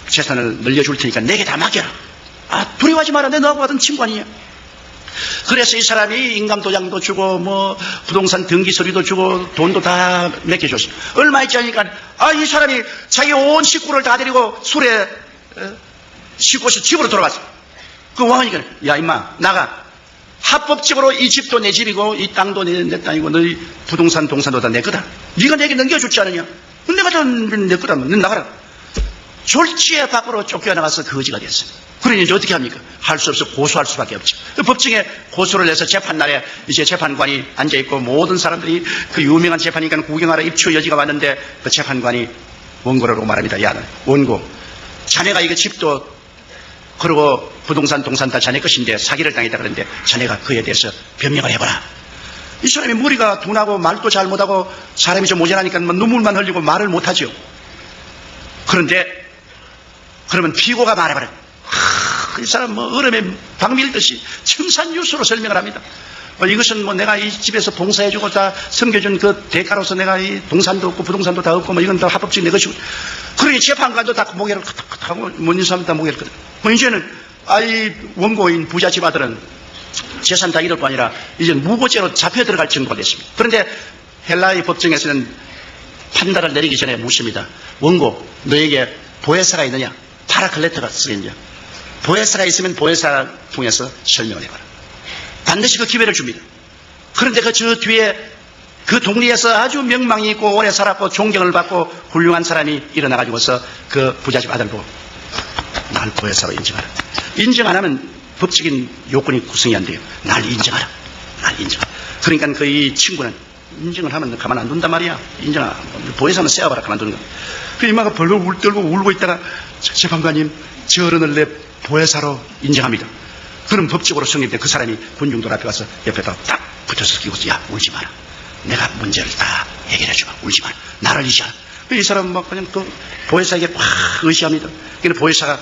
재산을 늘려줄 테니까 내게 다 맡겨라. 두려워하지 마라. 내 너하고 같은 친구 아니냐? 그래서 이 사람이 인감도장도 주고 뭐 부동산 등기서류도 주고 돈도 다 맡겨줬어. 얼마 있지 않으니까 이 사람이 자기 온 식구를 다 데리고 술에 싣고서 집으로 돌아갔어. 그 왕이니까 야 임마 나가. 합법적으로 이 집도 내 집이고 이 땅도 내 땅이고 너희 부동산 동산도 다 내 거다. 네가 내게 넘겨줬지 않느냐? 내가 내 거다. 너 나가라. 졸지에 밖으로 쫓겨나가서 거지가 됐습니다. 그러니 이제 어떻게 합니까? 할 수 없어 고소할 수밖에 없죠. 법정에 고소를 해서 재판날에 이제 재판관이 앉아있고 모든 사람들이 그 유명한 재판이니까 구경하러 입추 여지가 왔는데 그 재판관이 원고라고 말합니다. 야, 원고. 자네가 이거 집도 그리고 부동산 동산 다 자네 것인데 사기를 당했다 그러는데 자네가 그에 대해서 변명을 해봐라. 이 사람이 머리가 둔하고 말도 잘 못하고 사람이 좀 모자라니까 눈물만 흘리고 말을 못하죠. 그런데 그러면 피고가 말해봐라. 이 사람 뭐 얼음에 박 밀듯이 청산유수로 설명을 합니다. 이것은 뭐 내가 이 집에서 봉사해주고 다 섬겨준 그 대가로서 내가 이 동산도 없고 부동산도 다 없고 뭐 이건 다 합법적인 내 것이고. 그러니 재판관도 다 모개를 하고 뭔 사람 다 모개를 거든. 뭐 이제는 이 원고인 부잣집 아들은 재산 다 잃을 뿐 아니라 이제 무고죄로 잡혀 들어갈 정도가 됐습니다. 그런데 헬라의 법정에서는 판단을 내리기 전에 묻습니다. 원고, 너에게 보혜사가 있느냐? 파라클레트가 쓰겠냐? 보혜사가 있으면 보혜사를 통해서 설명을 해봐라. 반드시 그 기회를 줍니다. 그런데 그 저 뒤에 그 동리에서 아주 명망이 있고 오래 살았고 존경을 받고 훌륭한 사람이 일어나가지고서 그 부잣집 아들 보고 날 보혜사로 인정하라. 인정 안 하면 법적인 요건이 구성이 안 돼요. 날 인정하라. 날 인정하라. 그러니까 그 이 친구는 인정을 하면 가만 안 둔단 말이야. 인정하라. 보혜사면 세워봐라. 가만 두는 거. 그 이마가 벌벌 떨고 울고 있다가 재판관님 저 어른을 내 보혜사로 인정합니다. 그럼 법적으로 성립된 그 사람이 군중들 앞에 가서 옆에다 딱 붙여서 끼고서 야 울지 마라. 내가 문제를 다 해결해 주마. 울지 마라. 나를 의지하라. 이 사람 막 그냥 그 보혜사에게 확 의지합니다. 그래서 보혜사가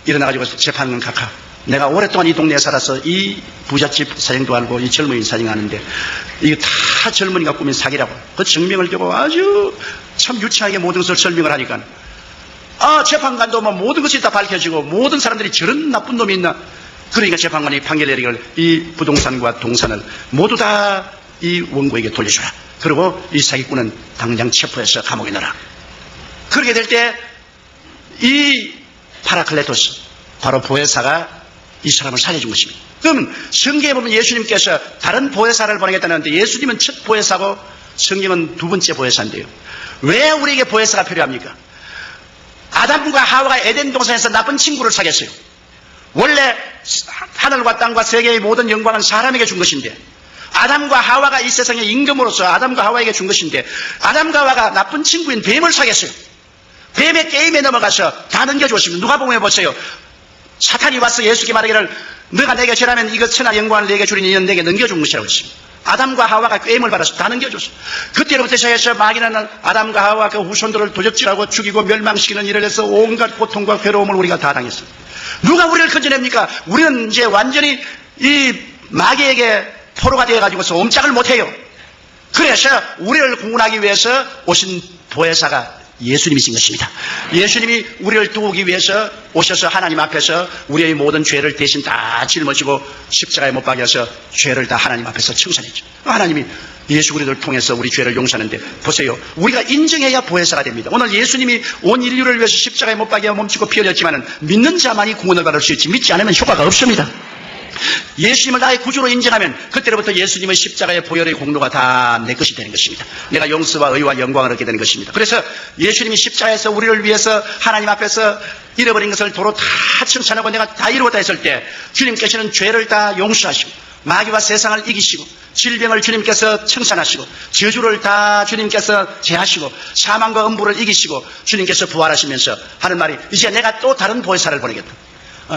일어나가지고 재판은 각하. 내가 오랫동안 이 동네에 살아서 이 부잣집 사정도 알고 이 젊은이 사정하는데 이게 다 젊은이가 꾸민 사기라고 그 증명을 겨고 아주 참 유치하게 모든 것을 설명을 하니까 재판관도 뭐 모든 것이 다 밝혀지고 모든 사람들이 저런 나쁜 놈이 있나. 그러니까 재판관이 판결 내리기를 이 부동산과 동산을 모두 다 이 원고에게 돌려주라. 그리고 이 사기꾼은 당장 체포해서 감옥에 넣어라. 그렇게 될 때 이 파라클레토스 바로 보혜사가 이 사람을 살려준 것입니다. 그러면 성경에 보면 예수님께서 다른 보혜사를 보내겠다는데 예수님은 첫 보혜사고 성경은 두 번째 보혜사인데요. 왜 우리에게 보혜사가 필요합니까? 아담과 하와가 에덴 동산에서 나쁜 친구를 사귀었어요. 원래 하늘과 땅과 세계의 모든 영광은 사람에게 준 것인데 아담과 하와가 이 세상의 임금으로서 아담과 하와에게 준 것인데 아담과 하와가 나쁜 친구인 뱀을 사귀었어요. 뱀의 게임에 넘어가서 다 넘겨주었습니다. 누가 보면 해보세요. 사탄이 와서 예수께 말하기를 너가 내게 절하면 이것 천하 영광을 내게 주리니 이는 내게 넘겨준 것이라고 했습니다. 아담과 하와가 게임을 받아서 다 넘겨줬어. 그때로부터 시작해서 마귀는 아담과 하와 그 후손들을 도적질하고 죽이고 멸망시키는 일을 해서 온갖 고통과 괴로움을 우리가 다 당했어요. 누가 우리를 건져냅니까? 우리는 이제 완전히 이 마귀에게 포로가 되어가지고서 옴짝을 못해요. 그래서 우리를 구원하기 위해서 오신 보혜사가 예수님이신 것입니다. 예수님이 우리를 도우기 위해서 오셔서 하나님 앞에서 우리의 모든 죄를 대신 다 짊어지고 십자가에 못 박여서 죄를 다 하나님 앞에서 청산했죠. 하나님이 예수 그리스도를 통해서 우리 죄를 용서하는데 보세요. 우리가 인정해야 보혜사가 됩니다. 오늘 예수님이 온 인류를 위해서 십자가에 못 박여 몸치고 피 흘렸지만 믿는 자만이 구원을 받을 수 있지 믿지 않으면 효과가 없습니다. 예수님을 나의 구주로 인정하면 그때로부터 예수님의 십자가의 보혈의 공로가 다 내 것이 되는 것입니다. 내가 용서와 의와 영광을 얻게 되는 것입니다. 그래서 예수님이 십자가에서 우리를 위해서 하나님 앞에서 잃어버린 것을 도로 다 청산하고 내가 다 이루었다 했을 때 주님께서는 죄를 다 용서하시고 마귀와 세상을 이기시고 질병을 주님께서 청산하시고 저주를 다 주님께서 제하시고 사망과 음부를 이기시고 주님께서 부활하시면서 하는 말이 이제 내가 또 다른 보혜사를 보내겠다.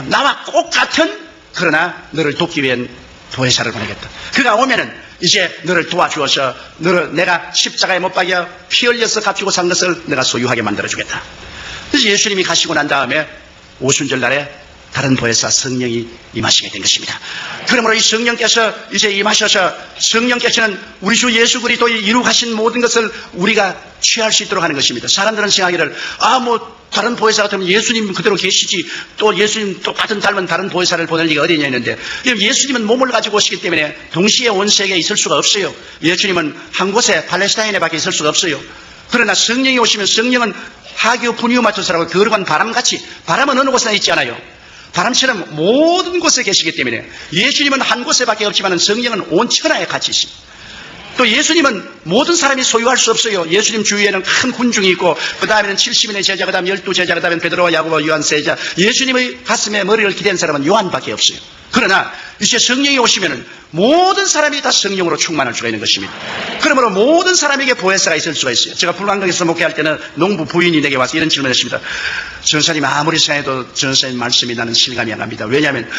나와 똑같은 그러나 너를 돕기 위한 보혜사를 보내겠다. 그가 오면은 이제 너를 도와주어서 너를 내가 십자가에 못 박여 피 흘려서 값주고 산 것을 내가 소유하게 만들어주겠다. 그래서 예수님이 가시고 난 다음에 오순절 날에 다른 보혜사 성령이 임하시게 된 것입니다. 그러므로 이 성령께서 이제 임하셔서 성령께서는 우리 주 예수 그리스도의 이룩하신 모든 것을 우리가 취할 수 있도록 하는 것입니다. 사람들은 생각하기를 다른 보혜사 같으면 예수님 그대로 계시지 또 예수님 똑같은 닮은 다른 보혜사를 보낼 리가 어디냐 했는데 예수님은 몸을 가지고 오시기 때문에 동시에 온 세계에 있을 수가 없어요. 예수님은 한 곳에 팔레스타인에 밖에 있을 수가 없어요. 그러나 성령이 오시면 성령은 하기오 분유마토스라고 거룩한 바람같이 바람은 어느 곳에나 있지 않아요. 바람처럼 모든 곳에 계시기 때문에 예수님은 한 곳에 밖에 없지만 성령은 온 천하에 같이 있습니다. 또 예수님은 모든 사람이 소유할 수 없어요. 예수님 주위에는 큰 군중이 있고 그 다음에는 70인의 제자, 그 다음에 12제자, 그 다음에 베드로와 야고보, 요한 세자. 예수님의 가슴에 머리를 기댄 사람은 요한밖에 없어요. 그러나 이제 성령이 오시면은 모든 사람이 다 성령으로 충만할 수가 있는 것입니다. 그러므로 모든 사람에게 보혜사가 있을 수가 있어요. 제가 불광동에서 목회할 때는 농부 부인이 내게 와서 이런 질문을 했습니다. 전사님 아무리 생각해도 전사님 말씀이 나는 실감이 안 납니다. 왜냐하면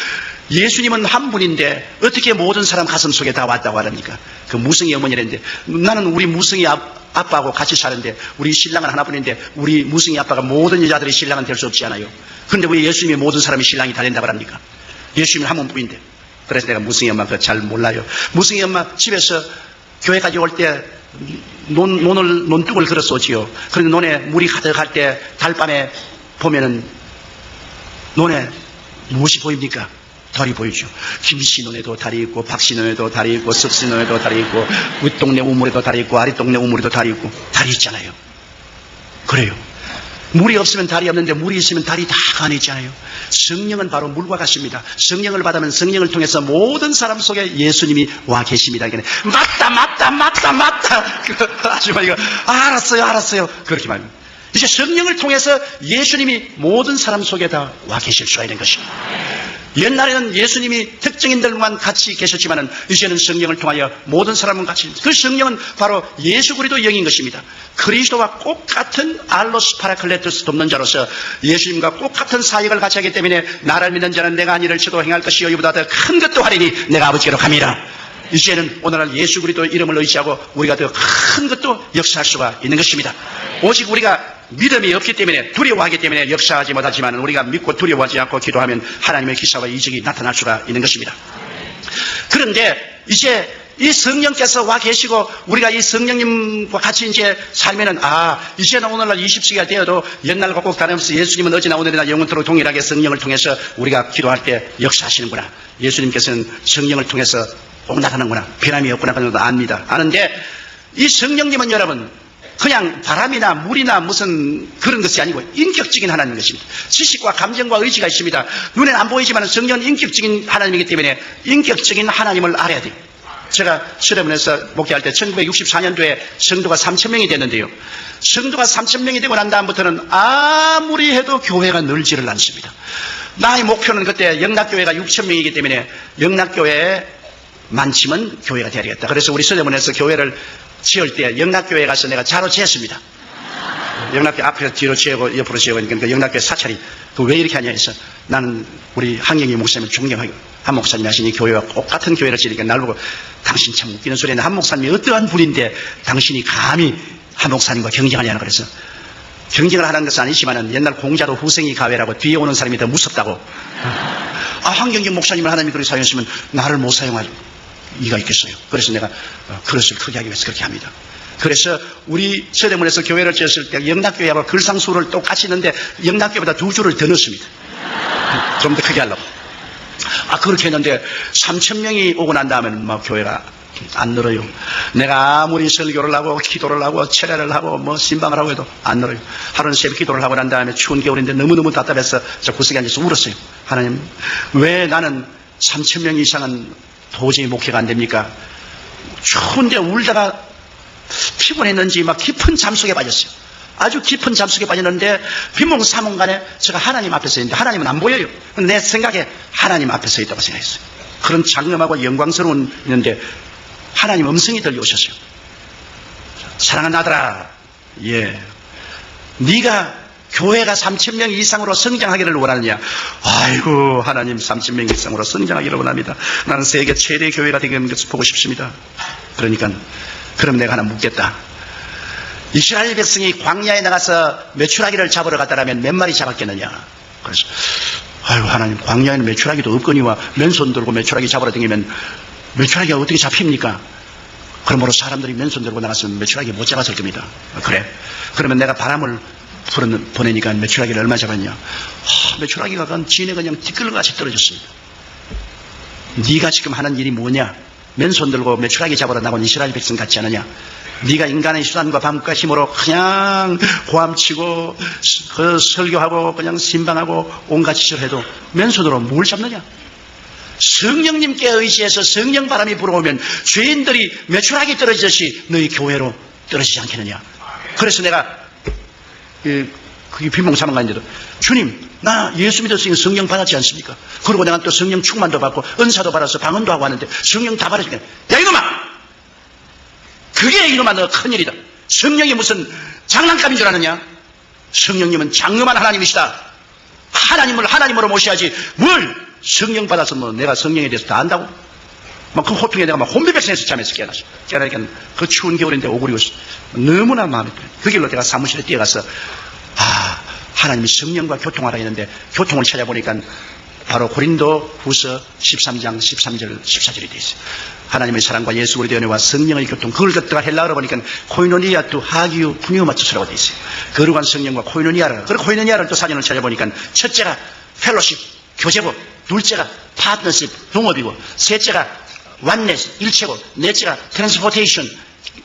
예수님은 한 분인데 어떻게 모든 사람 가슴 속에 다 왔다고 하랍니까? 그 무성이 어머니랬는데 나는 우리 무성이 아빠하고 같이 사는데 우리 신랑은 하나뿐인데 우리 무성이 아빠가 모든 여자들이 신랑은 될 수 없지 않아요. 그런데 왜 예수님이 모든 사람이 신랑이 다 된다고 합니까? 예수님은 한 분뿐인데. 그래서 내가 무성이 엄마 그거 잘 몰라요. 무성이 엄마 집에서 교회까지 올 때 논둑을 걸어 쏘지요. 그런데 논에 물이 가득할 때 달밤에 보면은 논에 무엇이 보입니까? 달이 보이죠. 김씨 논에도 달이 있고 박씨 논에도 달이 있고 석씨 논에도 달이 있고 윗동네 우물에도 달이 있고 아랫동네 우물에도 달이 있고 달이 있잖아요. 그래요. 물이 없으면 달이 없는데 물이 있으면 달이 다 안에 있잖아요. 성령은 바로 물과 같습니다. 성령을 받으면 성령을 통해서 모든 사람 속에 예수님이 와 계십니다. 맞다. 아주머니가 알았어요. 그렇게 말합니다. 이제 성령을 통해서 예수님이 모든 사람 속에 다 와 계실 수가 있는 것입니다. 옛날에는 예수님이 특정인들만 같이 계셨지만은 이제는 성령을 통하여 모든 사람은 같이, 그 성령은 바로 예수 그리스도 영인 것입니다. 그리스도와 똑같은 알로스 파라클레토스 돕는 자로서 예수님과 똑같은 사역을 같이 하기 때문에 나를 믿는 자는 내가 한 일을 저도 행할 것이요 이보다 더 큰 것도 하리니 내가 아버지께로 갑니다. 이제는 오늘날 예수 그리스도 이름을 의지하고 우리가 더 큰 것도 역사할 수가 있는 것입니다. 오직 우리가 믿음이 없기 때문에 두려워하기 때문에 역사하지 못하지만 우리가 믿고 두려워하지 않고 기도하면 하나님의 기사와 이적이 나타날 수가 있는 것입니다. 그런데 이제 이 성령께서 와 계시고 우리가 이 성령님과 같이 이제 살면은 이제는 오늘날 20세기가 되어도 옛날과 꼭 다름없이 예수님은 어제나 오늘이나 영원토록 동일하게 성령을 통해서 우리가 기도할 때 역사하시는구나. 예수님께서는 성령을 통해서 꼭 나타나는구나. 변함이 없구나. 그런 것도 압니다. 아는데 이 성령님은 여러분 그냥 바람이나 물이나 무슨 그런 것이 아니고 인격적인 하나님인 것입니다. 지식과 감정과 의지가 있습니다. 눈에는 안 보이지만 성령은 인격적인 하나님이기 때문에 인격적인 하나님을 알아야 돼요. 제가 서대문에서 목회할 때 1964년도에 성도가 3,000명이 됐는데요. 성도가 3,000명이 되고 난 다음부터는 아무리 해도 교회가 늘지를 않습니다. 나의 목표는 그때 영락교회가 6,000명이기 때문에 영락교회에 많지만 교회가 돼야 되겠다. 그래서 우리 서대문에서 교회를 지을 때 영락교회에 가서 내가 자로 지었습니다. 영락교회 앞에서 뒤로 지우고 옆으로 지우고 그러니까 영락교회 사찰이 왜 이렇게 하냐 해서 나는 우리 한경희 목사님을 존경하고 한 목사님이 하시니 교회와 똑같은 교회를 지으니까 날 보고 당신 참 웃기는 소리네. 한 목사님이 어떠한 분인데 당신이 감히 한 목사님과 경쟁하냐고 그래서 경쟁을 하는 것은 아니지만은 옛날 공자도 후생이 가외라고 뒤에 오는 사람이 더 무섭다고. 한경희 목사님을 하나님이 그렇게 사용했으면 나를 못 사용할 이가 있겠어요. 그래서 내가 그릇을 크게 하기 위해서 그렇게 합니다. 그래서 우리 서대문에서 교회를 지었을 때 영락교회하고 글상수를 똑같이 있는데 영락교회보다 2줄을 더 넣습니다. 좀 더 크게 하려고. 그렇게 했는데 3,000명이 오고 난 다음에는 막 교회가 안 늘어요. 내가 아무리 설교를 하고 기도를 하고 철야를 하고 신방을 하고 해도 안 늘어요. 하루는 새벽 기도를 하고 난 다음에 추운 겨울인데 너무너무 답답해서 저 구석에 앉아서 울었어요. 하나님, 왜 나는 3,000명 이상은 도저히 목회가 안 됩니까? 추운데 울다가 피곤했는지 막 깊은 잠속에 빠졌어요. 아주 깊은 잠속에 빠졌는데 비몽사몽간에 제가 하나님 앞에 서 있는데 하나님은 안 보여요. 내 생각에 하나님 앞에 서 있다고 생각했어요. 그런 장엄하고 영광스러운 있는데 하나님 음성이 들려오셨어요. 사랑하는 아들아, 네가 교회가 3,000명 이상으로 성장하기를 원하느냐? 아이고, 하나님 3,000명 이상으로 성장하기를 원합니다. 나는 세계 최대 교회가 되는 것을 보고 싶습니다. 그러니까 그럼 내가 하나 묻겠다. 이스라엘 백성이 광야에 나가서 메추라기를 잡으러 갔다라면 몇 마리 잡았겠느냐? 그래서 아이고, 하나님 광야에는 메추라기도 없거니와 맨손 들고 메추라기 잡으러 다니면 메추라기가 어떻게 잡힙니까? 그러므로 사람들이 맨손 들고 나갔으면 메추라기 못 잡았을 겁니다. 그래? 그러면 내가 바람을 보내니까 메추라기를 얼마 잡았냐? 메추라기가 진에 그냥 뒷걸음같이 떨어졌습니다. 네가 지금 하는 일이 뭐냐? 맨손 들고 메추라기 잡으러 나온 이스라엘 백성 같지 않느냐? 네가 인간의 수단과 방법과 힘으로 그냥 고함치고 설교하고 그냥 신방하고 온갖 짓을 해도 맨손으로 뭘 잡느냐? 성령님께 의지해서 성령 바람이 불어오면 죄인들이 매출하게 떨어지듯이 너희 교회로 떨어지지 않겠느냐. 그래서 내가 그게 빈봉사만 가는데도 주님 나 예수 믿었으니 성령 받았지 않습니까? 그리고 내가 또 성령 충만도 받고 은사도 받아서 방언도 하고 하는데 성령 다 받았으니까 야 이놈아! 그게 이놈아 너 큰일이다. 성령이 무슨 장난감인 줄 아느냐? 성령님은 장엄한 하나님이시다. 하나님을 하나님으로 모셔야지 뭘 성령 받아서 뭐 내가 성령에 대해서 다 안다고? 막 그 호통에 내가 막 혼비백산에서 잠에서 깨어났어. 깨어나니까 그 추운 겨울인데 오그리고 너무나 마음에 들어요. 그 길로 내가 사무실에 뛰어가서 하나님이 성령과 교통하라 했는데 교통을 찾아보니까 바로 고린도 후서 13장 13절 14절이 되어 있어요. 하나님의 사랑과 예수 그리스도의 은혜와 성령의 교통, 그걸 갖다가 헬라어로 보니까 코이노니아 또 하기우 푸니오마투스라고 되어 있어요. 거룩한 성령과 코이노니아를, 그리고 코이노니아를 또 사전을 찾아보니까 첫째가 펠로십, 교제법, 둘째가 파트너십, 동업이고, 셋째가 완네스, 일체고, 넷째가 트랜스포테이션,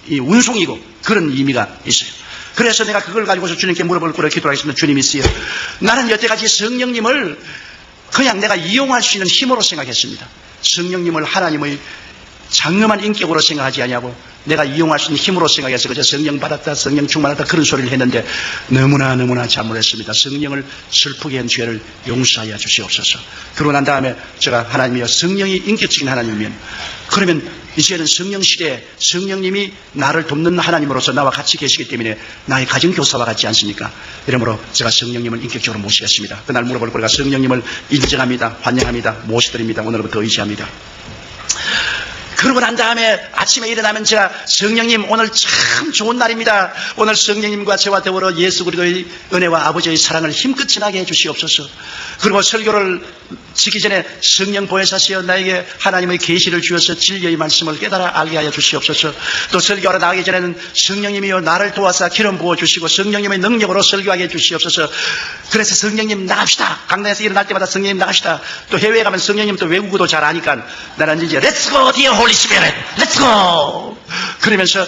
이 운송이고, 그런 의미가 있어요. 그래서 내가 그걸 가지고서 주님께 물어볼 거라 기도하겠습니다. 주님 있어요. 나는 여태까지 성령님을 그냥 내가 이용할 수 있는 힘으로 생각했습니다. 성령님을 하나님의 장엄한 인격으로 생각하지 아니하고 내가 이용할 수 있는 힘으로 생각해서 그저 성령 받았다, 성령 충만하다 그런 소리를 했는데 너무나 잘못했습니다. 성령을 슬프게 한 죄를 용서하여 주시옵소서. 그러고 난 다음에 제가 하나님이여 성령이 인격적인 하나님이면 그러면 이제는 성령 시대에 성령님이 나를 돕는 하나님으로서 나와 같이 계시기 때문에 나의 가정교사와 같지 않습니까? 이러므로 제가 성령님을 인격적으로 모시겠습니다. 그날 물어볼 거니까 성령님을 인정합니다. 환영합니다. 모시드립니다. 오늘부터 의지합니다. 그러고 난 다음에 아침에 일어나면 제가 성령님 오늘 참 좋은 날입니다. 오늘 성령님과 저와 더불어 예수 그리스도의 은혜와 아버지의 사랑을 힘껏 지나게 해주시옵소서. 그리고 설교를 지기 전에 성령 보혜사시여 나에게 하나님의 계시를 주어서 진리의 말씀을 깨달아 알게 하여 주시옵소서. 또 설교하러 나가기 전에는 성령님이여 나를 도와서 기름 부어주시고 성령님의 능력으로 설교하게 해주시옵소서. 그래서 성령님 나갑시다. 강단에서 일어날 때마다 성령님 나갑시다. 또 해외에 가면 성령님 또 외국어도 잘 아니까 나는 이제 Let's go dear Holy Spirit, Let's go. 그러면서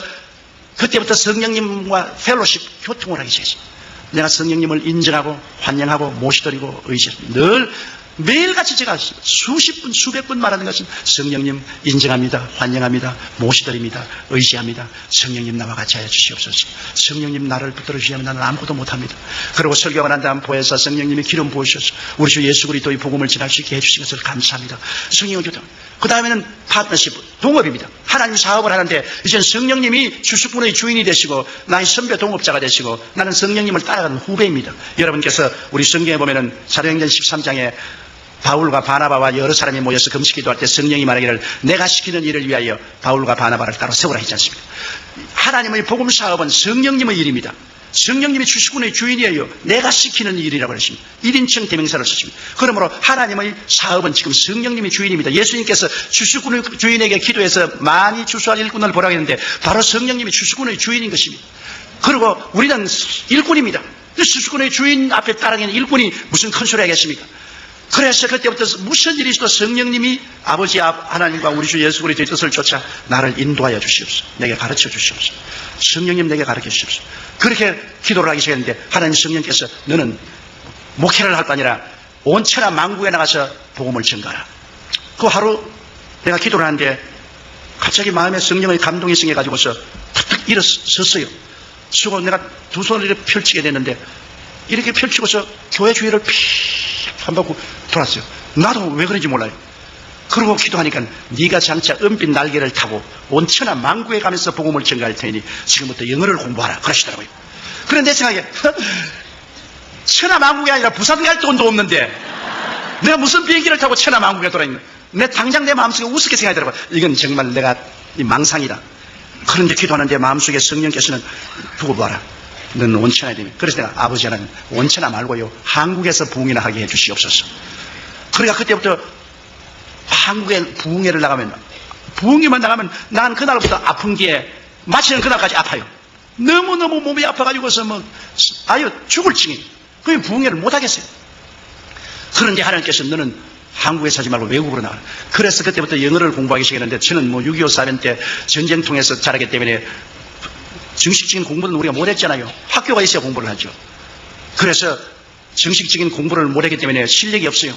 그때부터 성령님과 펠로십 교통을 하기 시작했습니다. 내가 성령님을 인정하고 환영하고 모시드리고 의지했습니다. 늘 매일같이 제가 수십 분 수백 분 말하는 것은 성령님 인정합니다. 환영합니다. 모시드립니다. 의지합니다. 성령님 나와 같이 하여 주시옵소서. 성령님 나를 붙들어 주시면 나는 아무것도 못합니다. 그리고 설교가 난 다음 보혜사 성령님이 기름 부으셔서 우리 주 예수 그리스도의 복음을 전할 수 있게 해주신 것을 감사합니다. 성령의 교통. 그 다음에는 파트너십, 동업입니다. 하나님 사업을 하는데 이제는 성령님이 주수꾼의 주인이 되시고 나의 선배 동업자가 되시고 나는 성령님을 따라가는 후배입니다. 여러분께서 우리 성경에 보면은 사도행전 13장에 바울과 바나바와 여러 사람이 모여서 금식 기도할 때 성령이 말하기를 내가 시키는 일을 위하여 바울과 바나바를 따로 세우라 했지 않습니까? 하나님의 복음 사업은 성령님의 일입니다. 성령님이 주수꾼의 주인이에요. 내가 시키는 일이라고 그랬습니다. 1인称 대명사를 썼습니다. 그러므로 하나님의 사업은 지금 성령님이 주인입니다. 예수님께서 주수꾼의 주인에게 기도해서 많이 주수할 일꾼을 보라고 했는데 바로 성령님이 주수꾼의 주인인 것입니다. 그리고 우리는 일꾼입니다. 주수꾼의 주인 앞에 따라가는 일꾼이 무슨 큰 소리 하겠습니까? 그래서 그때부터 무슨 일이 있어도 성령님이 아버지 하나님과 우리 주 예수 그리스도의 뜻을 쫓아 나를 인도하여 주시옵소서. 내게 가르쳐 주시옵소서. 성령님 내게 가르쳐 주시옵소서. 그렇게 기도를 하기 시작했는데 하나님 성령께서 너는 목회를 할 거 아니라 온 천하 만국에 나가서 복음을 전가하라. 그 하루 내가 기도를 하는데 갑자기 마음에 성령의 감동이 생겨가지고서 툭툭 일어섰어요. 그리고 내가 두 손을 이렇게 펼치게 됐는데 이렇게 펼치고서 교회 주위를 한 바퀴 돌았어요. 나도 왜 그런지 몰라요. 그러고 기도하니까 네가 장차 은빛 날개를 타고 온 천하 만국에 가면서 복음을 전가할 테니 지금부터 영어를 공부하라 그러시더라고요. 그런데 내 생각에 천하 만국이 아니라 부산 갈 돈도 없는데 내가 무슨 비행기를 타고 천하 만국에 돌아있는 내 당장 내 마음속에 우습게 생각하더라고요. 이건 정말 내가 망상이다. 그런데 기도하는데 마음속에 성령께서는 두고 봐라. 너는 온천하야 되면. 그래서 내가 아버지 하나님 온천하 말고요 한국에서 부흥회나 하게 해주시옵소서. 그러니까 그때부터 한국에 부흥회를 나가면 부흥회만 나가면 난 그날부터 아픈 게 마치는 그날까지 아파요. 너무너무 몸이 아파가지고서 아유 죽을 징이. 그게 부흥회를 못하겠어요. 그런데 하나님께서 너는 한국에 사지 말고 외국으로 나가라. 그래서 그때부터 영어를 공부하기 시작했는데 저는 6.25 사변 때 전쟁 통해서 자라기 때문에 정식적인 공부는 우리가 못했잖아요. 학교가 있어야 공부를 하죠. 그래서 정식적인 공부를 못했기 때문에 실력이 없어요.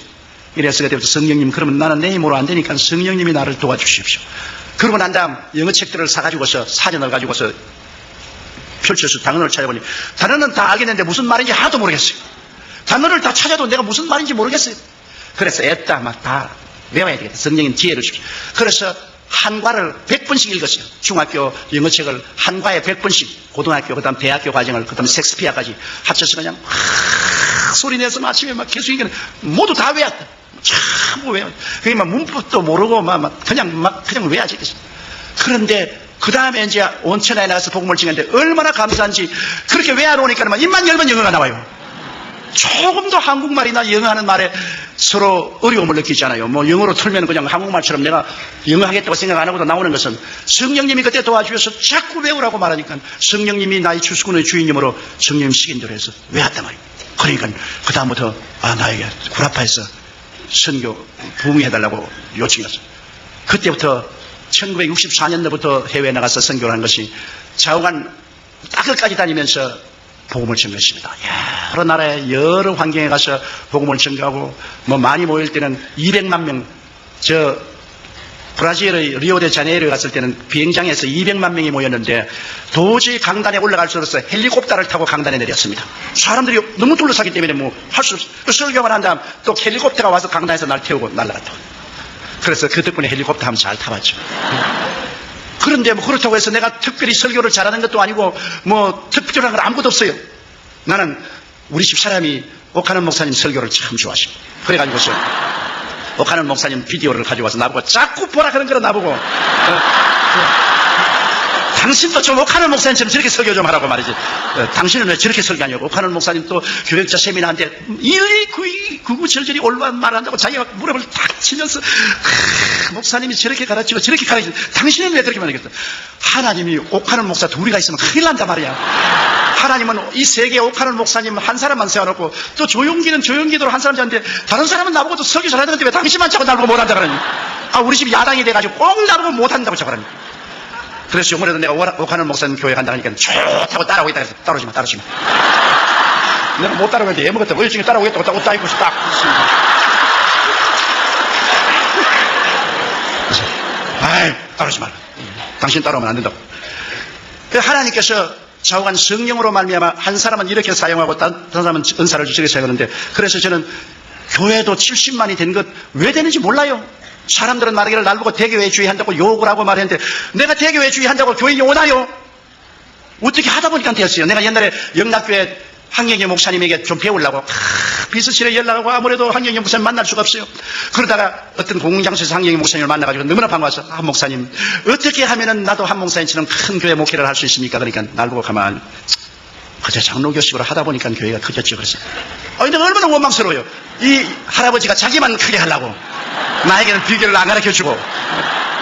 이래서 그때부터 성령님, 그러면 나는 내 힘으로 안 되니까 성령님이 나를 도와주십시오. 그러고 난 다음 영어책들을 사가지고서 사전을 가지고서 펼쳐서 단어를 찾아보니 단어는 다 알겠는데 무슨 말인지 하나도 모르겠어요. 단어를 다 찾아도 내가 무슨 말인지 모르겠어요. 그래서 애따 막 다 외워야 되겠다. 성령님 지혜를 주십시오. 그래서 한과를 100번씩 읽었어요. 중학교 영어책을 한과에 100번씩, 고등학교, 그 다음 대학교 과정을, 그 다음 섹스피어까지 합쳐서 그냥 막 소리 내서 아침에 막 계속 읽는 모두 다 외웠다. 전부 외워. 그게 막 문법도 모르고 그냥 외워야지. 그런데 그 다음에 이제 온천에 나가서 복음을 증거했는데 얼마나 감사한지, 그렇게 외워놓으니까 입만 열면 영어가 나와요. 조금도 한국말이나 영어 하는 말에 서로 어려움을 느끼잖아요. 뭐 영어로 틀면 그냥 한국말처럼 내가 영어 하겠다고 생각 안 하고도 나오는 것은 성령님이 그때 도와주셔서 자꾸 외우라고 말하니까 성령님이 나의 주수군의 주인님으로 성령님 시킨대로 해서 외웠단 말이에요. 그러니까 그 다음부터 나에게 구라파에서 선교 부흥해달라고 요청이 왔어요. 그때부터 1964년도부터 해외에 나가서 선교를 한 것이 좌우간 땅끝까지 다니면서 복음을 전했습니다. 여러 나라의 여러 환경에 가서 복음을 전가하고 많이 모일 때는 200만 명, 브라질의 리오데자네이루에 갔을 때는 비행장에서 200만 명이 모였는데 도저히 강단에 올라갈 수 없어서 헬리콥터를 타고 강단에 내렸습니다. 사람들이 너무 둘러싸기 때문에 할 수 없어요. 설교만 한 다음 또 헬리콥터가 와서 강단에서 날 태우고 날아갔다. 그래서 그 덕분에 헬리콥터 한번 잘 타봤죠. 그런데 그렇다고 해서 내가 특별히 설교를 잘하는 것도 아니고 특별한 건 아무것도 없어요. 나는 우리 집 사람이 옥하는 목사님 설교를 참 좋아하십니다. 그래가지고서 옥하는 목사님 비디오를 가져와서 나보고 자꾸 보라 그런 거를 나보고 당신도 좀 옥하는 목사님처럼 저렇게 설교 좀 하라고 말이지. 당신은 왜 저렇게 설교하냐고. 옥하는 목사님 또 교역자 세미나인데 일일이 구구절절히 올바른 말을 한다고 자기가 무릎을 탁 치면서 목사님이 저렇게 가르치고 저렇게 가르치고 당신은 왜 그렇게 말하겠어. 하나님이 옥하는 목사 둘이가 있으면 큰일 난다 말이야. 하나님은 이 세계에 옥하는 목사님 한 사람만 세워놓고 또 조용기는 조용기대로 한 사람 잡는데 다른 사람은 나보고 또 설교 잘하는 건데 왜 당신만 자꾸 나보고 못한다 그러니. 우리 집 야당이 돼가지고 꼭 나보고 못한다고 자꾸 그러니. 그래서 요번에도 내가 옥하는 목사님 교회 간다 하니까 좋다고 따라오고 있다 해서 따라오지마. 내가 못 따라오는데 애먹었다고 일찍이 따라오겠다고 옷 다 입고 딱 따라오지 마라. 당신 따라오면 안 된다고. 하나님께서 좌우간 성령으로 말미암아 한 사람은 이렇게 사용하고 다른 사람은 은사를 주시게 사용하는데, 그래서 저는 교회도 70만이 된 것 왜 되는지 몰라요. 사람들은 말하기를 날 보고 대교회주의 한다고 욕을 하고 말했는데 내가 대교회주의 한다고 교인이 오나요? 어떻게 하다 보니까 되었어요. 내가 옛날에 영락교회 황영희 목사님에게 좀 배우려고 비서실에 연락하고 아무래도 황영희 목사님 만날 수가 없어요. 그러다가 어떤 공공장소에서 황영희 목사님을 만나가지고 너무나 반가워서 목사님 어떻게 하면은 나도 한 목사님처럼 큰 교회 목회를 할 수 있습니까? 그러니까 날 보고 가만히 그저 장로교식으로 하다 보니까 교회가 커졌죠. 그래서 내가 얼마나 원망스러워요. 이 할아버지가 자기만 크게 하려고 나에게는 비결을 안 가르쳐주고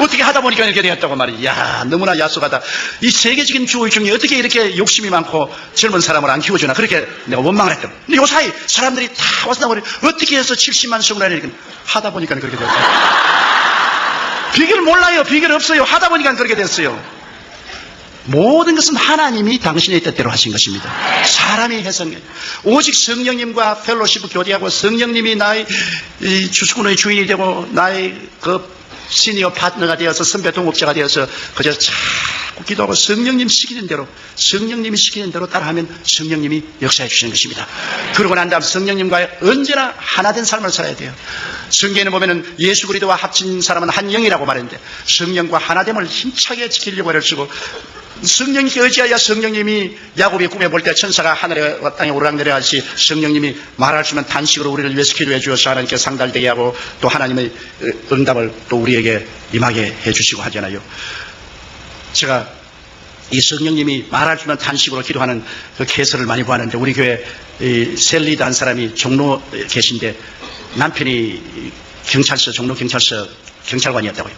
어떻게 하다 보니까 이렇게 되었다고 말이야. 너무나 야속하다. 이 세계적인 주의 중에 어떻게 이렇게 욕심이 많고 젊은 사람을 안 키워주나, 그렇게 내가 원망을 했던. 근데 요 사이 사람들이 다 와서 나버려. 어떻게 해서 70만 성을 하니까 하다 보니까 그렇게 되었어요. 비결 몰라요. 비결 없어요. 하다 보니까 그렇게 됐어요. 모든 것은 하나님이 당신의 뜻대로 하신 것입니다. 사람이 해석해. 오직 성령님과 펠로시프 교제하고 성령님이 나의 주수군의 주인이 되고 나의 시니어 파트너가 되어서 선배 동업자가 되어서 그저 자꾸 기도하고 성령님이 시키는 대로 따라하면 성령님이 역사해 주시는 것입니다. 그러고 난 다음 성령님과 언제나 하나 된 삶을 살아야 돼요. 성경에는 보면은 예수 그리스도와 합친 사람은 한 영이라고 말했는데 성령과 하나됨을 힘차게 지키려고 애를 쓰고, 성령님께 의지하여 성령님이 야곱이 꿈에 볼 때 천사가 하늘에 땅에 오르락내리하듯이 성령님이 말할 수 있는 단식으로 우리를 위해서 기도해 주어서 하나님께 상달되게 하고 또 하나님의 응답을 또 우리에게 임하게 해주시고 하잖아요. 제가 이 성령님이 말할 수 있는 단식으로 기도하는 그 개설을 많이 보았는데, 우리 교회 셀리드 한 사람이 종로 계신데 남편이 종로 경찰서 경찰관이었다고요.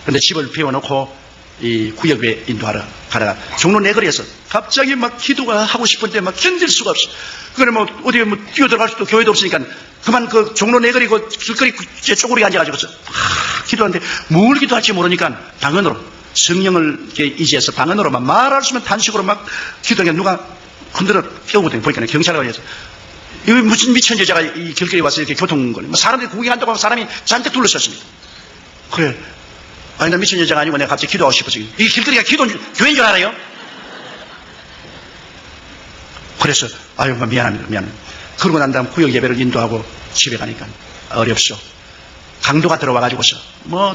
그런데 집을 비워놓고 이 구역에 인도하러 가다가 종로 내거리에서 갑자기 막 기도가 하고 싶은데 막 견딜 수가 없어. 그래 어디 뛰어들어갈 수도 교회도 없으니까 그만 그 종로 내거리 길거리 쪼그리 앉아가지고서 기도하는데 뭘 기도할지 모르니까 방언으로 성령을 의지해서 방언으로만 말할 수 있는 단식으로 막 기도하니까 누가 흔들어 깨우거든요. 보니까 경찰관이어서 이 무슨 미친 여자가 이 길거리에 와서 이렇게 교통걸, 사람들이 구경한다고 하면 사람이 잔뜩 둘러섰습니다. 그래. 아니, 나 미친 여자가 아니고 내가 갑자기 기도하고 싶어서. 이 길거리가 교회인 줄 알아요? 그래서, 아유, 미안합니다. 그러고 난 다음 구역 예배를 인도하고 집에 가니까 어렵소. 강도가 들어와가지고서,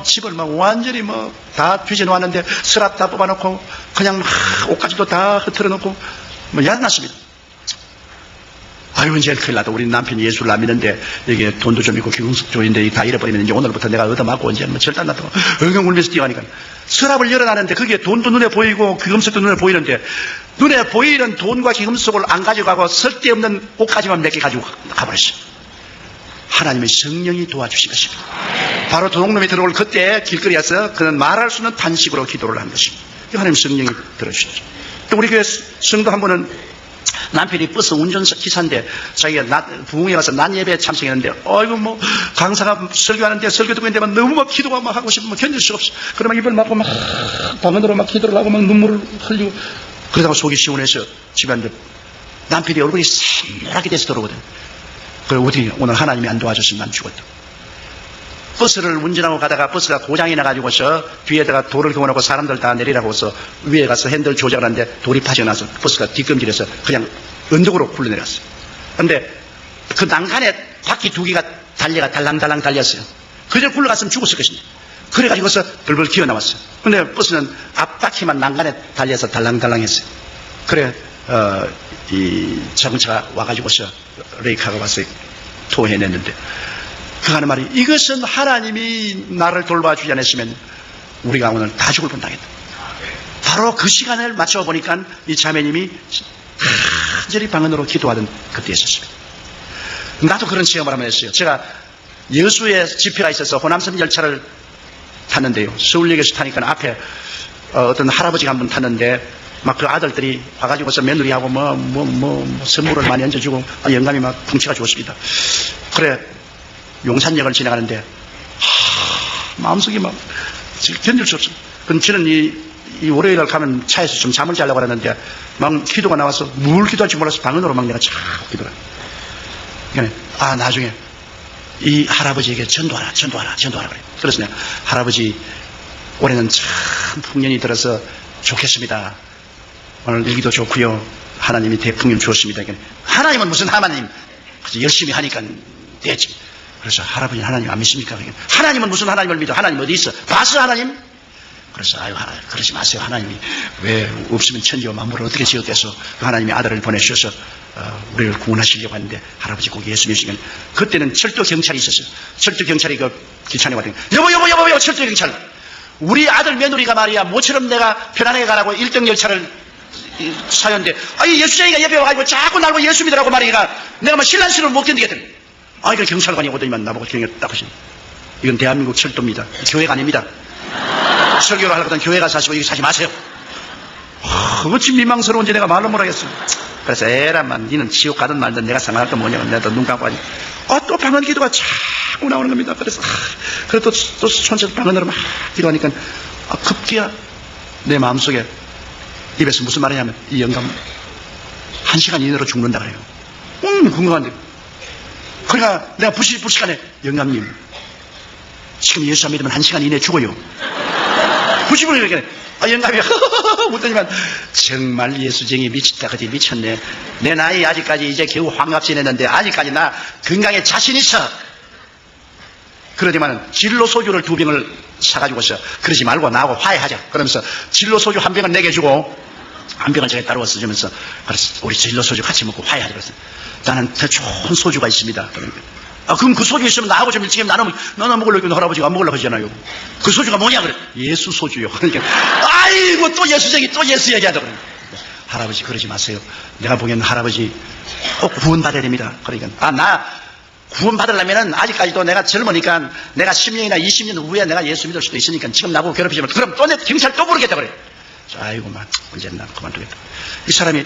집을 완전히 다 뒤져놓았는데, 서랍 다 뽑아놓고, 그냥 옷가지도 다 흐트러 놓고, 야단났습니다. 아유, 이제 큰일 나다. 우리 남편이 예수를 안 믿는데, 이게 돈도 좀 있고, 기금도 있는데, 다 잃어버리면 이제 오늘부터 내가 얻어맞고, 이제 절단 났다고, 엉엉 울면서 뛰어가니까, 서랍을 열어놨는데, 거기에 돈도 눈에 보이고, 기금속도 눈에 보이는데, 눈에 보이는 돈과 기금속을 안 가져가고, 쓸데없는 옷까지만 몇 개 가지고 가버렸어요. 하나님의 성령이 도와주신 것입니다. 바로 도둑놈이 들어올 그때 길거리에서 그는 말할 수 없는 탄식으로 기도를 한 것입니다. 하나님 성령이 들어주셨죠. 또 우리 교회 성도 한 분은 남편이 버스 운전기사인데 자기가 부흥회 가서 낮 예배에 참석했는데 아이고 강사가 설교하는데 설교 듣고 있는데 너무 기도가 하고 싶으면 견딜 수가 없어. 그러면 입을 막고 방언으로 기도를 하고 눈물을 흘리고 그러다가 속이 시원해서 집에 왔는데 남편이 얼굴이 새하게 돼서 들어오거든. 그리고 어떻게 오늘 하나님이 안 도와줬으면 난 죽었다. 버스를 운전하고 가다가 버스가 고장이 나가지고서 뒤에다가 돌을 그어놓고 사람들 다 내리라고 해서 위에 가서 핸들 조작을 하는데 돌이 파져나서 버스가 뒷검질해서 그냥 언덕으로 굴러내렸어요. 그런데 그 난간에 바퀴 두 개가 달랑달랑 달렸어요. 그대로 굴러갔으면 죽었을 것입니다. 그래가지고서 벌벌 기어 나왔어요. 그런데 버스는 앞바퀴만 난간에 달려서 달랑달랑했어요. 그래 이 자동차가 와가지고서 레이카가 와서 토해냈는데 그 하는 말이 이것은 하나님이 나를 돌봐주지 않았으면 우리가 오늘 다 죽을 뻔당했다. 바로 그 시간을 맞춰보니까 이 자매님이 간절히 방언으로 기도하던 그때 있었습니다. 나도 그런 체험을 한번 했어요. 제가 여수에 집회가 있어서 호남선 열차를 탔는데요. 서울역에서 타니까 앞에 어떤 할아버지가 한 분 탔는데 막 그 아들들이 와가지고서 며느리하고 선물을 많이 얹어주고 영감이 막 풍치가 좋습니다. 그래 용산역을 지나가는데 마음속이 막 견딜 수 없어요. 그럼 저는 이 월요일날 가면 차에서 좀 잠을 자려고 하는데 막 기도가 나와서 뭘 기도할지 몰라서 방언으로 막 내가 자꾸 기도를 그러니까 나중에 이 할아버지에게 전도하라 그래. 그래서 내가 할아버지 올해는 참 풍년이 들어서 좋겠습니다. 오늘 일기도 좋고요. 하나님이 대풍년 주었습니다. 하나님은 무슨 하나님? 열심히 하니까 됐지. 그래서 할아버지 하나님 안 믿습니까? 하나님은 무슨 하나님을 믿어? 하나님 어디 있어? 봤어 하나님? 그래서 그러지 마세요. 하나님이 왜 없으면 천지와 만물을 어떻게 지었겠어? 그 하나님이 아들을 보내주셔서 우리를 구원하시려고 하는데 할아버지 꼭 예수 믿으시면 그때는 철도 경찰이 있었어요. 철도 경찰이 그 기차에 왔더니 여보 철도 경찰 우리 아들 며느리가 말이야 모처럼 내가 편안하게 가라고 1등 열차를 사연데 예수쟁이가 옆에 와가지고 자꾸 날 보고 예수 믿으라고 말이니까 내가 신랑스러워 못 견디겠더니 그 경찰관이 오더니만 나보고 경에 딱 하시네. 이건 대한민국 철도입니다. 교회가 아닙니다. 설교를 하려고 하던 교회 가서 하시고 이거 사지 마세요. 어찌 민망스러운지 내가 말로 못하겠어. 그래서 에라만 니는 지옥 가든 말든 내가 상관할 건 뭐냐고 내가 눈 감고 하니 또 방언 기도가 자꾸 나오는 겁니다. 그래서 그래 또 손짓 방언으로 막 기도하니까 급기야 내 마음속에 입에서 무슨 말이냐면 이 영감 1시간 이내로 죽는다 그래요. 궁금한데 그러니까 내가 불시간에 영감님 지금 예수 안 믿으면 1시간 이내에 죽어요. 90분을 이렇게 영감이 웃더니만 정말 예수쟁이 미쳤다 그지 미쳤네. 내 나이 아직까지 이제 겨우 환갑 지냈는데 아직까지 나 건강에 자신 있어. 그러지만 진로 소주를 2병을 사가지고서 그러지 말고 나하고 화해하자. 그러면서 진로 소주 1병을 내게 주고 1병을 제가 따로 써주면서 그래서 우리 진로 소주 같이 먹고 화해하자. 그래서 나는 더 좋은 소주가 있습니다. 그러니까 그럼 그 소주 있으면 나하고 좀 일찍 나눠 먹으려고 했는데 할아버지가 안 먹으려고 하잖아요. 그 소주가 뭐냐 그래. 예수 소주요. 그러니까 아이고 또 예수쟁이 또 예수 얘기하자 그래. 할아버지 그러지 마세요. 내가 보기에는 할아버지 꼭 구원받아야 됩니다. 그러니까 나 구원받으려면은 아직까지도 내가 젊으니까 내가 10년이나 20년 후에 내가 예수 믿을 수도 있으니까 지금 나보고 괴롭히지만 그럼 또 내 경찰 또 부르겠다 그래. 아이고 막 언제는 난 그만두겠다. 이 사람이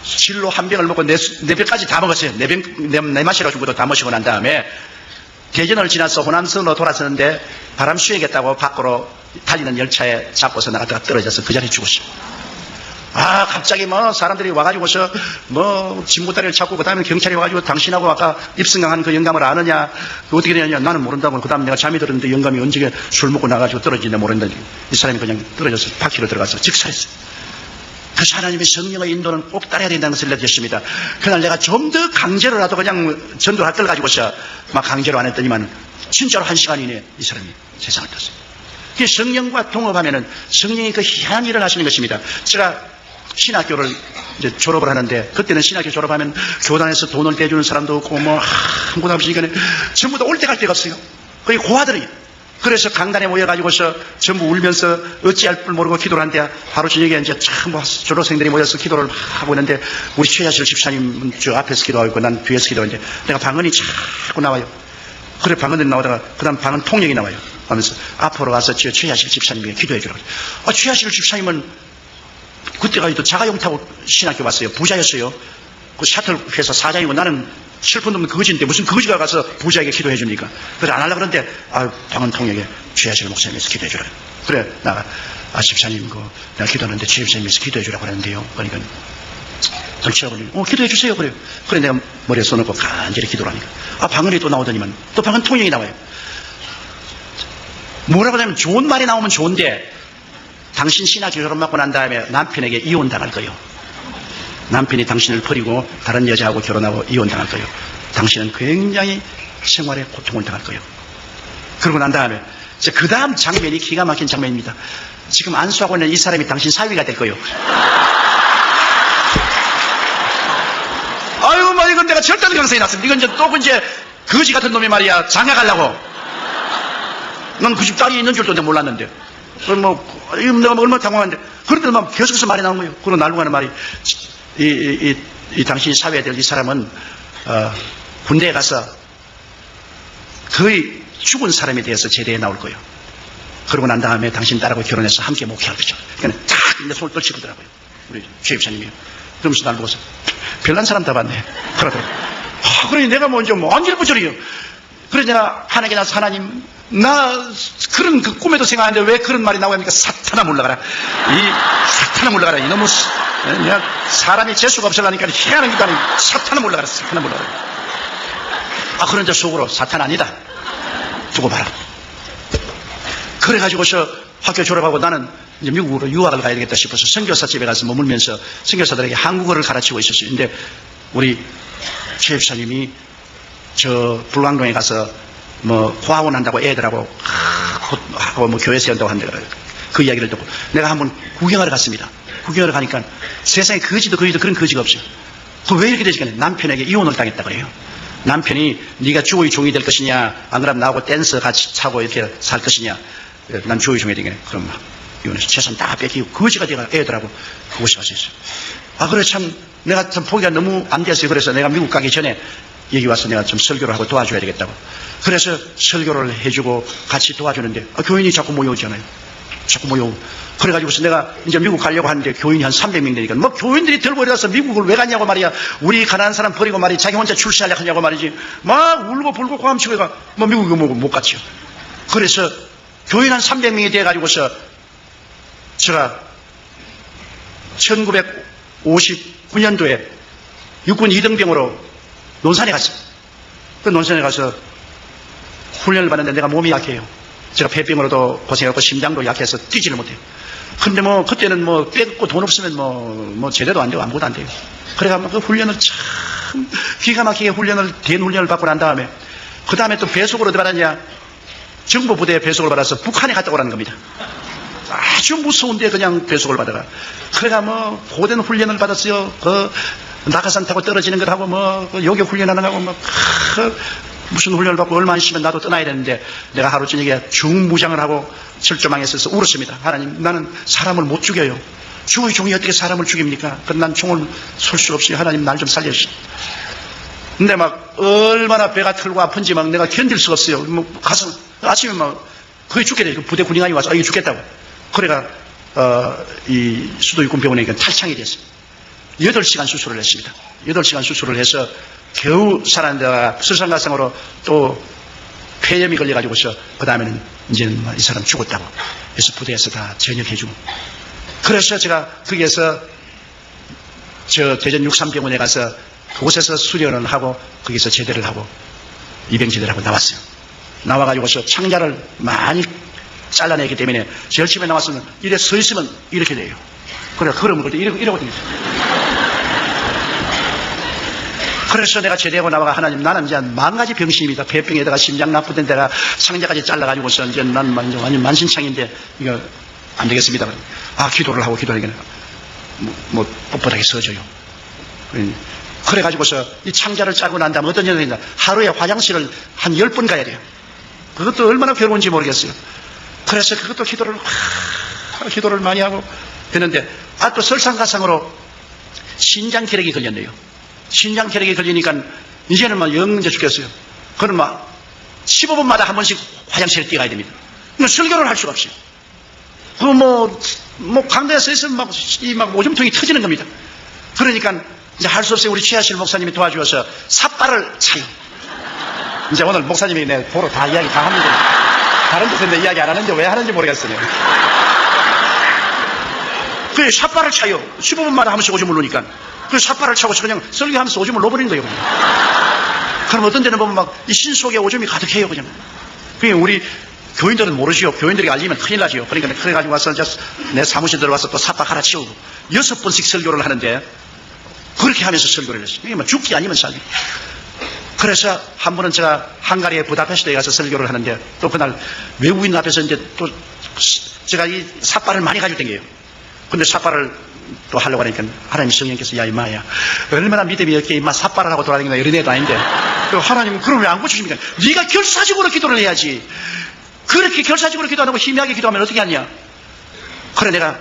진로 1병을 먹고 네 병까지 다 먹었어요. 네 마시라고 주고도 다 마시고 난 다음에 대전을 지나서 호남선으로 돌아서는데 바람 쐬겠다고 밖으로 달리는 열차에 잡고서 나갔다가 떨어져서 그 자리에 죽었어요. 갑자기 뭐 사람들이 와가지고서 뭐 진보다리를 찾고 그 다음에 경찰이 와가지고 당신하고 아까 입성강한 그 영감을 아느냐, 어떻게 되느냐, 나는 모른다고. 그 다음에 내가 잠이 들었는데 영감이 언제 술 먹고 나가지고 떨어지냐 모른다. 이 사람이 그냥 떨어져서 바퀴로 들어가서 직살했어요. 그래서 하나님의 성령의 인도는 꼭 따라야 된다는 것을 알려주셨습니다. 그날 내가 좀 더 강제로라도 그냥 전도를 할 걸 가지고서 막 강제로 안 했더니만 진짜로 1시간 이내에 이 사람이 세상을 떴어요. 그 성령과 동업하면은 성령이 그 희한한 일을 하시는 것입니다. 제가 신학교를 이제 졸업을 하는데, 그때는 신학교 졸업하면 교단에서 돈을 대주는 사람도 없고 뭐 아무것도 없으니까 전부 다 올 때 갈 데가 없어요. 거의 고아들이. 그래서 강단에 모여가지고서 전부 울면서 어찌할 줄 모르고 기도를 하는데, 하루 저녁에 이제 참 뭐 졸업생들이 모여서 기도를 하고 있는데, 우리 최야실 집사님은 저 앞에서 기도하고 있고 난 뒤에서 기도하는데, 내가 방언이 자꾸 나와요. 그래 방언들이 나오다가 그 다음 방언 통역이 나와요. 하면서 앞으로 와서 저 최야실 집사님에게 기도해 주라고. 최야실 집사님은 그때까지도 자가용 타고 신학교 왔어요. 부자였어요. 그 샤틀 회사 사장이고, 나는 슬픈 놈은 거지인데 무슨 거지가 가서 부자에게 기도해 줍니까? 그래서 안 하려고 그러는데, 방언 통역에 최야실 목사님에서 기도해 주라. 그래, 집사님, 내가 기도하는데 최 집사님에서 기도해 주라고 하는데요. 그러니까, 정치하고는, 기도해 주세요. 그래요. 그래, 내가 머리에 손을 얹고 간절히 기도를 하니까, 방언이 또 나오더니만, 또 방언 통역이 나와요. 뭐라고 하냐면, 좋은 말이 나오면 좋은데, 당신 신학교 졸업 받고 난 다음에 남편에게 이혼당할 거예요. 남편이 당신을 버리고 다른 여자하고 결혼하고 이혼당할 거예요. 당신은 굉장히 생활에 고통을 당할 거예요. 그러고 난 다음에 그 다음 장면이 기가 막힌 장면입니다. 지금 안수하고 있는 이 사람이 당신 사위가 될 거예요. 이건 내가 절대로 경선이 났습니다. 이건 이제 거지 같은 놈이 말이야 장가가려고. 난 그 집 딸이 있는 줄도 내가 몰랐는데. 내가 얼마나 당황한데, 그런데 막 계속해서 말이 나온 거예요. 그러고 날고 가는 말이, 당신이 사회에 될 이 사람은, 군대에 가서 거의 죽은 사람에 대해서 제대에 나올 거예요. 그러고 난 다음에 당신 딸하고 결혼해서 함께 목회할 거죠. 그러니까 탁, 내 손을 떨치더라고요. 우리 최 집사님이요. 그러면서 날 보고서, 별난 사람 다 봤네. 그러더라고요. 그러니 내가 먼저 완전히 부처리요. 그래서 내가 하나님께 나서, 하나님, 나 그런 그 꿈에도 생각하는데 왜 그런 말이 나오니까 사탄아 물러가라. 사탄아 물러가라. 이놈의 내가 사람이 재수가 없으려니까 희한한 기도 아니 사탄아 물러가라. 사탄아 물러가라. 그런데 속으로 사탄 아니다. 두고 봐라. 그래가지고서 학교 졸업하고 나는 이제 미국으로 유학을 가야 되겠다 싶어서 선교사 집에 가서 머물면서 선교사들에게 한국어를 가르치고 있었어요. 근데 우리 최 집사님이 저 불광동에 가서 고아원 한다고 애들하고 하고 교회에서 한다고 한다 그래요. 그 이야기를 듣고 내가 한번 구경하러 갔습니다. 구경하러 가니까 세상에 거지도 그런 거지가 없어요. 왜 이렇게 되지? 남편에게 이혼을 당했다 그래요. 남편이 네가 주의 종이 될 것이냐, 안 그러면 나하고 댄스 같이 타고 이렇게 살 것이냐. 난 주의 종이 되겠네. 그럼 이혼해서 재산 다 뺏기고 거지가 돼가 애들하고 그곳에 가서 있어요. 그래 참 내가 참 보기가 너무 안 됐어요. 그래서 내가 미국 가기 전에 여기 와서 내가 좀 설교를 하고 도와줘야 되겠다고. 그래서 설교를 해주고 같이 도와주는데 교인이 자꾸 모여오잖아요. 자꾸 모여오고. 그래가지고서 내가 이제 미국 가려고 하는데 교인이 한 300명 되니까 교인들이 들고 일어나서 미국을 왜 가냐고 말이야. 우리 가난한 사람 버리고 말이야. 자기 혼자 출세하려고 하냐고 말이지. 막 울고 불고 고함치고 해가 미국에 못 갔죠. 그래서 교인 한 300명이 돼가지고서 제가 1959년도에 육군 2등병으로 논산에 갔어요. 그 논산에 가서 훈련을 받는데 내가 몸이 약해요. 제가 폐병으로도 고생했고 심장도 약해서 뛰지를 못해요. 근데 그때는 뺏고 돈 없으면 제대도 안 되고 아무것도 안 돼요. 그래가 그 훈련을 참 기가 막히게 된 훈련을 받고 난 다음에 그 다음에 또 배속을 어디 받았냐? 정보 부대에 배속을 받아서 북한에 갔다 오라는 겁니다. 아주 무서운데 그냥 배속을 받아가. 그래가 고된 훈련을 받았어요. 낙하산 타고 떨어지는 것 하고 요격 훈련하는 거 하고 무슨 훈련을 받고 얼마 안 있으면 나도 떠나야 되는데 내가 하루 저녁에 중무장을 하고 철조망에 있어서 울었습니다. 하나님, 나는 사람을 못 죽여요. 주의 종이 어떻게 사람을 죽입니까? 난 총을 쏠 수 없어요. 하나님, 날 좀 살려주시오. 근데 얼마나 배가 털고 아픈지 내가 견딜 수가 없어요. 가서 아침에 거의 죽게 돼요. 부대 군인이 와서 이거 죽겠다고. 그래가 이 수도육군 병원에 탈창이 됐어요. 8시간 수술을 했습니다. 8시간 수술을 해서 겨우 살았는데 설상가상으로 또 폐렴이 걸려가지고서 그 다음에는 이제는 이 사람 죽었다고. 그래서 부대에서 다 전역해주고. 그래서 제가 거기에서 저 대전 육삼병원에 가서 그곳에서 수련을 하고 거기서 제대를 하고 입양제대를 하고 나왔어요. 나와가지고서 창자를 많이 잘라내기 때문에 제일 처음에 나왔으면 이래 서 있으면 이렇게 돼요. 그래 걸으면 그때 이러거든요. 그래서 내가 제대하고 나와가 하나님 나는 이제 만 가지 병신입니다. 폐병에다가 심장 나쁘던 데가 창자까지 잘라가지고서 이제 난 완전 만신창인데 이거 안 되겠습니다. 아 기도를 하고 기도하니까 뭐 뻣뻣하게 서져요. 그래가지고서 이 창자를 짜고 난 다음에 어떤 일이 있냐 하루에 화장실을 한 10번 가야 돼요. 그것도 얼마나 괴로운지 모르겠어요. 그래서 그것도 기도를 많이 하고 했는데 또 설상가상으로 신장결핵이 걸렸네요. 신장결핵이 걸리니까 이제는 막 영문제 죽겠어요. 그는 막 15분마다 한 번씩 화장실에 뛰어가야 됩니다. 설교를 할 수가 없어요. 강대에서 있으면 막 오줌통이 터지는 겁니다. 그러니까 이제 할 수 없어요. 우리 최하실 목사님이 도와주어서 삿발을 차요. 이제 오늘 목사님이 내 보러 다 이야기 다 합니다. 다른 데서 내 이야기 안 하는데 왜 하는지 모르겠어요. 그 삿발을 차요. 15분마다 한 번씩 오줌을 놓으니까. 그 삿발을 차고서 그냥 설교하면서 오줌을 놓아버리는 거예요. 그냥. 그럼 어떤 데는 보면 막 이 신 속에 오줌이 가득해요. 그냥. 그냥 우리 교인들은 모르지요. 교인들이 알리면 큰일 나지요. 그러니까 그래가지고 와서 내 사무실 들어와서 또 삿발 하나 치우고 6번씩 설교를 하는데 그렇게 하면서 설교를 했어요. 이게 뭐 죽기 아니면 살기. 그래서 한 번은 제가 헝가리의 부다페스트에 가서 설교를 하는데 또 그날 외국인 앞에서 이제 또 제가 이 삿발을 많이 가지고 댕겨요. 근데 삿발을 또 하려고 하니까 하나님 성령께서 야 이마야 얼마나 믿음이 없게 이마 삿발을 하고 돌아다니나 이런 애도 아닌데 하나님 그럼 왜 안 고쳐주십니까? 네가 결사적으로 기도를 해야지. 그렇게 결사적으로 기도 안 하고 희미하게 기도하면 어떻게 하냐. 그래 내가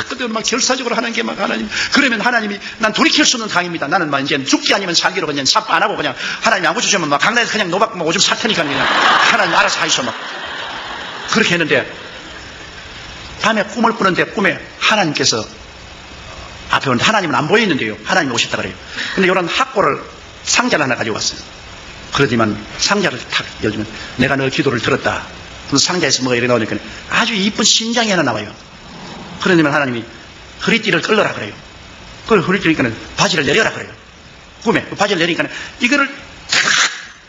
근데 막 결사적으로 하는 게 막 하나님 그러면 하나님이 난 돌이킬 수 없는 강입니다. 나는 막 이제 죽기 아니면 살기로 그냥 삽 안 하고 그냥 하나님이 안 고쳐주면 막 강당에서 그냥 노박 막 오줌 살 테니까 그냥 하나님 알아서 하이소 막 그렇게 했는데 밤에 꿈을 꾸는데 꿈에 하나님께서 앞에 오는데 하나님은 안 보이는데요. 하나님이 오셨다 그래요. 근데 이런 학고를 상자를 하나 가지고 왔어요. 그러지만 상자를 탁 열면 내가 너 기도를 들었다. 그래서 상자에서 뭐가 이렇게 나오니까 아주 이쁜 신장이 하나 나와요. 그러면 하나님이 허리띠를 끌러라 그래요. 그걸 허리띠니까 바지를 내려라 그래요. 꿈에 바지를 내리니까 이거를 탁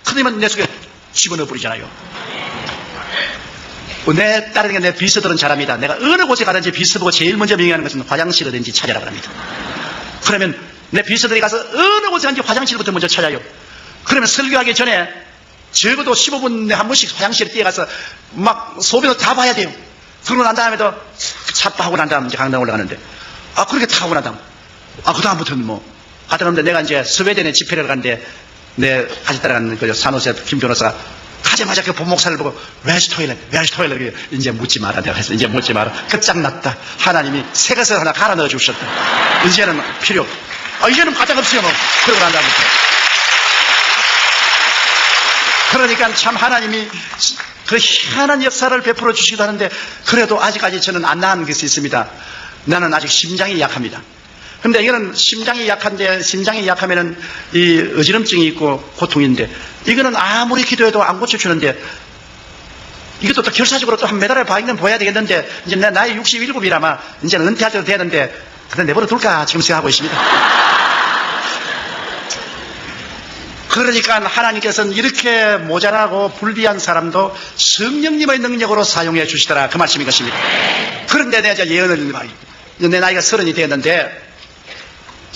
그러면 내 속에 집어넣어 버리잖아요. 내 딸에게 내 비서들은 잘합니다. 내가 어느 곳에 가든지 비서 보고 제일 먼저 명령하는 것은 화장실을 어딘지 찾아라 그럽니다. 그러면 내 비서들이 가서 어느 곳에 가든지 화장실부터 먼저 찾아요. 그러면 설교하기 전에 적어도 15분에 한 번씩 화장실에 뛰어가서 막 소변을 다 봐야 돼요. 그러고 난 다음에도 삿바하고 난 다음에 이제 강당 올라가는데 그렇게 다 하고 난 다음 그 다음부터는 가다 가는데 내가 이제 스웨덴에 집회를 가는데 내 같이 따라가는 그 산호세 김 변호사가 가자마자 그 본목사를 보고 Where's toilet? 이제 묻지 마라. 내가 했어. 이제 묻지 마라. 끝장났다. 하나님이 새 것을 하나 갈아 넣어 주셨다. 이제는 필요 이제는 바짝 없어요. 그러고 난 다음부터 그러니까 참 하나님이 그 희한한 역사를 베풀어 주시기도 하는데 그래도 아직까지 저는 안 나은 것이 있습니다. 나는 아직 심장이 약합니다. 근데 이거는 심장이 약한데 심장이 약하면은 이 어지럼증이 있고 고통인데 이거는 아무리 기도해도 안 고쳐주는데 이것도 또 결사적으로 또 한 몇 달에 방향은 보여야 되겠는데 이제 내 나이 67이라마 이제는 은퇴할 때도 되는데 그냥 내버려 둘까 지금 생각하고 있습니다. 그러니까 하나님께서는 이렇게 모자라고 불비한 사람도 성령님의 능력으로 사용해 주시더라 그 말씀인 것입니다. 그런데 내가 이제 예언을 말이에요. 내 나이가 30이 되었는데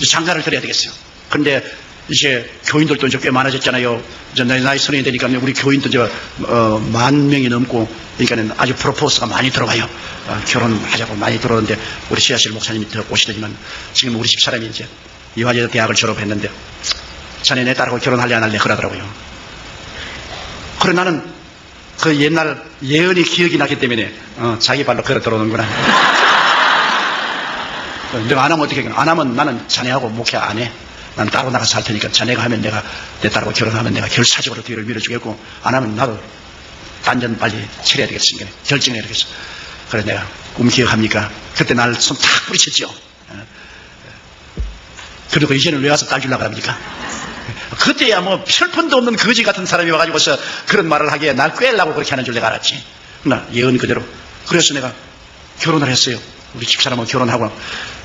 장가를 드려야 되겠어요. 그런데 이제 교인들도 이제 꽤 많아졌잖아요. 이제 내 나이 30이 되니까 우리 교인도 이제 10,000명이 넘고 그러니까는 아주 프로포스가 많이 들어와요. 결혼하자고 많이 들어오는데 우리 시아실 목사님이 더 오시더니만 지금 우리 집 사람이 이제 이화여대 대학을 졸업했는데 자네 내 딸하고 결혼할래 안 할래 그러더라고요. 그래 나는 그 옛날 예언이 기억이 나기 때문에 자기 발로 걸어 들어오는구나. 내가 안 하면 어떻게 안 하면 나는 자네하고 목회 안 해. 난 따로 나가서 할 테니까 자네가 하면 내가 내 딸하고 결혼하면 내가 결사적으로 뒤를 밀어주겠고 안 하면 나도 단전 빨리 치러야 되겠습니다. 결정해야 되겠어. 그래 내가 꿈 기억합니까? 그때 날 손 탁 뿌리쳤죠. 그리고 이제는 왜 와서 딸 주려고 합니까? 그때야 뭐 철판도 없는 거지 같은 사람이 와가지고서 그런 말을 하기에 날 꿰려고 그렇게 하는 줄 내가 알았지. 나 예언 그대로. 그래서 내가 결혼을 했어요. 우리 집사람하고 결혼하고,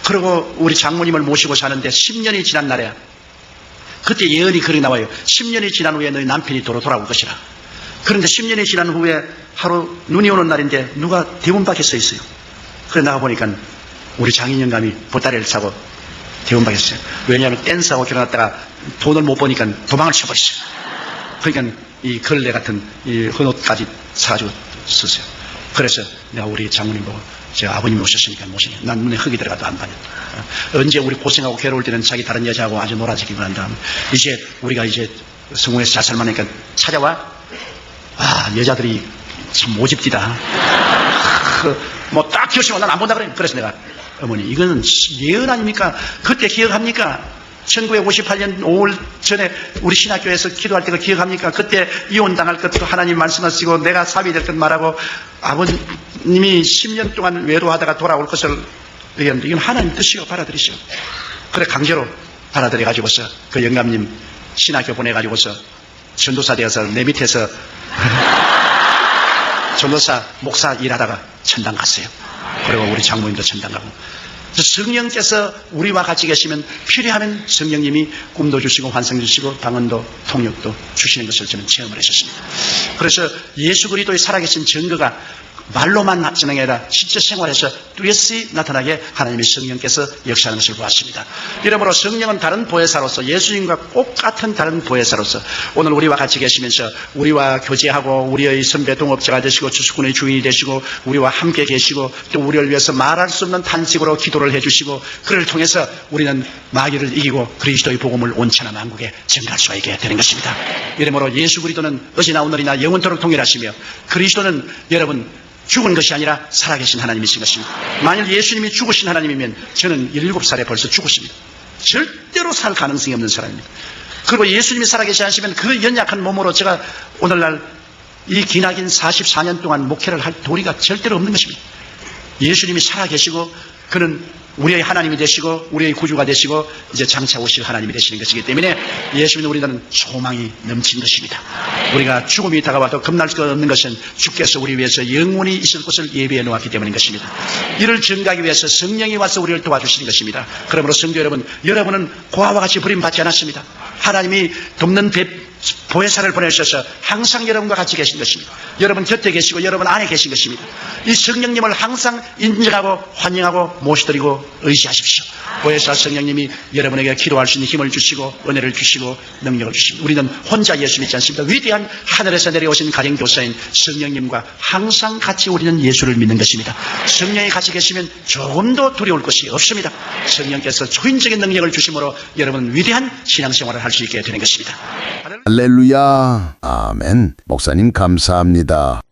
그리고 우리 장모님을 모시고 사는데 10년이 지난 날에, 그때 예언이 그렇게 나와요. 10년이 지난 후에 너희 남편이 돌아올 것이라. 그런데 10년이 지난 후에 하루 눈이 오는 날인데 누가 대문 밖에 서 있어요. 그래 나가보니까 우리 장인 영감이 보따리를 차고 대문 밖에 있어요. 왜냐하면 댄스하고 결혼했다가 돈을 못 버니까 도망을 쳐버렸어요. 그러니까 이 걸레 같은 이 헌옷까지 사가지고 썼어요. 그래서 내가 우리 장모님 보고, 저 아버님 오셨으니까 모시니 난 눈에 흙이 들어가도 안 봐요. 언제 우리 고생하고 괴로울 때는 자기 다른 여자하고 아주 놀아지기만 한 다음, 이제 우리가 이제 성공해서 잘 살만하니까 찾아와. 아, 여자들이 참 모집디다. 뭐 딱 결심하고 난 안 본다 그래. 그래서 내가, 어머니 이거는 예언 아닙니까? 그때 기억합니까? 1958년 5월 전에 우리 신학교에서 기도할 때가 기억합니까? 그때 이혼당할 것도 하나님 말씀하시고 내가 삽이 될 것 말하고 아버님이 10년 동안 외로하다가 돌아올 것을 얘기했는데, 이건 하나님 뜻이요, 받아들이시오. 그래 강제로 받아들여가지고서 그 영감님 신학교 보내가지고서 전도사 되어서 내 밑에서 전도사 목사 일하다가 천당 갔어요. 그리고 우리 장모님도 천당 가고. 성령께서 우리와 같이 계시면 필요하면 성령님이 꿈도 주시고 환상 주시고 방언도 통역도 주시는 것을 저는 체험을 했었습니다. 그래서 예수 그리스도의 살아계신 증거가 말로만 진행이 아니라 실제 생활에서 뚜렷이 나타나게 하나님의 성령께서 역사하는 것을 보았습니다. 이러므로 성령은 다른 보혜사로서, 예수님과 똑같은 다른 보혜사로서 오늘 우리와 같이 계시면서 우리와 교제하고 우리의 선배 동업자가 되시고 주수꾼의 주인이 되시고 우리와 함께 계시고 또 우리를 위해서 말할 수 없는 탄식으로 기도를 해주시고, 그를 통해서 우리는 마귀를 이기고 그리스도의 복음을 온 천하 만국에 전갈 수가 있게 되는 것입니다. 이러므로 예수 그리스도는 어제나 오늘이나 영원토록 동일하시며, 그리스도는 여러분 죽은 것이 아니라 살아계신 하나님이신 것입니다. 만일 예수님이 죽으신 하나님이면 저는 17살에 벌써 죽었습니다. 절대로 살 가능성이 없는 사람입니다. 그리고 예수님이 살아계시 않으시면 그 연약한 몸으로 제가 오늘날 이 기나긴 44년 동안 목회를 할 도리가 절대로 없는 것입니다. 예수님이 살아계시고 그는 우리의 하나님이 되시고 우리의 구주가 되시고 이제 장차 오실 하나님이 되시는 것이기 때문에 예수님은 우리는 소망이 넘친 것입니다. 우리가 죽음이 다가와도 겁날 수 없는 것은 주께서 우리 위해서 영원히 있을 곳을 예비해 놓았기 때문인 것입니다. 이를 증가하기 위해서 성령이 와서 우리를 도와주시는 것입니다. 그러므로 성도 여러분, 여러분은 고아와 같이 버림받지 않았습니다. 하나님이 돕는 보혜사를 보내주셔서 항상 여러분과 같이 계신 것입니다. 여러분 곁에 계시고 여러분 안에 계신 것입니다. 이 성령님을 항상 인정하고 환영하고 모시드리고 의지하십시오. 보혜사 성령님이 여러분에게 기도할 수 있는 힘을 주시고 은혜를 주시고 능력을 주십니다. 우리는 혼자 예수 믿지 않습니다. 위대한 하늘에서 내려오신 가령교사인 성령님과 항상 같이 우리는 예수를 믿는 것입니다. 성령이 같이 계시면 조금도 두려울 것이 없습니다. 성령께서 초인적인 능력을 주심으로 여러분은 위대한 신앙생활을 할 수 있게 되는 것입니다. 할렐루야. 아멘. 목사님 감사합니다.